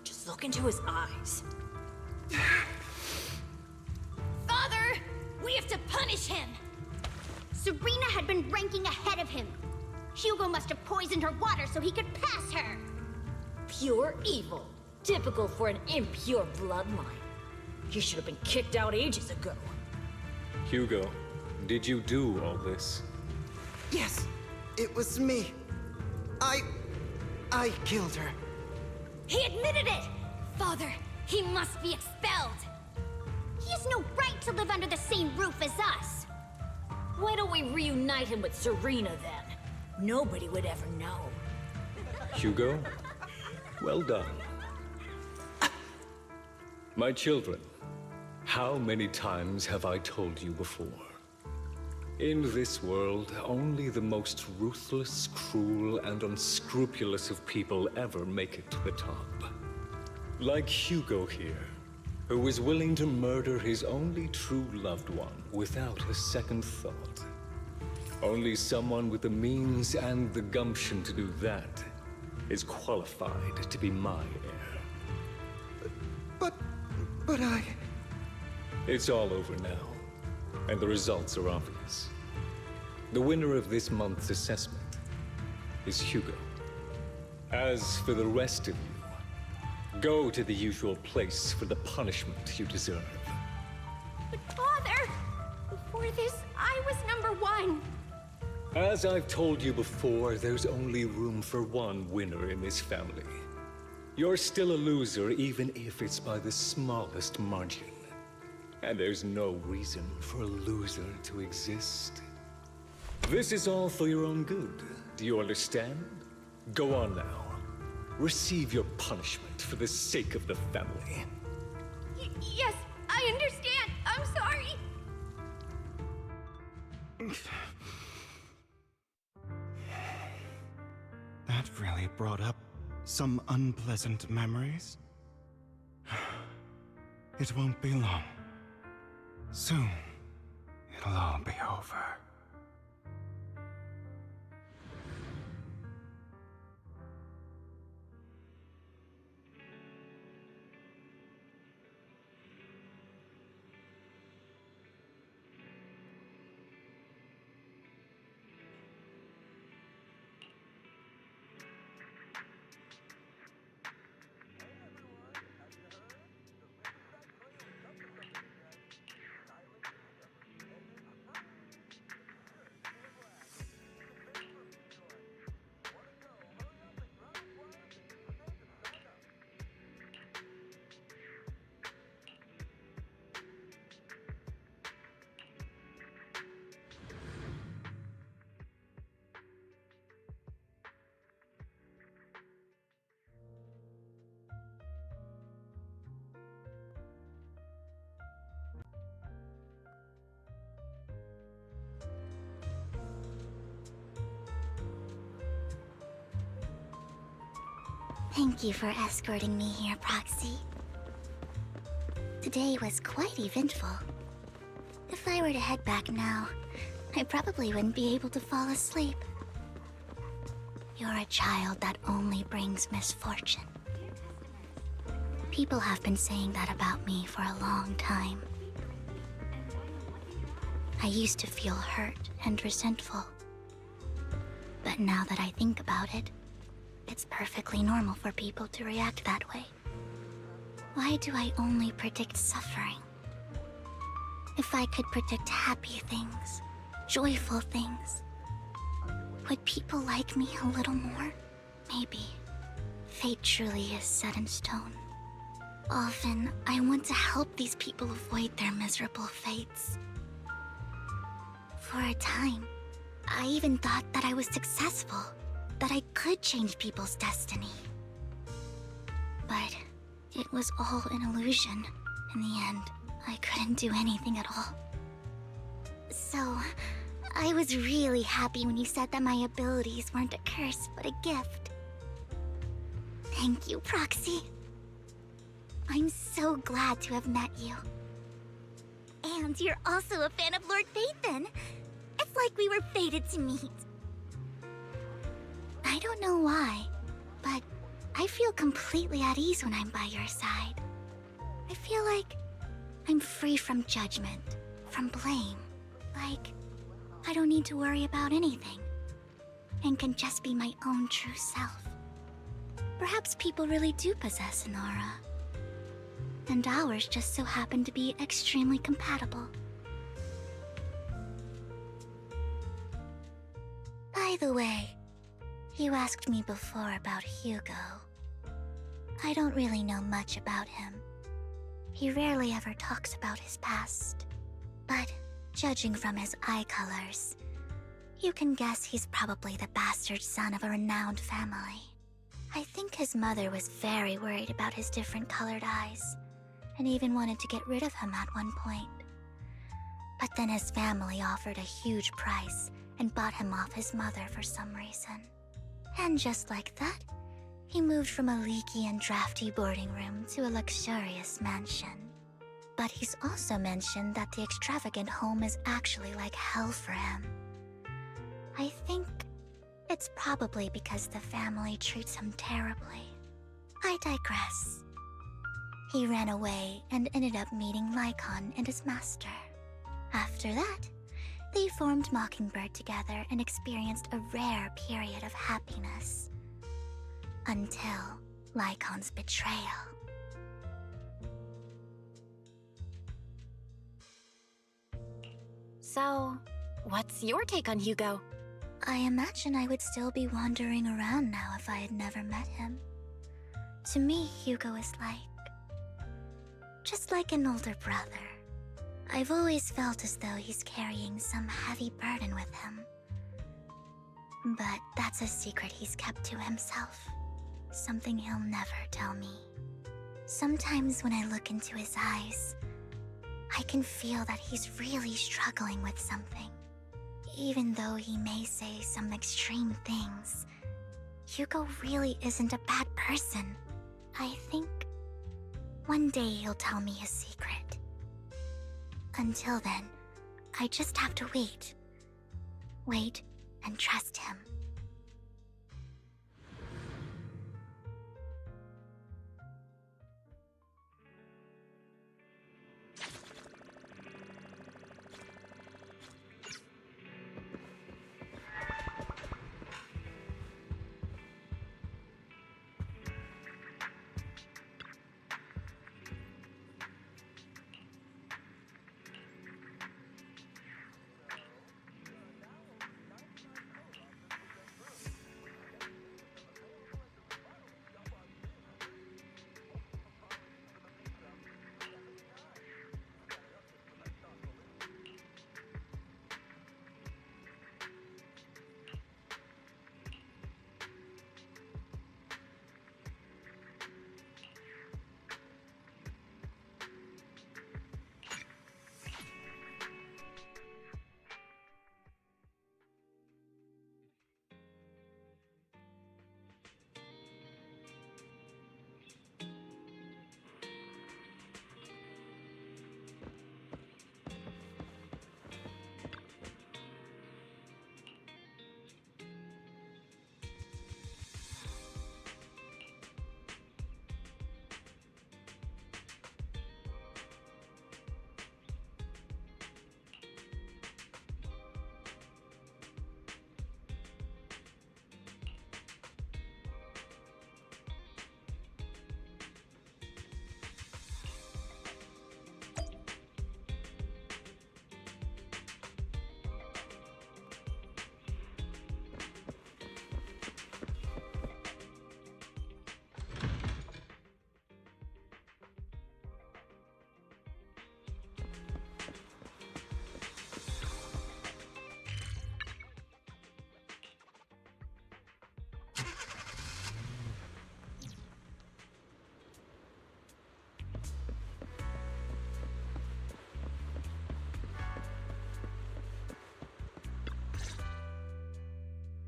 S10: Just look into his eyes.
S4: Father! We have to punish him! Serena had been ranking ahead of him. Hugo must have poisoned her water so he could pass her.
S10: Pure evil. Typical for an impure bloodline. He should have been kicked out ages ago.
S23: Hugo, did you do all this?
S24: Yes, it was me. I killed her.
S4: He admitted it! Father, he must be expelled! He has no right to live under the same roof as us!
S10: Why don't we reunite him with Serena then? Nobody would ever know.
S23: Hugo, well done. My children, how many times have I told you before? In this world, only the most ruthless, cruel, and unscrupulous of people ever make it to the top. Like Hugo here, who was willing to murder his only true loved one without a second thought. Only someone with the means and the gumption to do that is qualified to be my heir.
S1: But I...
S23: It's all over now, and the results are obvious. The winner of this month's assessment is Hugo. As for the rest of you, go to the usual place for the punishment you deserve.
S4: But Father! Before this, I was #1.
S23: As I've told you before, there's only room for one winner in this family. You're still a loser, even if it's by the smallest margin. And there's no reason for a loser to exist. This is all for your own good. Do you understand? Go on now. Receive your punishment for the sake of the family.
S4: Yes, I understand. I'm sorry.
S1: That really brought up some unpleasant memories. It won't be long. Soon, it'll all be over.
S7: Thank you for escorting me here, Proxy. Today was quite eventful. If I were to head back now, I probably wouldn't be able to fall asleep. You're a child that only brings misfortune. People have been saying that about me for a long time. I used to feel hurt and resentful. But now that I think about it, it's perfectly normal for people to react that way. Why do I only predict suffering? If I could predict happy things, joyful things, would people like me a little more? Maybe. Fate truly is set in stone. Often, I want to help these people avoid their miserable fates. For a time, I even thought that I was successful, that I could change people's destiny. But it was all an illusion. In the end, I couldn't do anything at all. So, I was really happy when you said that my abilities weren't a curse, but a gift. Thank you, Proxy. I'm so glad to have met you. understands you're also a fan of Lord Phaethon. It's like we were fated to meet. I don't know why, but I feel completely at ease when I'm by your side. I feel like I'm free from judgment, from blame. Like, I don't need to worry about anything, and can just be my own true self. Perhaps people really do possess an aura, and ours just so happen to be extremely compatible. By the way, you asked me before about Hugo. I don't really know much about him. He rarely ever talks about his past, but judging from his eye colors, you can guess he's probably the bastard son of a renowned family. I think his mother was very worried about his different colored eyes, and even wanted to get rid of him at one point. But then his family offered a huge price and bought him off his mother for some reason. And just like that, he moved from a leaky and drafty boarding room to a luxurious mansion. But he's also mentioned that the extravagant home is actually like hell for him. I think it's probably because the family treats him terribly. I digress. He ran away and ended up meeting Lycon and his master. After that, they formed Mockingbird together and experienced a rare period of happiness. Until Lycon's betrayal.
S2: So, what's your take on Hugo?
S7: I imagine I would still be wandering around now if I had never met him. To me, Hugo is just like an older brother. I've always felt as though he's carrying some heavy burden with him. But that's a secret he's kept to himself. Something he'll never tell me. Sometimes when I look into his eyes, I can feel that he's really struggling with something. Even though he may say some extreme things, Hugo really isn't a bad person. I think one day he'll tell me his secret. Until then, I just have to wait. Wait and trust him.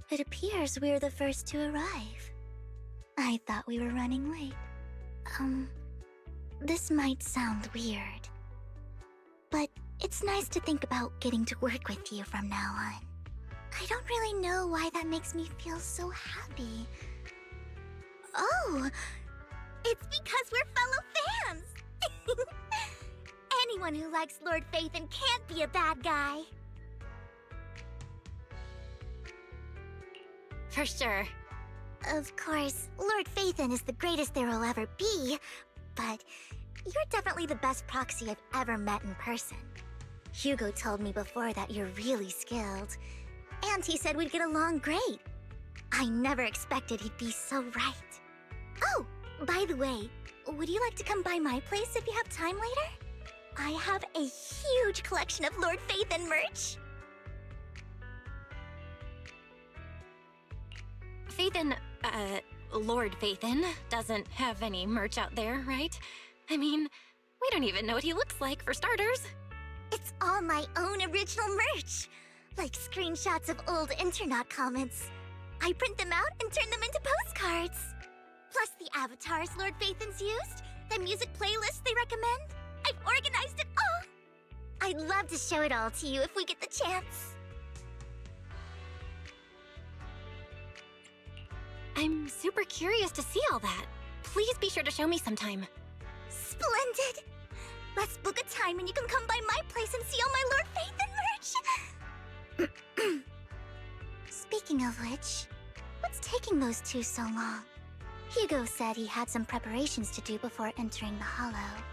S7: It appears we're the first to arrive. I thought we were running late. This might sound weird, but It's nice to think about getting to work with you from now on. I don't really know why that makes me feel so happy. Oh, it's because we're fellow fans! Anyone who likes Lord Phaethon can't be a bad guy. For sure. Of course, Lord Phaethon is the greatest there will ever be, but you're definitely the best proxy I've ever met in person. Hugo told me before that you're really skilled, and he said we'd get along great. I never expected he'd be so right. Oh, by the way, would you like to come by my place if you have time later? I have a huge collection of Lord Phaethon merch.
S2: Phaethon, Lord Phaethon doesn't have any merch out there, right? I mean, we don't even know what he looks like, for starters.
S7: It's all my own original merch, like screenshots of old Internaut comments. I print them out and turn them into postcards. Plus the avatars Lord Phaethon's used, the music playlists they recommend. I've organized it all. I'd love to show it all to you if we get the chance.
S2: I'm super curious to see all that. Please be sure to show me sometime.
S7: Splendid! Let's book a time and you can come by my place and see all my Lord Phaethon merch! Speaking of which, what's taking those two so long? Hugo said he had some preparations to do before entering the Hollow.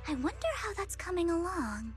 S7: I wonder how that's coming along.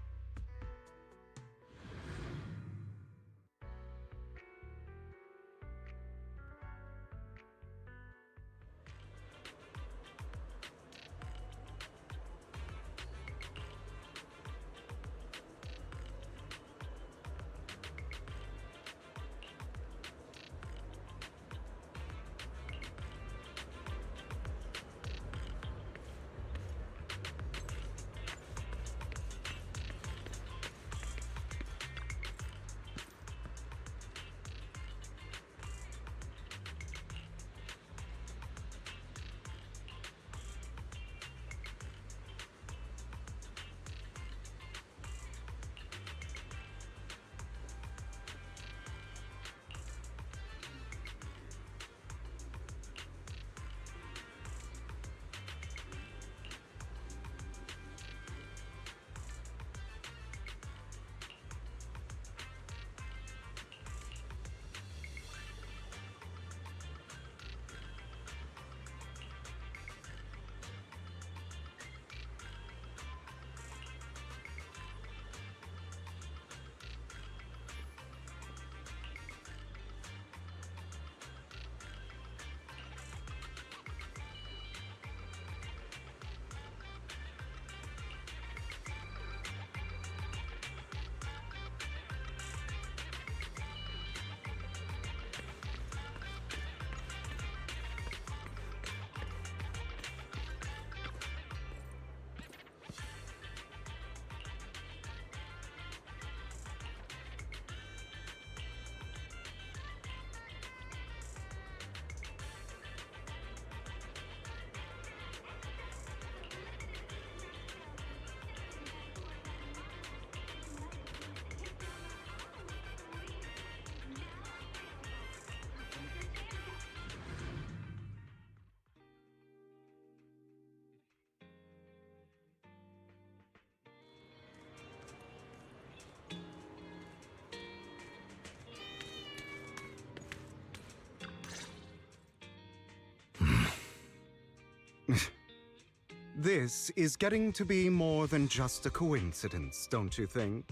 S1: This is getting to be more than just a coincidence, don't you think?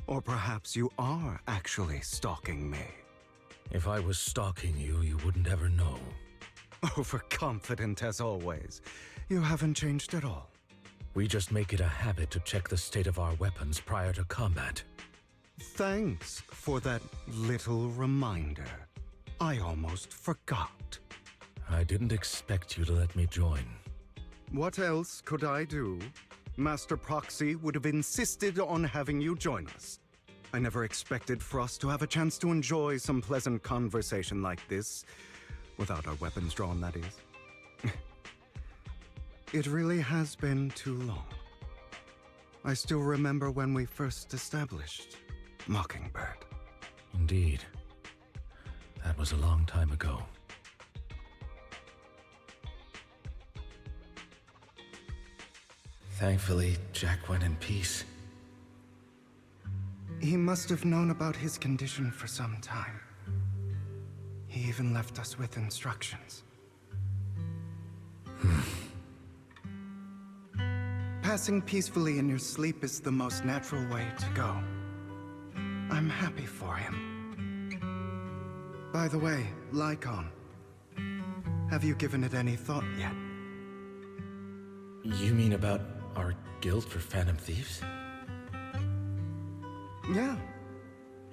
S1: Or perhaps you are actually stalking me.
S5: If I was stalking you, you wouldn't ever know.
S1: Overconfident as always. You haven't changed at all.
S5: We just make it a habit to check the state of our weapons prior to combat.
S1: Thanks for that little reminder. I almost forgot.
S5: I didn't expect you to let me join.
S1: What else could I do? Master Proxy would have insisted on having you join us. I never expected for us to have a chance to enjoy some pleasant conversation like this, without our weapons drawn, that is. It really has been too long. I still remember when we first established Mockingbird.
S5: Indeed. That was a long time ago. Thankfully, Jack went in peace.
S1: He must have known about his condition for some time. He even left us with instructions. Passing peacefully in your sleep is the most natural way to go. I'm happy for him. By the way, Lycon, have you given it any thought yet?
S5: You mean about our guild for Phantom Thieves?
S1: Yeah.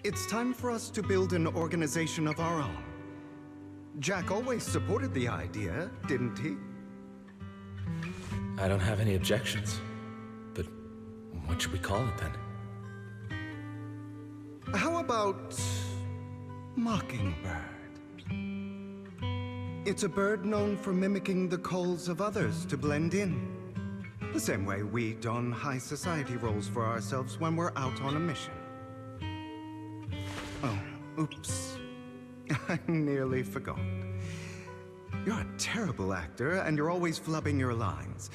S1: It's time for us to build an organization of our own. Jack always supported the idea, didn't he?
S5: I don't have any objections. But what should we call it then?
S1: How about Mockingbird? It's a bird known for mimicking the calls of others to blend in. The same way we don high society roles for ourselves when we're out on a mission. Oh, oops. I nearly forgot. You're a terrible actor, and you're always flubbing your lines.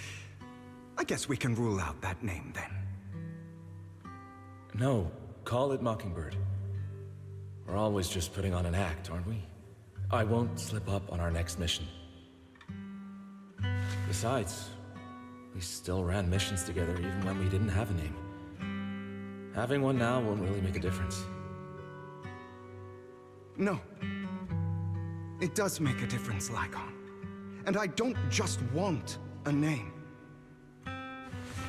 S1: I guess we can rule out that name, then.
S5: No, call it Mockingbird. We're always just putting on an act, aren't we? I won't slip up on our next mission. Besides, we still ran missions together even when we didn't have a name. Having one now won't really make a difference.
S1: No. It does make a difference, Lycon. And I don't just want a name.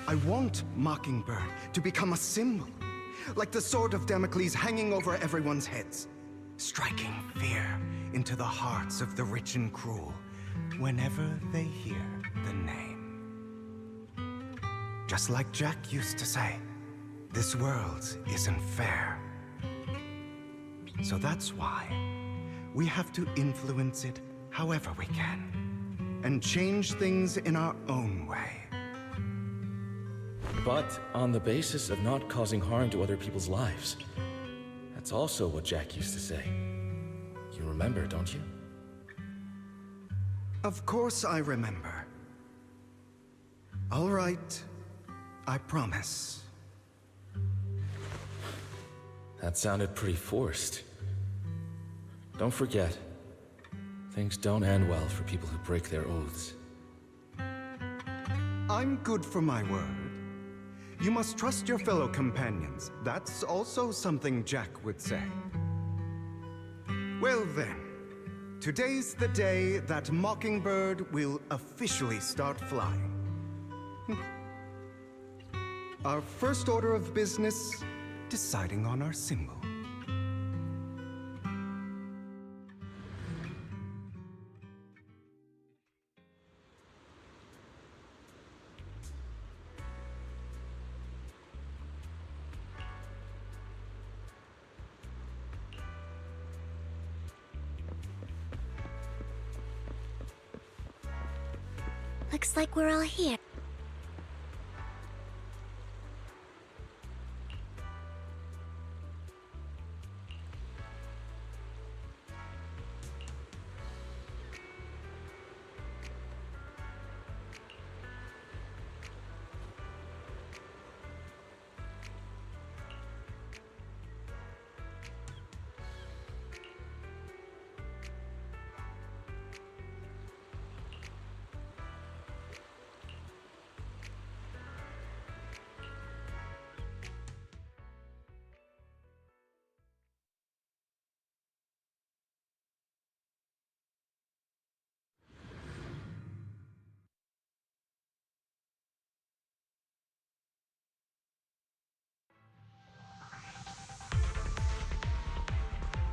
S1: I want Mockingbird to become a symbol, like the sword of Damocles hanging over everyone's heads, striking fear into the hearts of the rich and cruel whenever they hear the name. Just like Jack used to say, this world isn't fair. So that's why we have to influence it however we can, and change things in our own way.
S5: But on the basis of not causing harm to other people's lives. That's also what Jack used to say. You remember, don't you?
S1: Of course I remember. All right, I promise.
S5: That sounded pretty forced. Don't forget, things don't end well for people who break their oaths.
S1: I'm good for my word. You must trust your fellow companions. That's also something Jack would say. Well then, today's the day that Mockingbird will officially start flying. Our first order of business, deciding on our symbol.
S7: Looks like we're all here.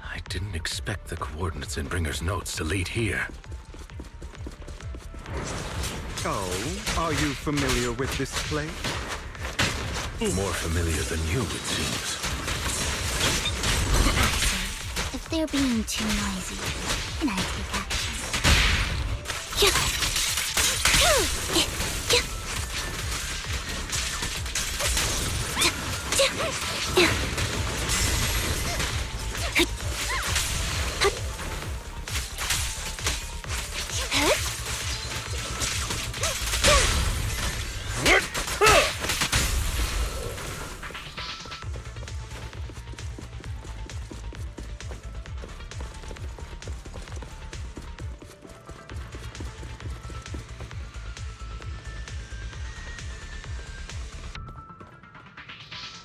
S5: I didn't expect the coordinates in Bringer's notes to lead here.
S1: Oh, are you familiar with this place?
S5: More familiar than you, it seems.
S7: If they're being too noisy, then I take action.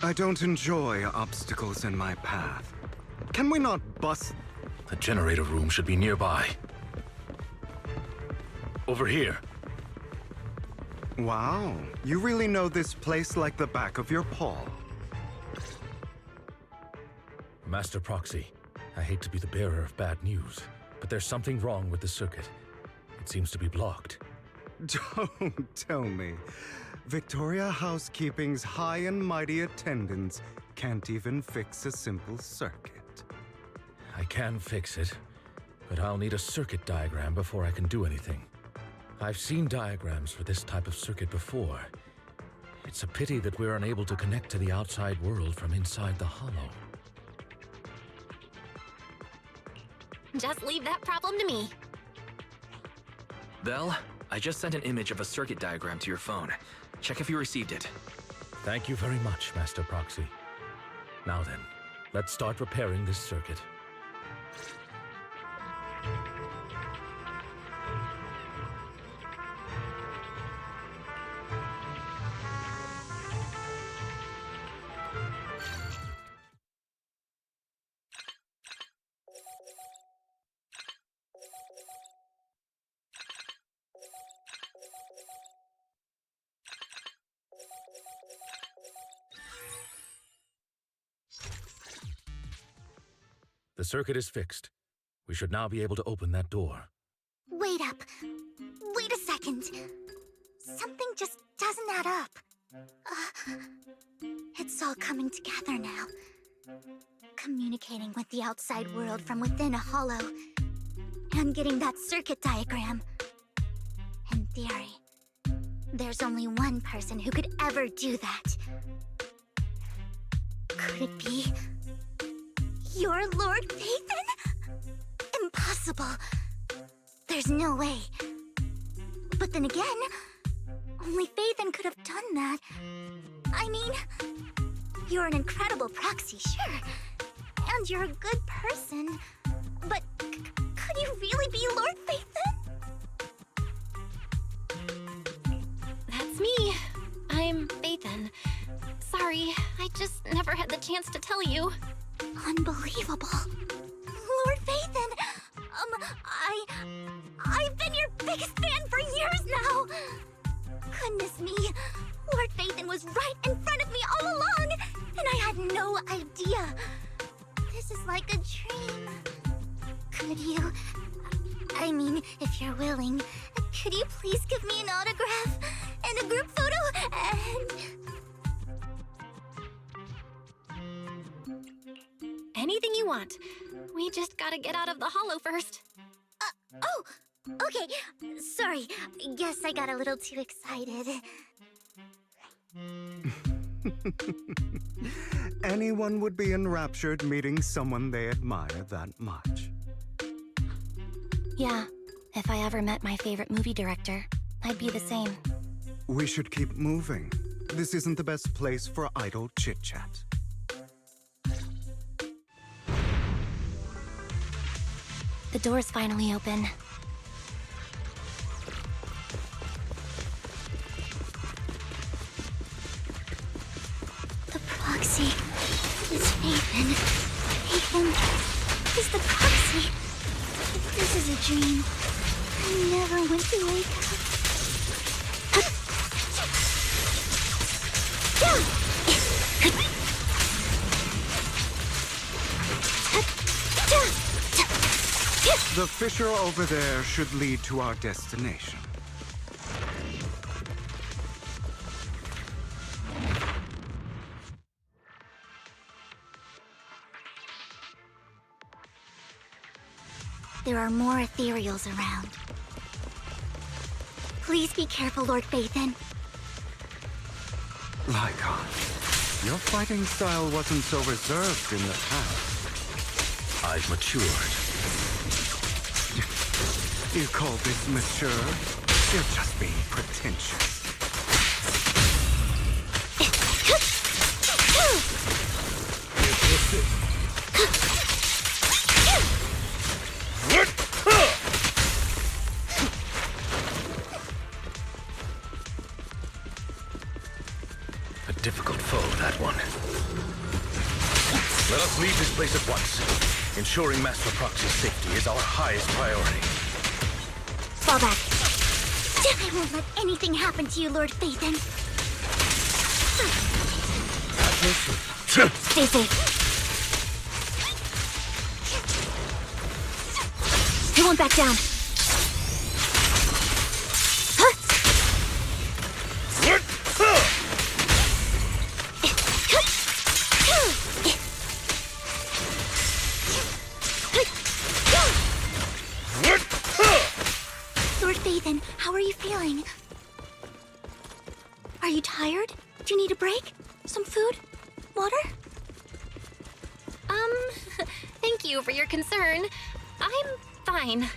S1: I don't enjoy obstacles in my path. Can we not bust?
S5: The generator room should be nearby. Over here.
S1: Wow, you really know this place like the back of your paw.
S5: Master Proxy, I hate to be the bearer of bad news, but there's something wrong with the circuit. It seems to be blocked.
S1: Don't tell me. Victoria Housekeeping's high and mighty attendants can't even fix a simple circuit.
S5: I can fix it, but I'll need a circuit diagram before I can do anything. I've seen diagrams for this type of circuit before. It's a pity that we're unable to connect to the outside world from inside the hollow.
S2: Just leave that problem to me.
S8: Belle, I just sent an image of a circuit diagram to your phone. Check if you received it.
S5: Thank you very much, Master Proxy. Now then, let's start repairing this circuit. The circuit is fixed. We should now be able to open that door.
S7: Wait up. Wait a second. Something just doesn't add up. It's all coming together now. Communicating with the outside world from within a hollow. And getting that circuit diagram. In theory, there's only one person who could ever do that. Could it be... your Lord Phaethon? Impossible. There's no way. But then again, only Phaethon could have done that. I mean, you're an incredible proxy, sure. And you're a good person. But could you really be Lord Phaethon?
S2: That's me. I'm Phaethon. Sorry, I just never had the chance to tell you.
S7: Unbelievable. Lord Phaethon! I've been your biggest fan for years now! Goodness me, Lord Phaethon was right in front of me all along, and I had no idea. This is like a dream. Could you... I mean, if you're willing, could you please give me an autograph and a group photo and...
S2: Anything you want. We just gotta get out of the hollow first.
S7: Oh! Okay, sorry. Guess I got a little too excited.
S1: Anyone would be enraptured meeting someone they admire that much.
S2: Yeah, if I ever met my favorite movie director, I'd be the same.
S1: We should keep moving. This isn't the best place for idle chit-chat.
S2: The door's finally open.
S7: The proxy is Phaethon. Phaethon is the proxy. If this is a dream, I never went to wake up.
S1: The fissure over there should lead to our destination.
S7: There are more ethereals around. Please be careful, Lord Phaethon.
S1: Lycon, Your fighting style wasn't so reserved in the past.
S5: I've matured.
S1: You call this mature? You're just being pretentious.
S5: A difficult foe, that one. Let us leave this place at once. Ensuring Master Proxy's safety is our highest priority.
S7: Fall back. I won't let anything happen to you, Lord Phaethon. Stay safe. I won't back down. Lord Phaethon, how are you feeling? Are you tired? Do you need a break? Some food? Water?
S2: Thank you for your concern. I'm fine.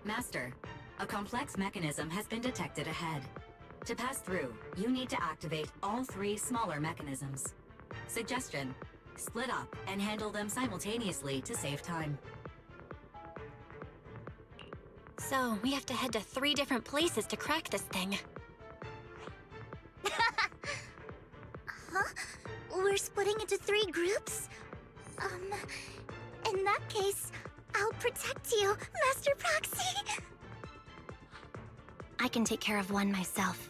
S11: Master, a complex mechanism has been detected ahead. To pass through, you need to activate all 3 smaller mechanisms. Suggestion: split up and handle them simultaneously to save time.
S2: So, we have to head to 3 different places to crack this thing.
S7: Huh? We're splitting into 3 groups? In that case, I'll protect you, Master Proxy!
S2: I can take care of one myself.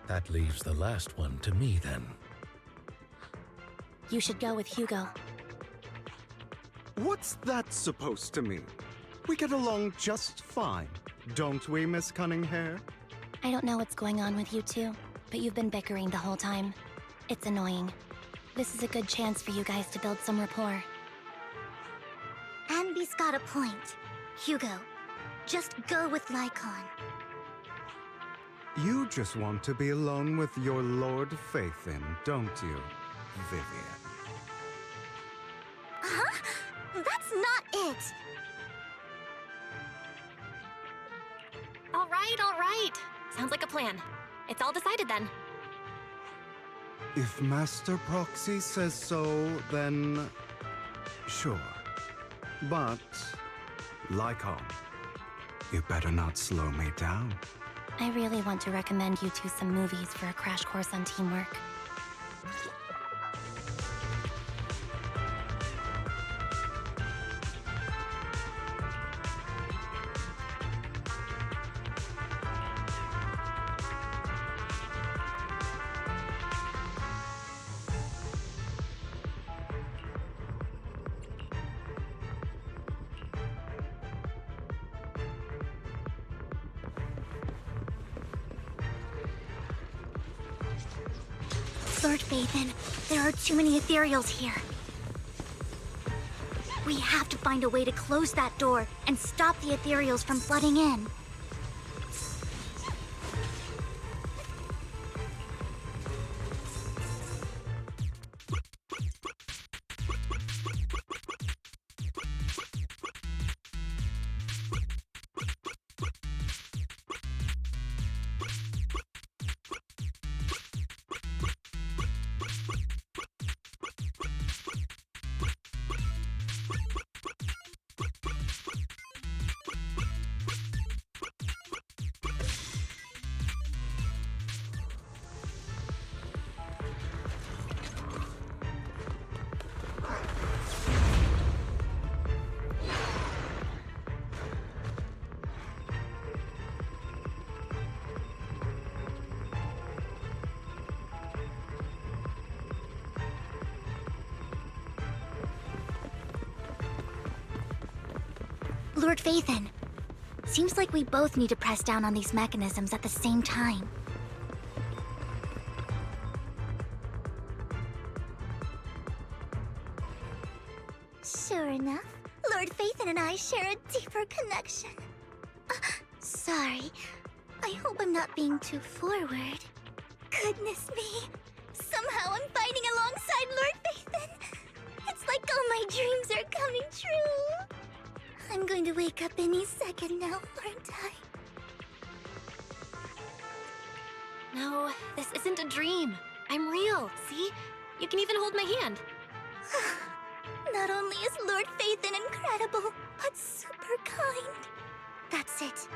S5: That leaves the last one to me, then.
S2: You should go with Hugo.
S1: What's that supposed to mean? We get along just fine, don't we, Miss Cunninghair?
S2: I don't know what's going on with you two, but you've been bickering the whole time. It's annoying. This is a good chance for you guys to build some rapport.
S7: Anby's got a point. Hugo, just go with Lycon.
S1: You just want to be alone with your Lord Phaethon, don't you, Vivian?
S7: Huh? That's not it!
S2: All right. Sounds like a plan. It's all decided then.
S1: If Master Proxy says so, then sure. But, Lycon, you better not slow me down.
S2: I really want to recommend you two some movies for a crash course on teamwork.
S7: Lord Phaethon, there are too many ethereals here. We have to find a way to close that door and stop the ethereals from flooding in. Lord Phaethon, seems like we both need to press down on these mechanisms at the same time. Sure enough, Lord Lord Phaethon and I share a deeper connection. Sorry. I hope I'm not being too forward. Goodness me. Somehow I'm fighting alongside Lord Phaethon. It's like all my dreams are coming true. I'm going to wake up any second now, aren't I?
S2: No, this isn't a dream. I'm real, see? You can even hold my hand.
S7: Not only is Lord Phaethon incredible, but super kind. That's it.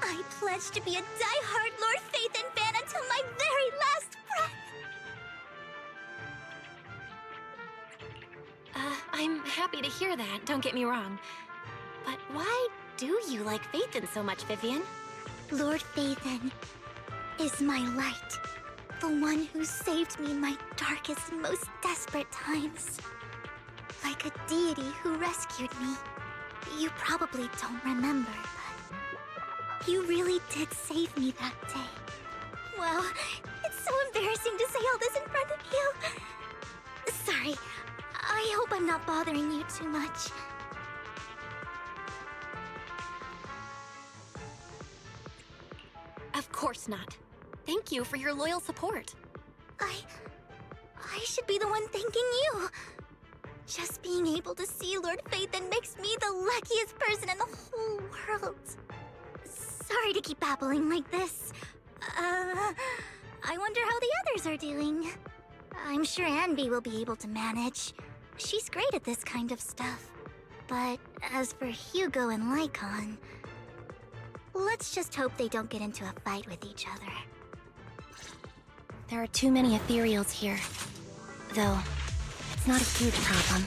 S7: I pledge to be a die-hard Lord Phaethon fan until my very last breath.
S2: I'm happy to hear that, don't get me wrong. But why do you like Phaethon so much, Vivian?
S7: Lord Phaethon is my light. The one who saved me in my darkest, most desperate times. Like a deity who rescued me. You probably don't remember, but you really did save me that day. Wow, it's so embarrassing to say all this in front of you. Sorry, I hope I'm not bothering you too much.
S2: Of course not. Thank you for your loyal support.
S7: I should be the one thanking you. Just being able to see Lord Phaethon makes me the luckiest person in the whole world. Sorry to keep babbling like this. I wonder how the others are doing. I'm sure Anby will be able to manage. She's great at this kind of stuff. But as for Hugo and Lycon, let's just hope they don't get into a fight with each other.
S2: There are too many ethereals here. Though, it's not a huge problem.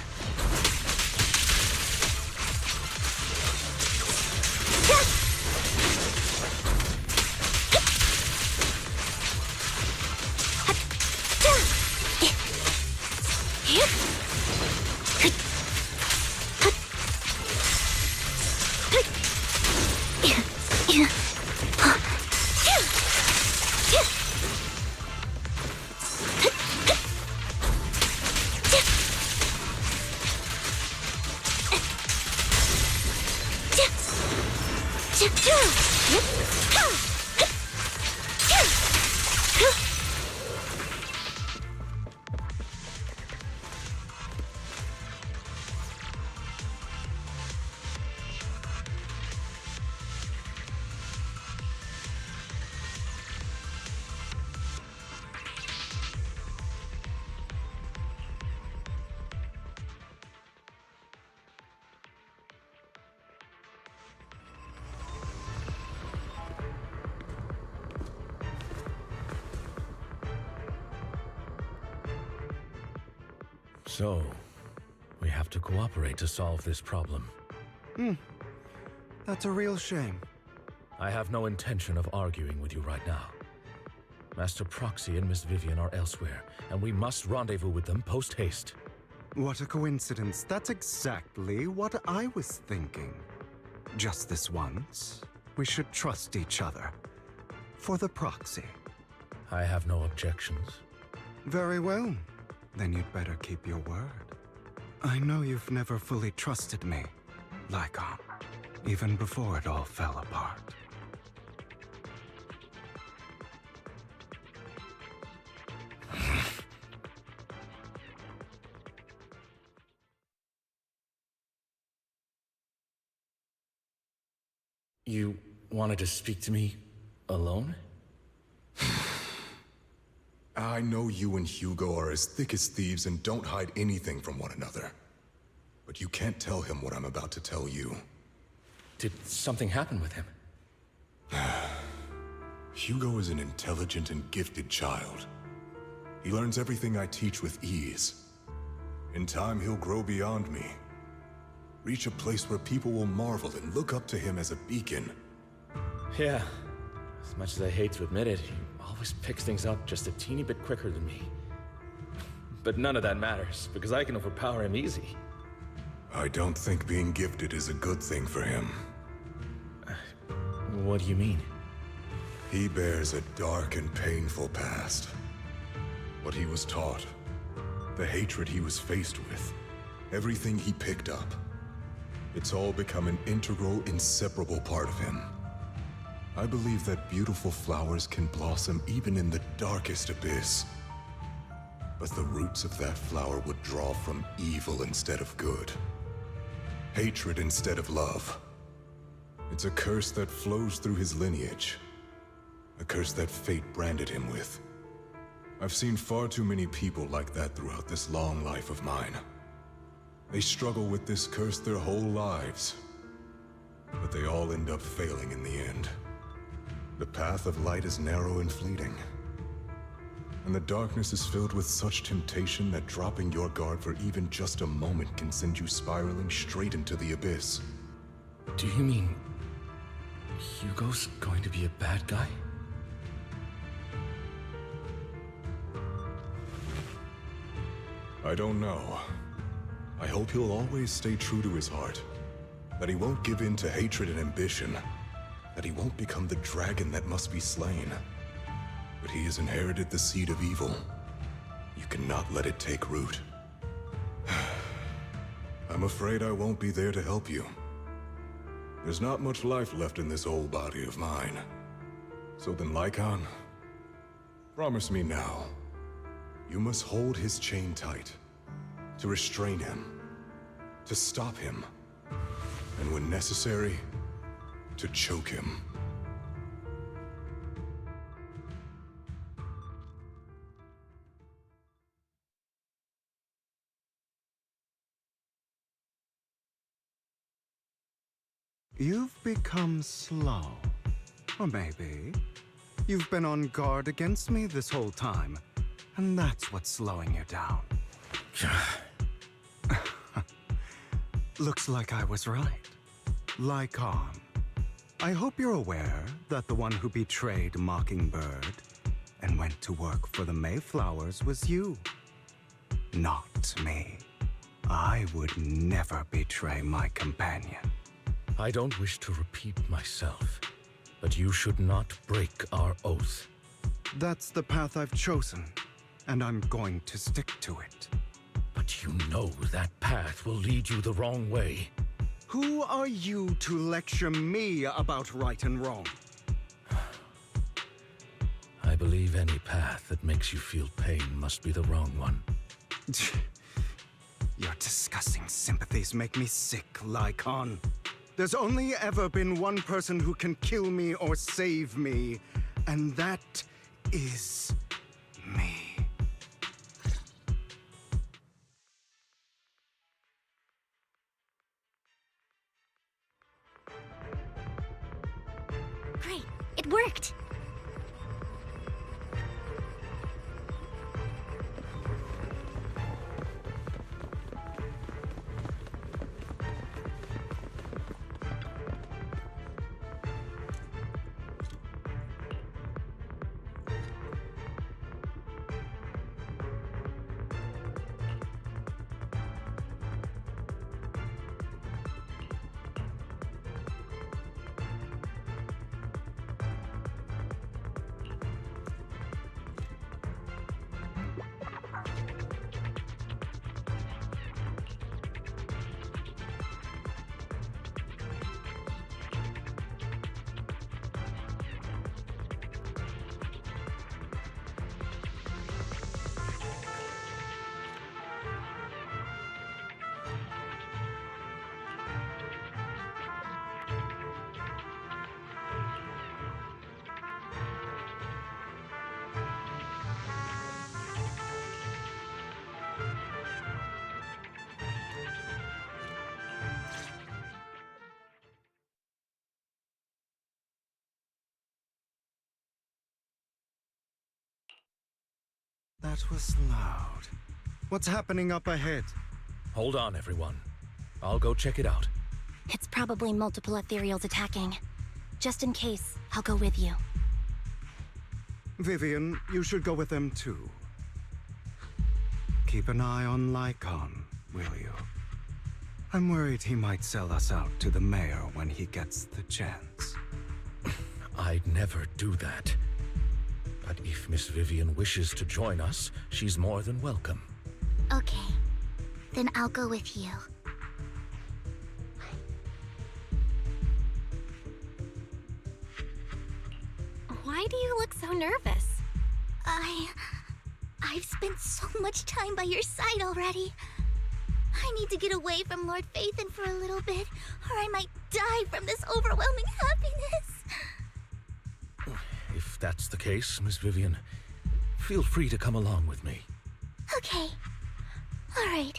S5: So, we have to cooperate to solve this problem.
S1: That's a real shame.
S5: I have no intention of arguing with you right now. Master Proxy and Miss Vivian are elsewhere, and we must rendezvous with them post-haste.
S1: What a coincidence. That's exactly what I was thinking. Just this once, we should trust each other. For the Proxy.
S5: I have no objections.
S1: Very well. Then you'd better keep your word. I know you've never fully trusted me, Lycon, even before it all fell apart.
S5: You wanted to speak to me alone?
S12: I know you and Hugo are as thick as thieves and don't hide anything from one another. But you can't tell him what I'm about to tell you.
S5: Did something happen with him?
S12: Hugo is an intelligent and gifted child. He learns everything I teach with ease. In time, he'll grow beyond me. Reach a place where people will marvel and look up to him as a beacon.
S5: Yeah. As much as I hate to admit it, he always picks things up just a teeny bit quicker than me. But none of that matters, because I can overpower him easy.
S12: I don't think being gifted is a good thing for him.
S5: What do you mean?
S12: He bears a dark and painful past. What he was taught, the hatred he was faced with, everything he picked up. It's all become an integral, inseparable part of him. I believe that beautiful flowers can blossom even in the darkest abyss. But the roots of that flower would draw from evil instead of good. Hatred instead of love. It's a curse that flows through his lineage. A curse that fate branded him with. I've seen far too many people like that throughout this long life of mine. They struggle with this curse their whole lives. But they all end up failing in the end. The path of light is narrow and fleeting. And the darkness is filled with such temptation that dropping your guard for even just a moment can send you spiraling straight into the abyss.
S5: Do you mean Hugo's going to be a bad guy?
S12: I don't know. I hope he'll always stay true to his heart. That he won't give in to hatred and ambition. That he won't become the dragon that must be slain. But he has inherited the seed of evil. You cannot let it take root. I'm afraid I won't be there to help you. There's not much life left in this old body of mine. So then, Lycon, promise me now. You must hold his chain tight, to restrain him, to stop him, and when necessary, to choke him.
S1: You've become slow. Or maybe you've been on guard against me this whole time. And that's what's slowing you down. Looks like I was right. Lycon. I hope you're aware that the one who betrayed Mockingbird and went to work for the Mayflowers was you. Not me. I would never betray my companion.
S5: I don't wish to repeat myself, but you should not break our oath.
S1: That's the path I've chosen. And I'm going to stick to it.
S5: But you know that path will lead you the wrong way.
S1: Who are you to lecture me about right and wrong?
S5: I believe any path that makes you feel pain must be the wrong one.
S1: Your disgusting sympathies make me sick, Lycon. There's only ever been one person who can kill me or save me, and that is me.
S2: Great, it worked!
S1: That was loud. What's happening up ahead?
S5: Hold on, everyone. I'll go check it out.
S2: It's probably multiple ethereals attacking. Just in case, I'll go with you.
S1: Vivian, you should go with them too. Keep an eye on Lycon, will you? I'm worried he might sell us out to the mayor when he gets the chance.
S5: I'd never do that. But if Miss Vivian wishes to join us, she's more than welcome.
S7: Okay. Then I'll go with you.
S2: Why do you look so nervous?
S7: I've spent so much time by your side already. I need to get away from Lord Phaethon for a little bit, or I might die from this overwhelming happiness.
S5: If that's the case, Miss Vivian, feel free to come along with me.
S7: Okay. All right.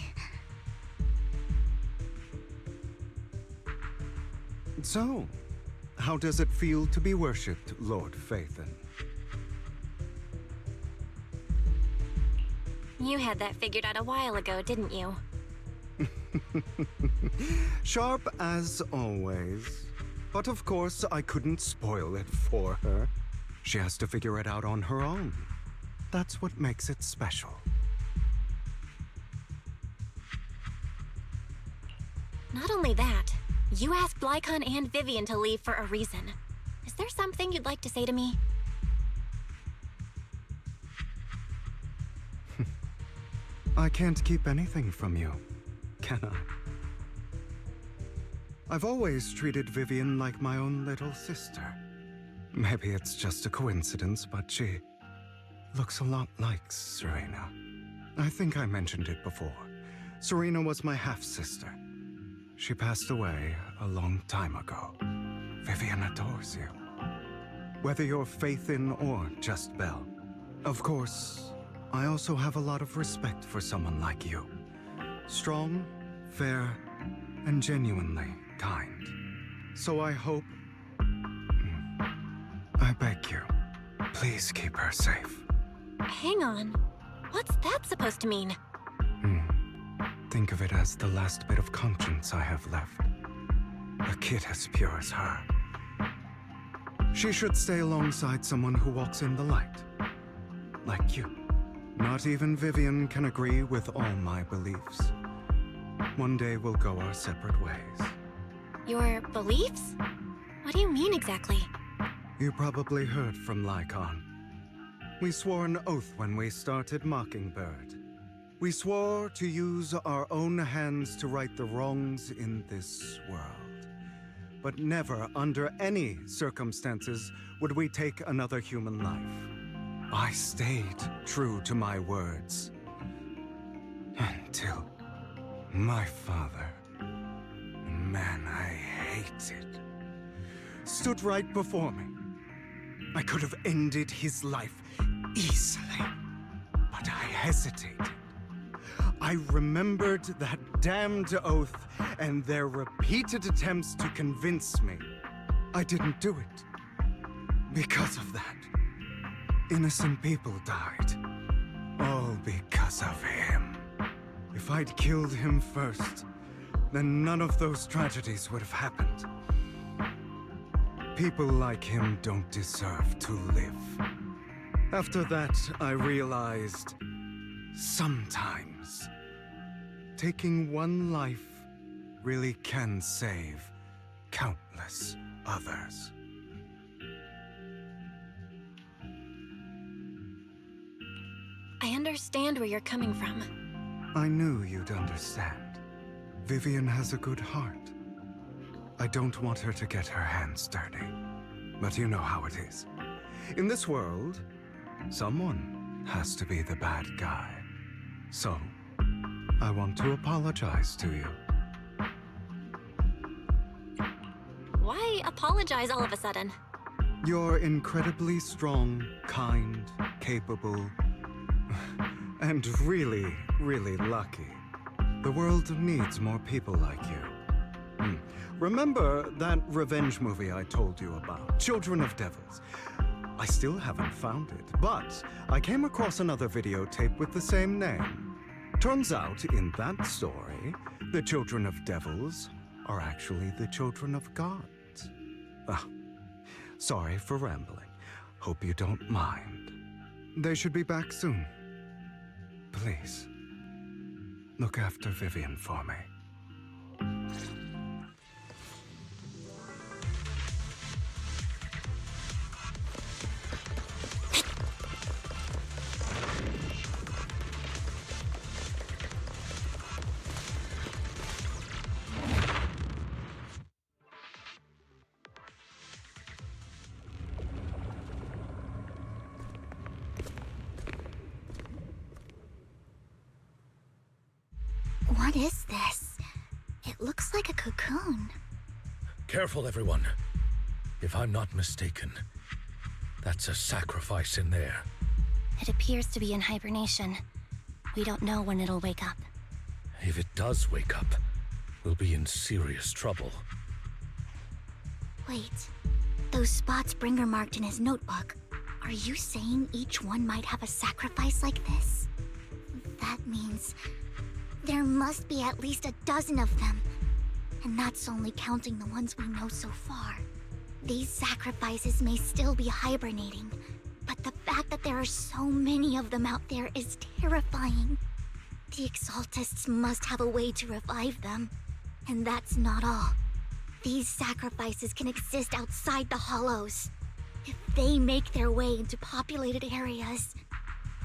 S1: So, how does it feel to be worshipped, Lord Phaethon?
S2: You had that figured out a while ago, didn't you?
S1: Sharp as always. But of course, I couldn't spoil it for her. She has to figure it out on her own. That's what makes it special.
S2: Not only that, you asked Lycon and Vivian to leave for a reason. Is there something you'd like to say to me?
S1: I can't keep anything from you, can I? I've always treated Vivian like my own little sister. Maybe it's just a coincidence, but she looks a lot like Serena. I think I mentioned it before. Serena was my half-sister. She passed away a long time ago. Vivian adores you. Whether you're Phaethon or just Belle. Of course, I also have a lot of respect for someone like you. Strong, fair, and genuinely kind. So I hope... I beg you, please keep her safe.
S2: Hang on. What's that supposed to mean?
S1: Think of it as the last bit of conscience I have left. A kid as pure as her. She should stay alongside someone who walks in the light. Like you. Not even Vivian can agree with all my beliefs. One day we'll go our separate ways.
S2: Your beliefs? What do you mean exactly?
S1: You probably heard from Lycon. We swore an oath when we started Mockingbird. We swore to use our own hands to right the wrongs in this world. But never, under any circumstances, would we take another human life. I stayed true to my words. Until my father, a man I hated, stood right before me. I could have ended his life easily, but I hesitated. I remembered that damned oath and their repeated attempts to convince me. I didn't do it. Because of that, innocent people died. All because of him. If I'd killed him first, then none of those tragedies would have happened. People like him don't deserve to live. After that, I realized sometimes taking one life really can save countless others.
S2: I understand where you're coming from.
S1: I knew you'd understand. Vivian has a good heart. I don't want her to get her hands dirty. But you know how it is. In this world, someone has to be the bad guy. So, I want to apologize to you.
S2: Why apologize all of a sudden?
S1: You're incredibly strong, kind, capable, and really, really lucky. The world needs more people like you. Remember that revenge movie I told you about, Children of Devils? I still haven't found it, but I came across another videotape with the same name. Turns out, in that story, the Children of Devils are actually the children of gods. Sorry for rambling. Hope you don't mind. They should be back soon. Please, look after Vivian for me.
S7: What is this? It looks like a cocoon.
S5: Careful, everyone. If I'm not mistaken, that's a sacrifice in there.
S2: It appears to be in hibernation. We don't know when it'll wake up.
S5: If it does wake up, we'll be in serious trouble.
S7: Wait, those spots Bringer marked in his notebook. Are you saying each one might have a sacrifice like this? That means there must be at least a dozen of them. And that's only counting the ones we know so far. These sacrifices may still be hibernating, but the fact that there are so many of them out there is terrifying. The Exaltists must have a way to revive them. And that's not all. These sacrifices can exist outside the Hollows. If they make their way into populated areas...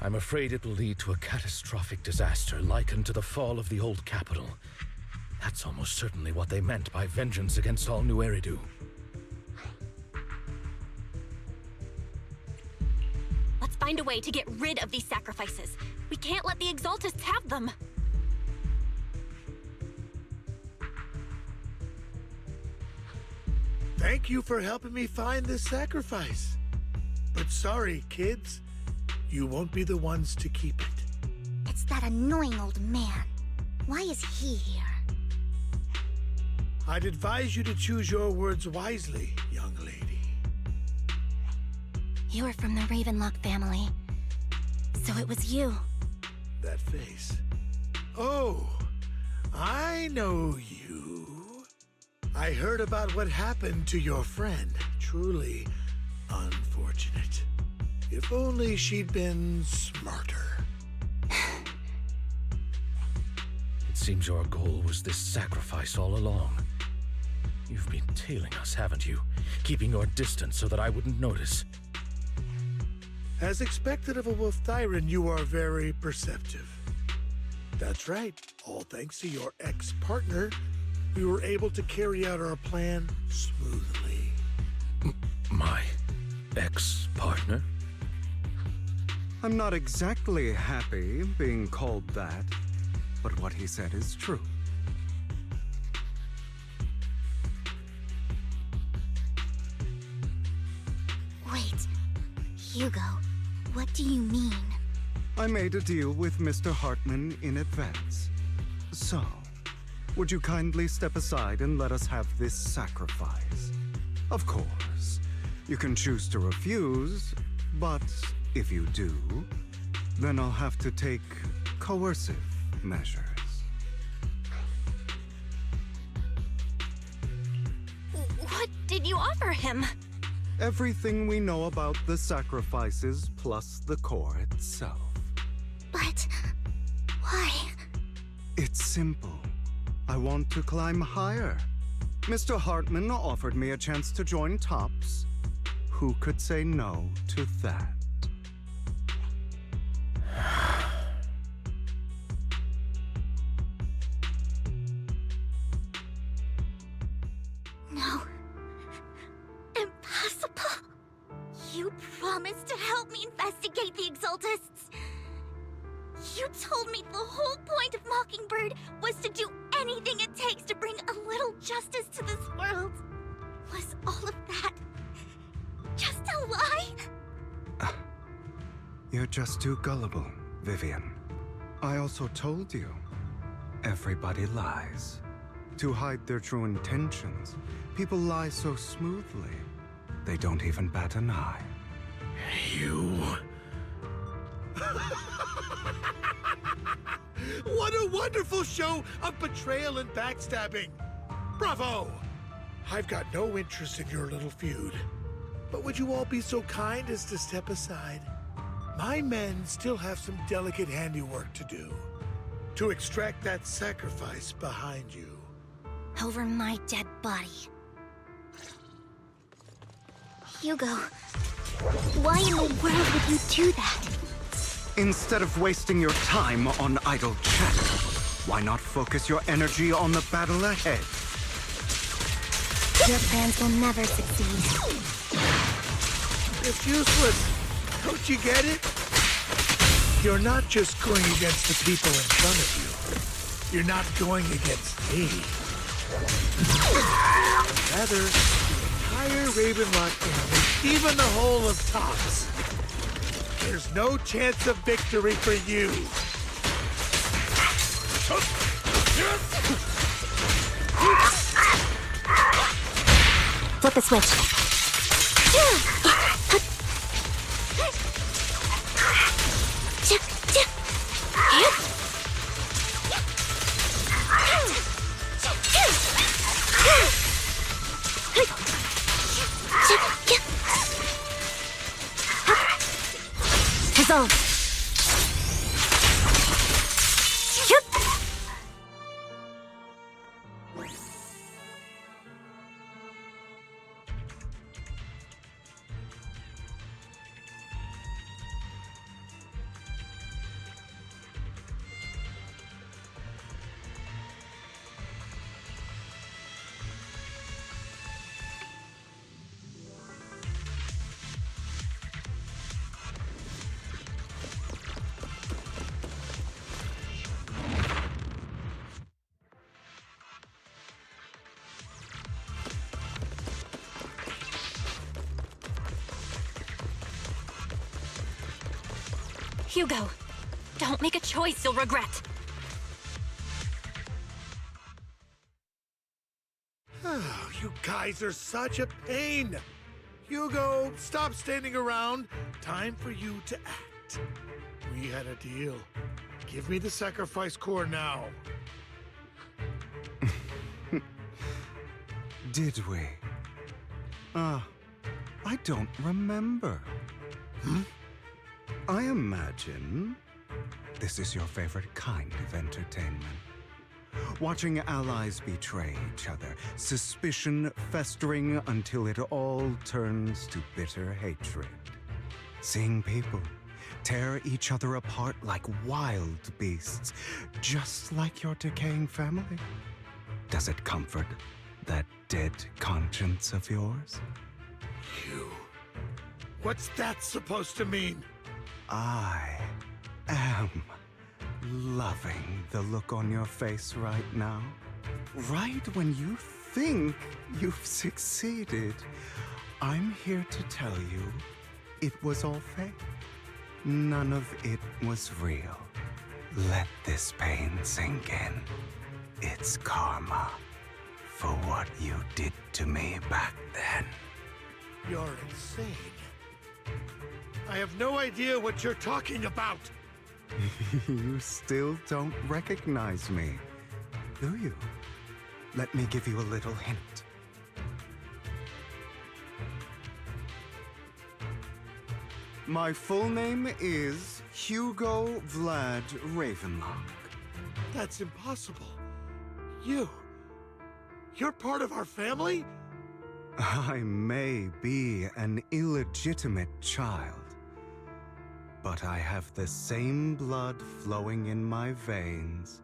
S5: I'm afraid it will lead to a catastrophic disaster likened to the fall of the old capital. That's almost certainly what they meant by vengeance against all New Eridu.
S6: Let's find a way to get rid of these sacrifices. We can't let the Exaltists have them.
S9: Thank you for helping me find this sacrifice. But sorry, kids. You won't be the ones to keep it.
S7: It's that annoying old man. Why is he here?
S9: I'd advise you to choose your words wisely, young lady.
S2: You're from the Ravenlock family. So it was you.
S9: That face. Oh, I know you. I heard about what happened to your friend. Truly unfortunate. If only she'd been smarter.
S5: It seems your goal was this sacrifice all along. You've been tailing us, haven't you? Keeping your distance so that I wouldn't notice.
S9: As expected of a Wolf Thyran, you are very perceptive. That's right. All thanks to your ex-partner, we were able to carry out our plan smoothly.
S5: My ex-partner?
S1: I'm not exactly happy being called that, but what he said is true.
S7: Wait, Hugo, what do you mean?
S1: I made a deal with Mr. Hartman in advance. So, would you kindly step aside and let us have this sacrifice? Of course, you can choose to refuse, but if you do, then I'll have to take coercive measures.
S6: What did you offer him?
S1: Everything we know about the sacrifices plus the core itself.
S7: But why?
S1: It's simple. I want to climb higher. Mr. Hartman offered me a chance to join Tops. Who could say no to that?
S7: No. Impossible. You promised to help me investigate the Exaltists. You told me the whole point of Mockingbird was to do anything it takes to bring a little justice to this world. Was all of that just a lie?
S1: You're just too gullible, Vivian. I also told you, everybody lies. To hide their true intentions, people lie so smoothly, they don't even bat an eye.
S5: You...
S9: What a wonderful show of betrayal and backstabbing! Bravo! I've got no interest in your little feud. But would you all be so kind as to step aside? My men still have some delicate handiwork to do. To extract that sacrifice behind you.
S2: Over my dead body.
S7: Hugo, why in the world would you do that?
S1: Instead of wasting your time on idle chat, why not focus your energy on the battle ahead?
S2: Your plans will never succeed.
S9: It's useless. Don't you get it? You're not just going against the people in front of you. You're not going against me. Rather, the entire Ravenlock family, even the whole of Tops. There's no chance of victory for you.
S2: Flip the switch. Resolve.
S6: Hugo, don't make a choice you'll regret.
S9: Oh, you guys are such a pain. Hugo, stop standing around. Time for you to act. We had a deal. Give me the sacrifice core now.
S1: Did we? I don't remember. I imagine this is your favorite kind of entertainment. Watching allies betray each other, suspicion festering until it all turns to bitter hatred. Seeing people tear each other apart like wild beasts, just like your decaying family. Does it comfort that dead conscience of yours?
S9: You. What's that supposed to mean?
S1: I am loving the look on your face right now. Right when you think you've succeeded, I'm here to tell you it was all fake. None of it was real. Let this pain sink in. It's karma for what you did to me back then.
S9: You're insane. I have no idea what you're talking about.
S1: You still don't recognize me, do you? Let me give you a little hint. My full name is Hugo Vlad Ravenlock.
S9: That's impossible. You're part of our family?
S1: I may be an illegitimate child, but I have the same blood flowing in my veins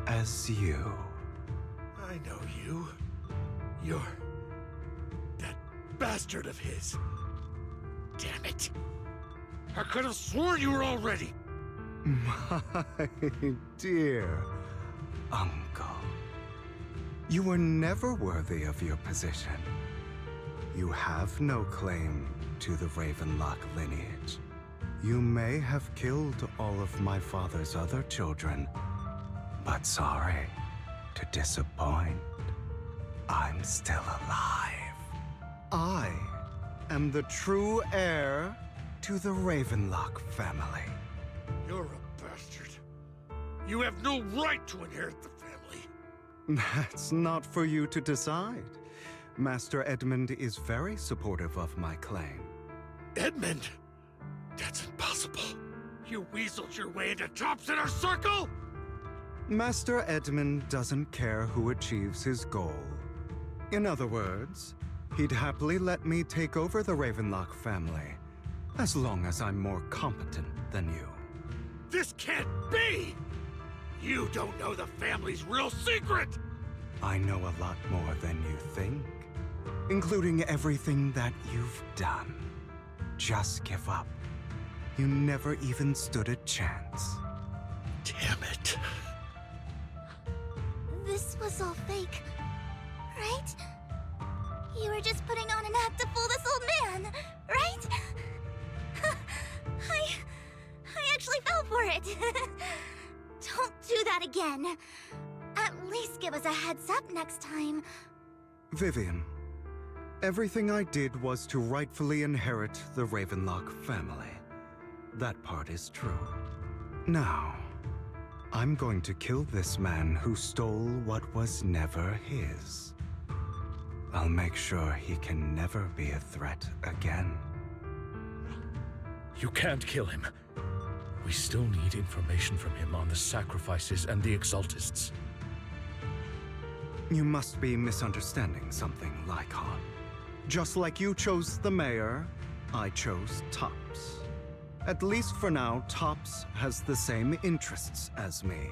S1: as you.
S9: I know you. You're that bastard of his. Damn it. I could have sworn you were already.
S1: My dear uncle, you were never worthy of your position. You have no claim to the Ravenlock lineage. You may have killed all of my father's other children, but sorry to disappoint. I'm still alive. I am the true heir to the Ravenlock family.
S9: You're a bastard. You have no right to inherit the family.
S1: That's not for you to decide. Master Edmund is very supportive of my claim.
S9: Edmund? That's impossible. You weaseled your way into Top's inner circle?
S1: Master Edmund doesn't care who achieves his goal. In other words, he'd happily let me take over the Ravenlock family, as long as I'm more competent than you.
S9: This can't be! You don't know the family's real secret!
S1: I know a lot more than you think, including everything that you've done. Just give up. You never even stood a chance.
S9: Damn it.
S7: this was all fake, right? You were just putting on an act to fool this old man, right? I actually fell for it. Don't do that again. At least give us a heads up next time.
S1: Vivian, everything I did was to rightfully inherit the Ravenlock family. That part is true. Now, I'm going to kill this man who stole what was never his. I'll make sure he can never be a threat again.
S5: You can't kill him. We still need information from him on the sacrifices and the Exaltists.
S1: You must be misunderstanding something, Lycon. Just like you chose the mayor, I chose Tops. At least for now, Tops has the same interests as me.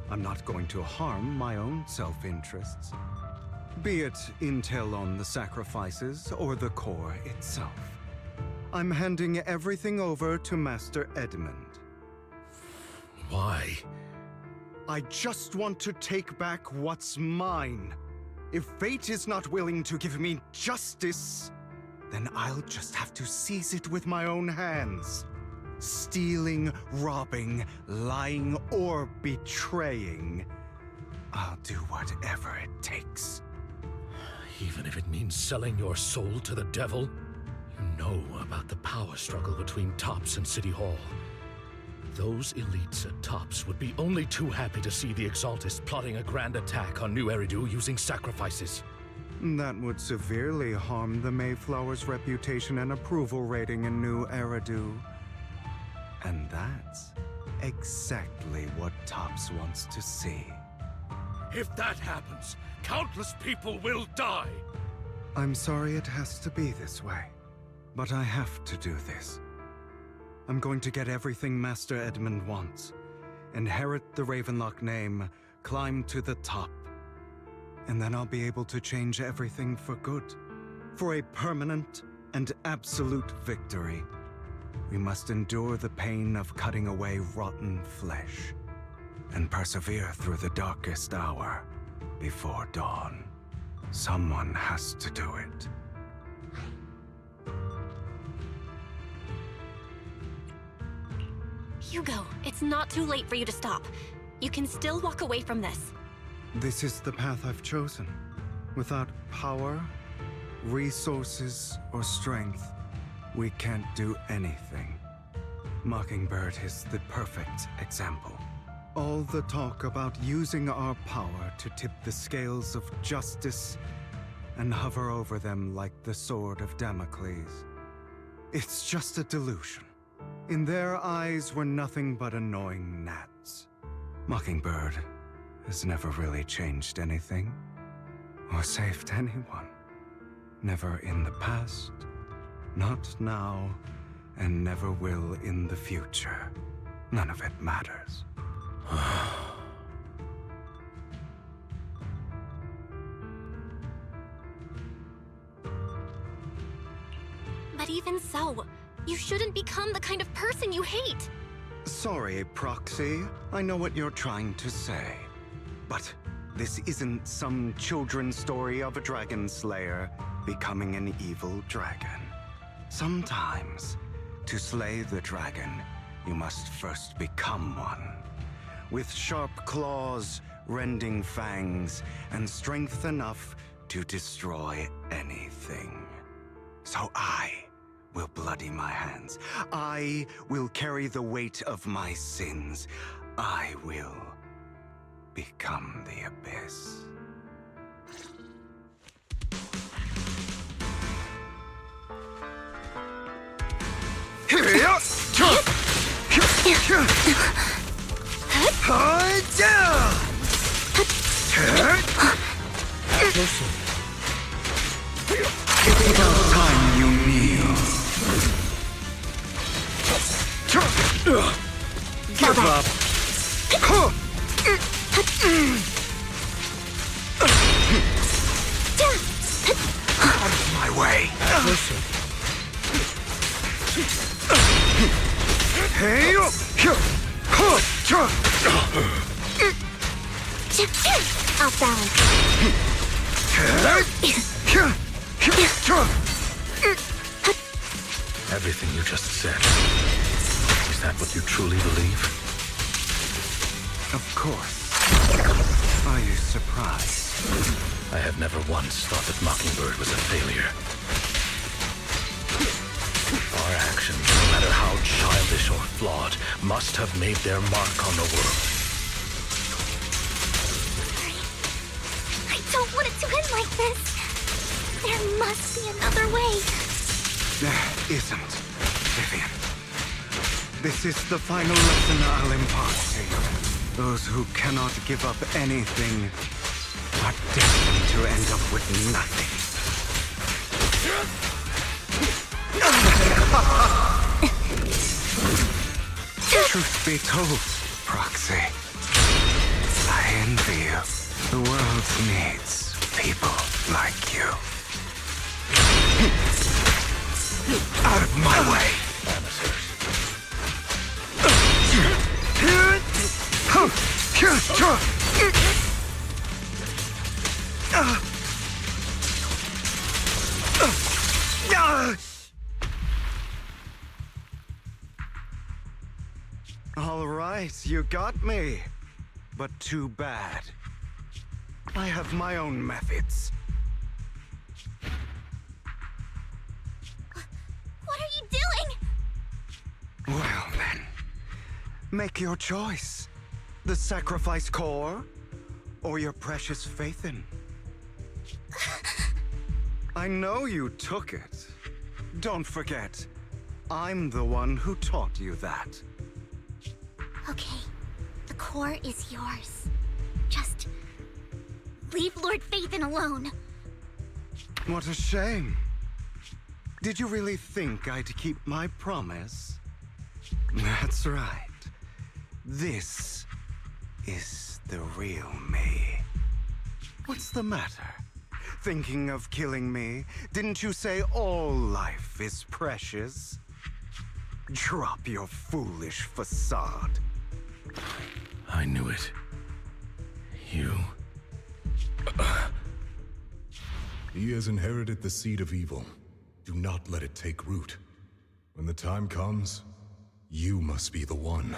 S1: I'm not going to harm my own self-interests. Be it intel on the sacrifices or the core itself. I'm handing everything over to Master Edmund.
S5: Why?
S1: I just want to take back what's mine. If fate is not willing to give me justice, then I'll just have to seize it with my own hands. Stealing, robbing, lying, or betraying. I'll do whatever it takes.
S5: Even if it means selling your soul to the devil? You know about the power struggle between Tops and City Hall. Those elites at Tops would be only too happy to see the Exaltists plotting a grand attack on New Eridu using sacrifices.
S1: That would severely harm the Mayflower's reputation and approval rating in New Eridu. And that's exactly what Tops wants to see.
S5: If that happens, countless people will die!
S1: I'm sorry it has to be this way, but I have to do this. I'm going to get everything Master Edmund wants. Inherit the Ravenlock name, climb to the top. And then I'll be able to change everything for good. For a permanent and absolute victory. We must endure the pain of cutting away rotten flesh. And persevere through the darkest hour before dawn. Someone has to do it.
S6: Hugo, it's not too late for you to stop. You can still walk away from this.
S1: This is the path I've chosen. Without power, resources, or strength, we can't do anything. Mockingbird is the perfect example. All the talk about using our power to tip the scales of justice and hover over them like the sword of Damocles. It's just a delusion. In their eyes, we're nothing but annoying gnats. Mockingbird has never really changed anything, or saved anyone. Never in the past, not now, and never will in the future. None of it matters.
S6: But even so, you shouldn't become the kind of person you hate.
S1: Sorry, Proxy. I know what you're trying to say. But this isn't some children's story of a dragon slayer becoming an evil dragon. Sometimes, to slay the dragon, you must first become one. With sharp claws, rending fangs, and strength enough to destroy anything. So I will bloody my hands. I will carry the weight of my sins. I will become the Abyss. It's about time you kneel. Give up. Out of my way. Hey!
S7: Off balance.
S5: Everything you just said. Is that what you truly believe?
S1: Of course. Are you surprised?
S5: I have never once thought that Mockingbird was a failure. Our actions, no matter how childish or flawed, must have made their mark on the world.
S7: I don't want it to end like this. There must be another way.
S1: There isn't, Vivian. This is the final lesson I'll impart to you. Those who cannot give up anything are destined to end up with nothing. Truth be told, Proxy, I envy you. The world needs people like you. Out of my way! All right, you got me. But too bad. I have my own methods.
S7: What are you doing?
S1: Well then, make your choice. The sacrifice core, or your precious Faithin. I know you took it. Don't forget, I'm the one who taught you that.
S7: Okay, the core is yours. Just leave Lord Faithin alone.
S1: What a shame. Did you really think I'd keep my promise? That's right. This is the real me. What's the matter? Thinking of killing me? Didn't you say all life is precious? Drop your foolish facade.
S5: I knew it. You...
S12: He has inherited the seed of evil. Do not let it take root. When the time comes, you must be the one.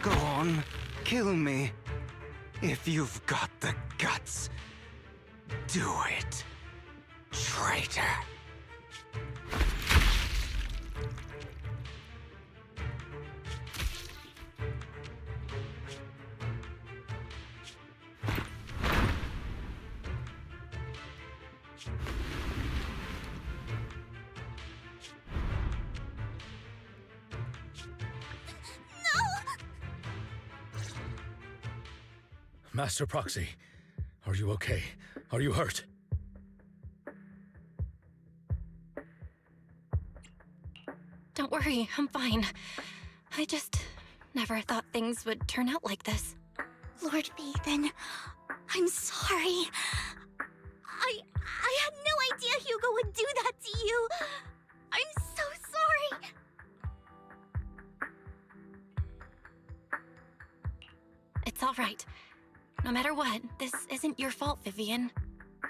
S1: Go on, kill me. If you've got the guts, do it, traitor.
S5: Master Proxy, are you okay? Are you hurt?
S6: Don't worry, I'm fine. I just never thought things would turn out like this.
S7: Lord Faithin, I'm sorry. I had no idea Hugo would do that to you. I'm so sorry.
S6: It's all right. No matter what, this isn't your fault, Vivian.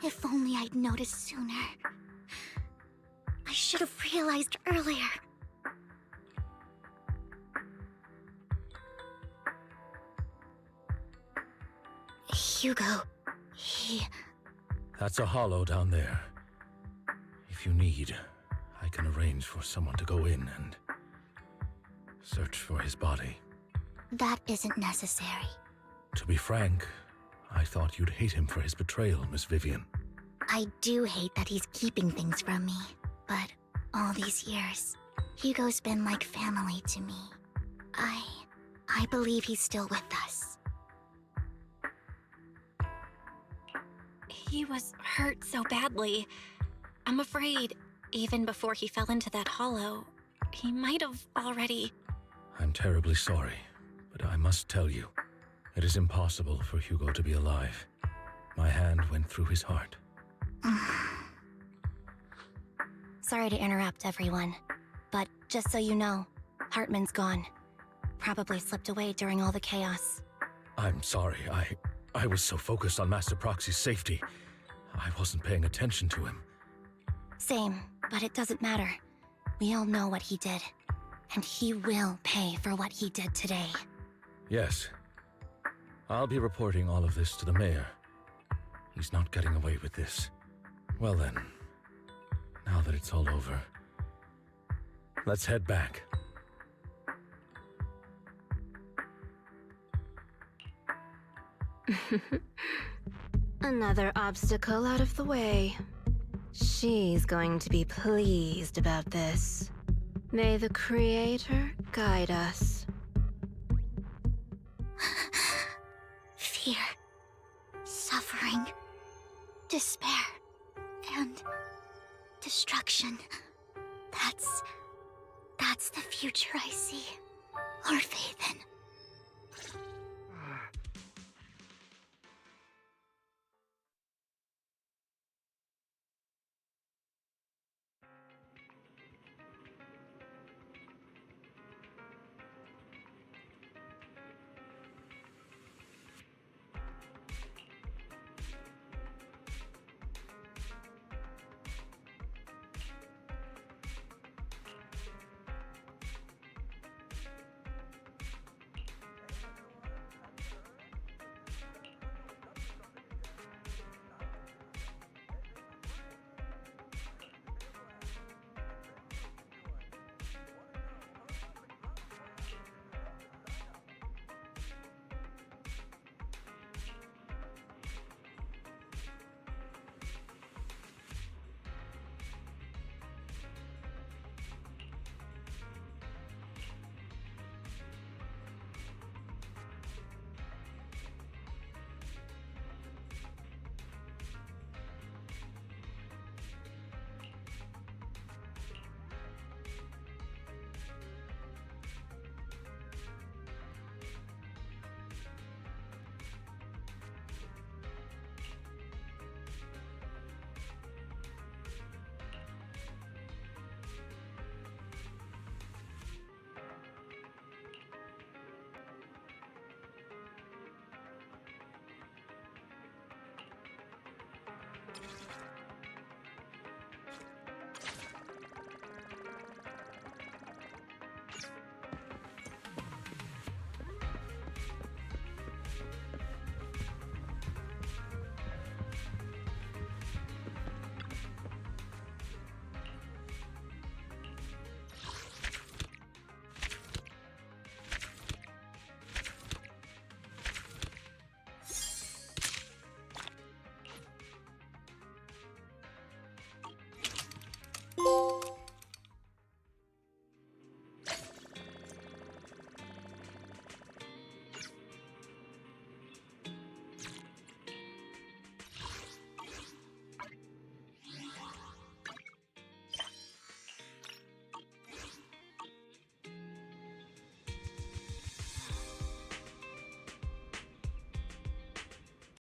S7: If only I'd noticed sooner. I should have realized earlier. Hugo, he...
S5: That's a hollow down there. If you need, I can arrange for someone to go in and search for his body.
S7: That isn't necessary.
S5: To be frank, I thought you'd hate him for his betrayal, Miss Vivian.
S7: I do hate that he's keeping things from me, but all these years, Hugo's been like family to me. I believe he's still with us.
S6: He was hurt so badly. I'm afraid, even before he fell into that hollow, he might have already...
S5: I'm terribly sorry, but I must tell you, it is impossible for Hugo to be alive. My hand went through his heart.
S2: Sorry to interrupt, everyone. But just so you know, Hartman's gone. Probably slipped away during all the chaos.
S5: I'm sorry. I was so focused on Master Proxy's safety. I wasn't paying attention to him.
S2: Same, but it doesn't matter. We all know what he did. And he will pay for what he did today.
S5: Yes. I'll be reporting all of this to the mayor. He's not getting away with this. Well then, now that it's all over, let's head back.
S13: Another obstacle out of the way. She's going to be pleased about this. May the Creator guide us.
S7: Fear, suffering, despair, and destruction. That's the future I see. Or faith in.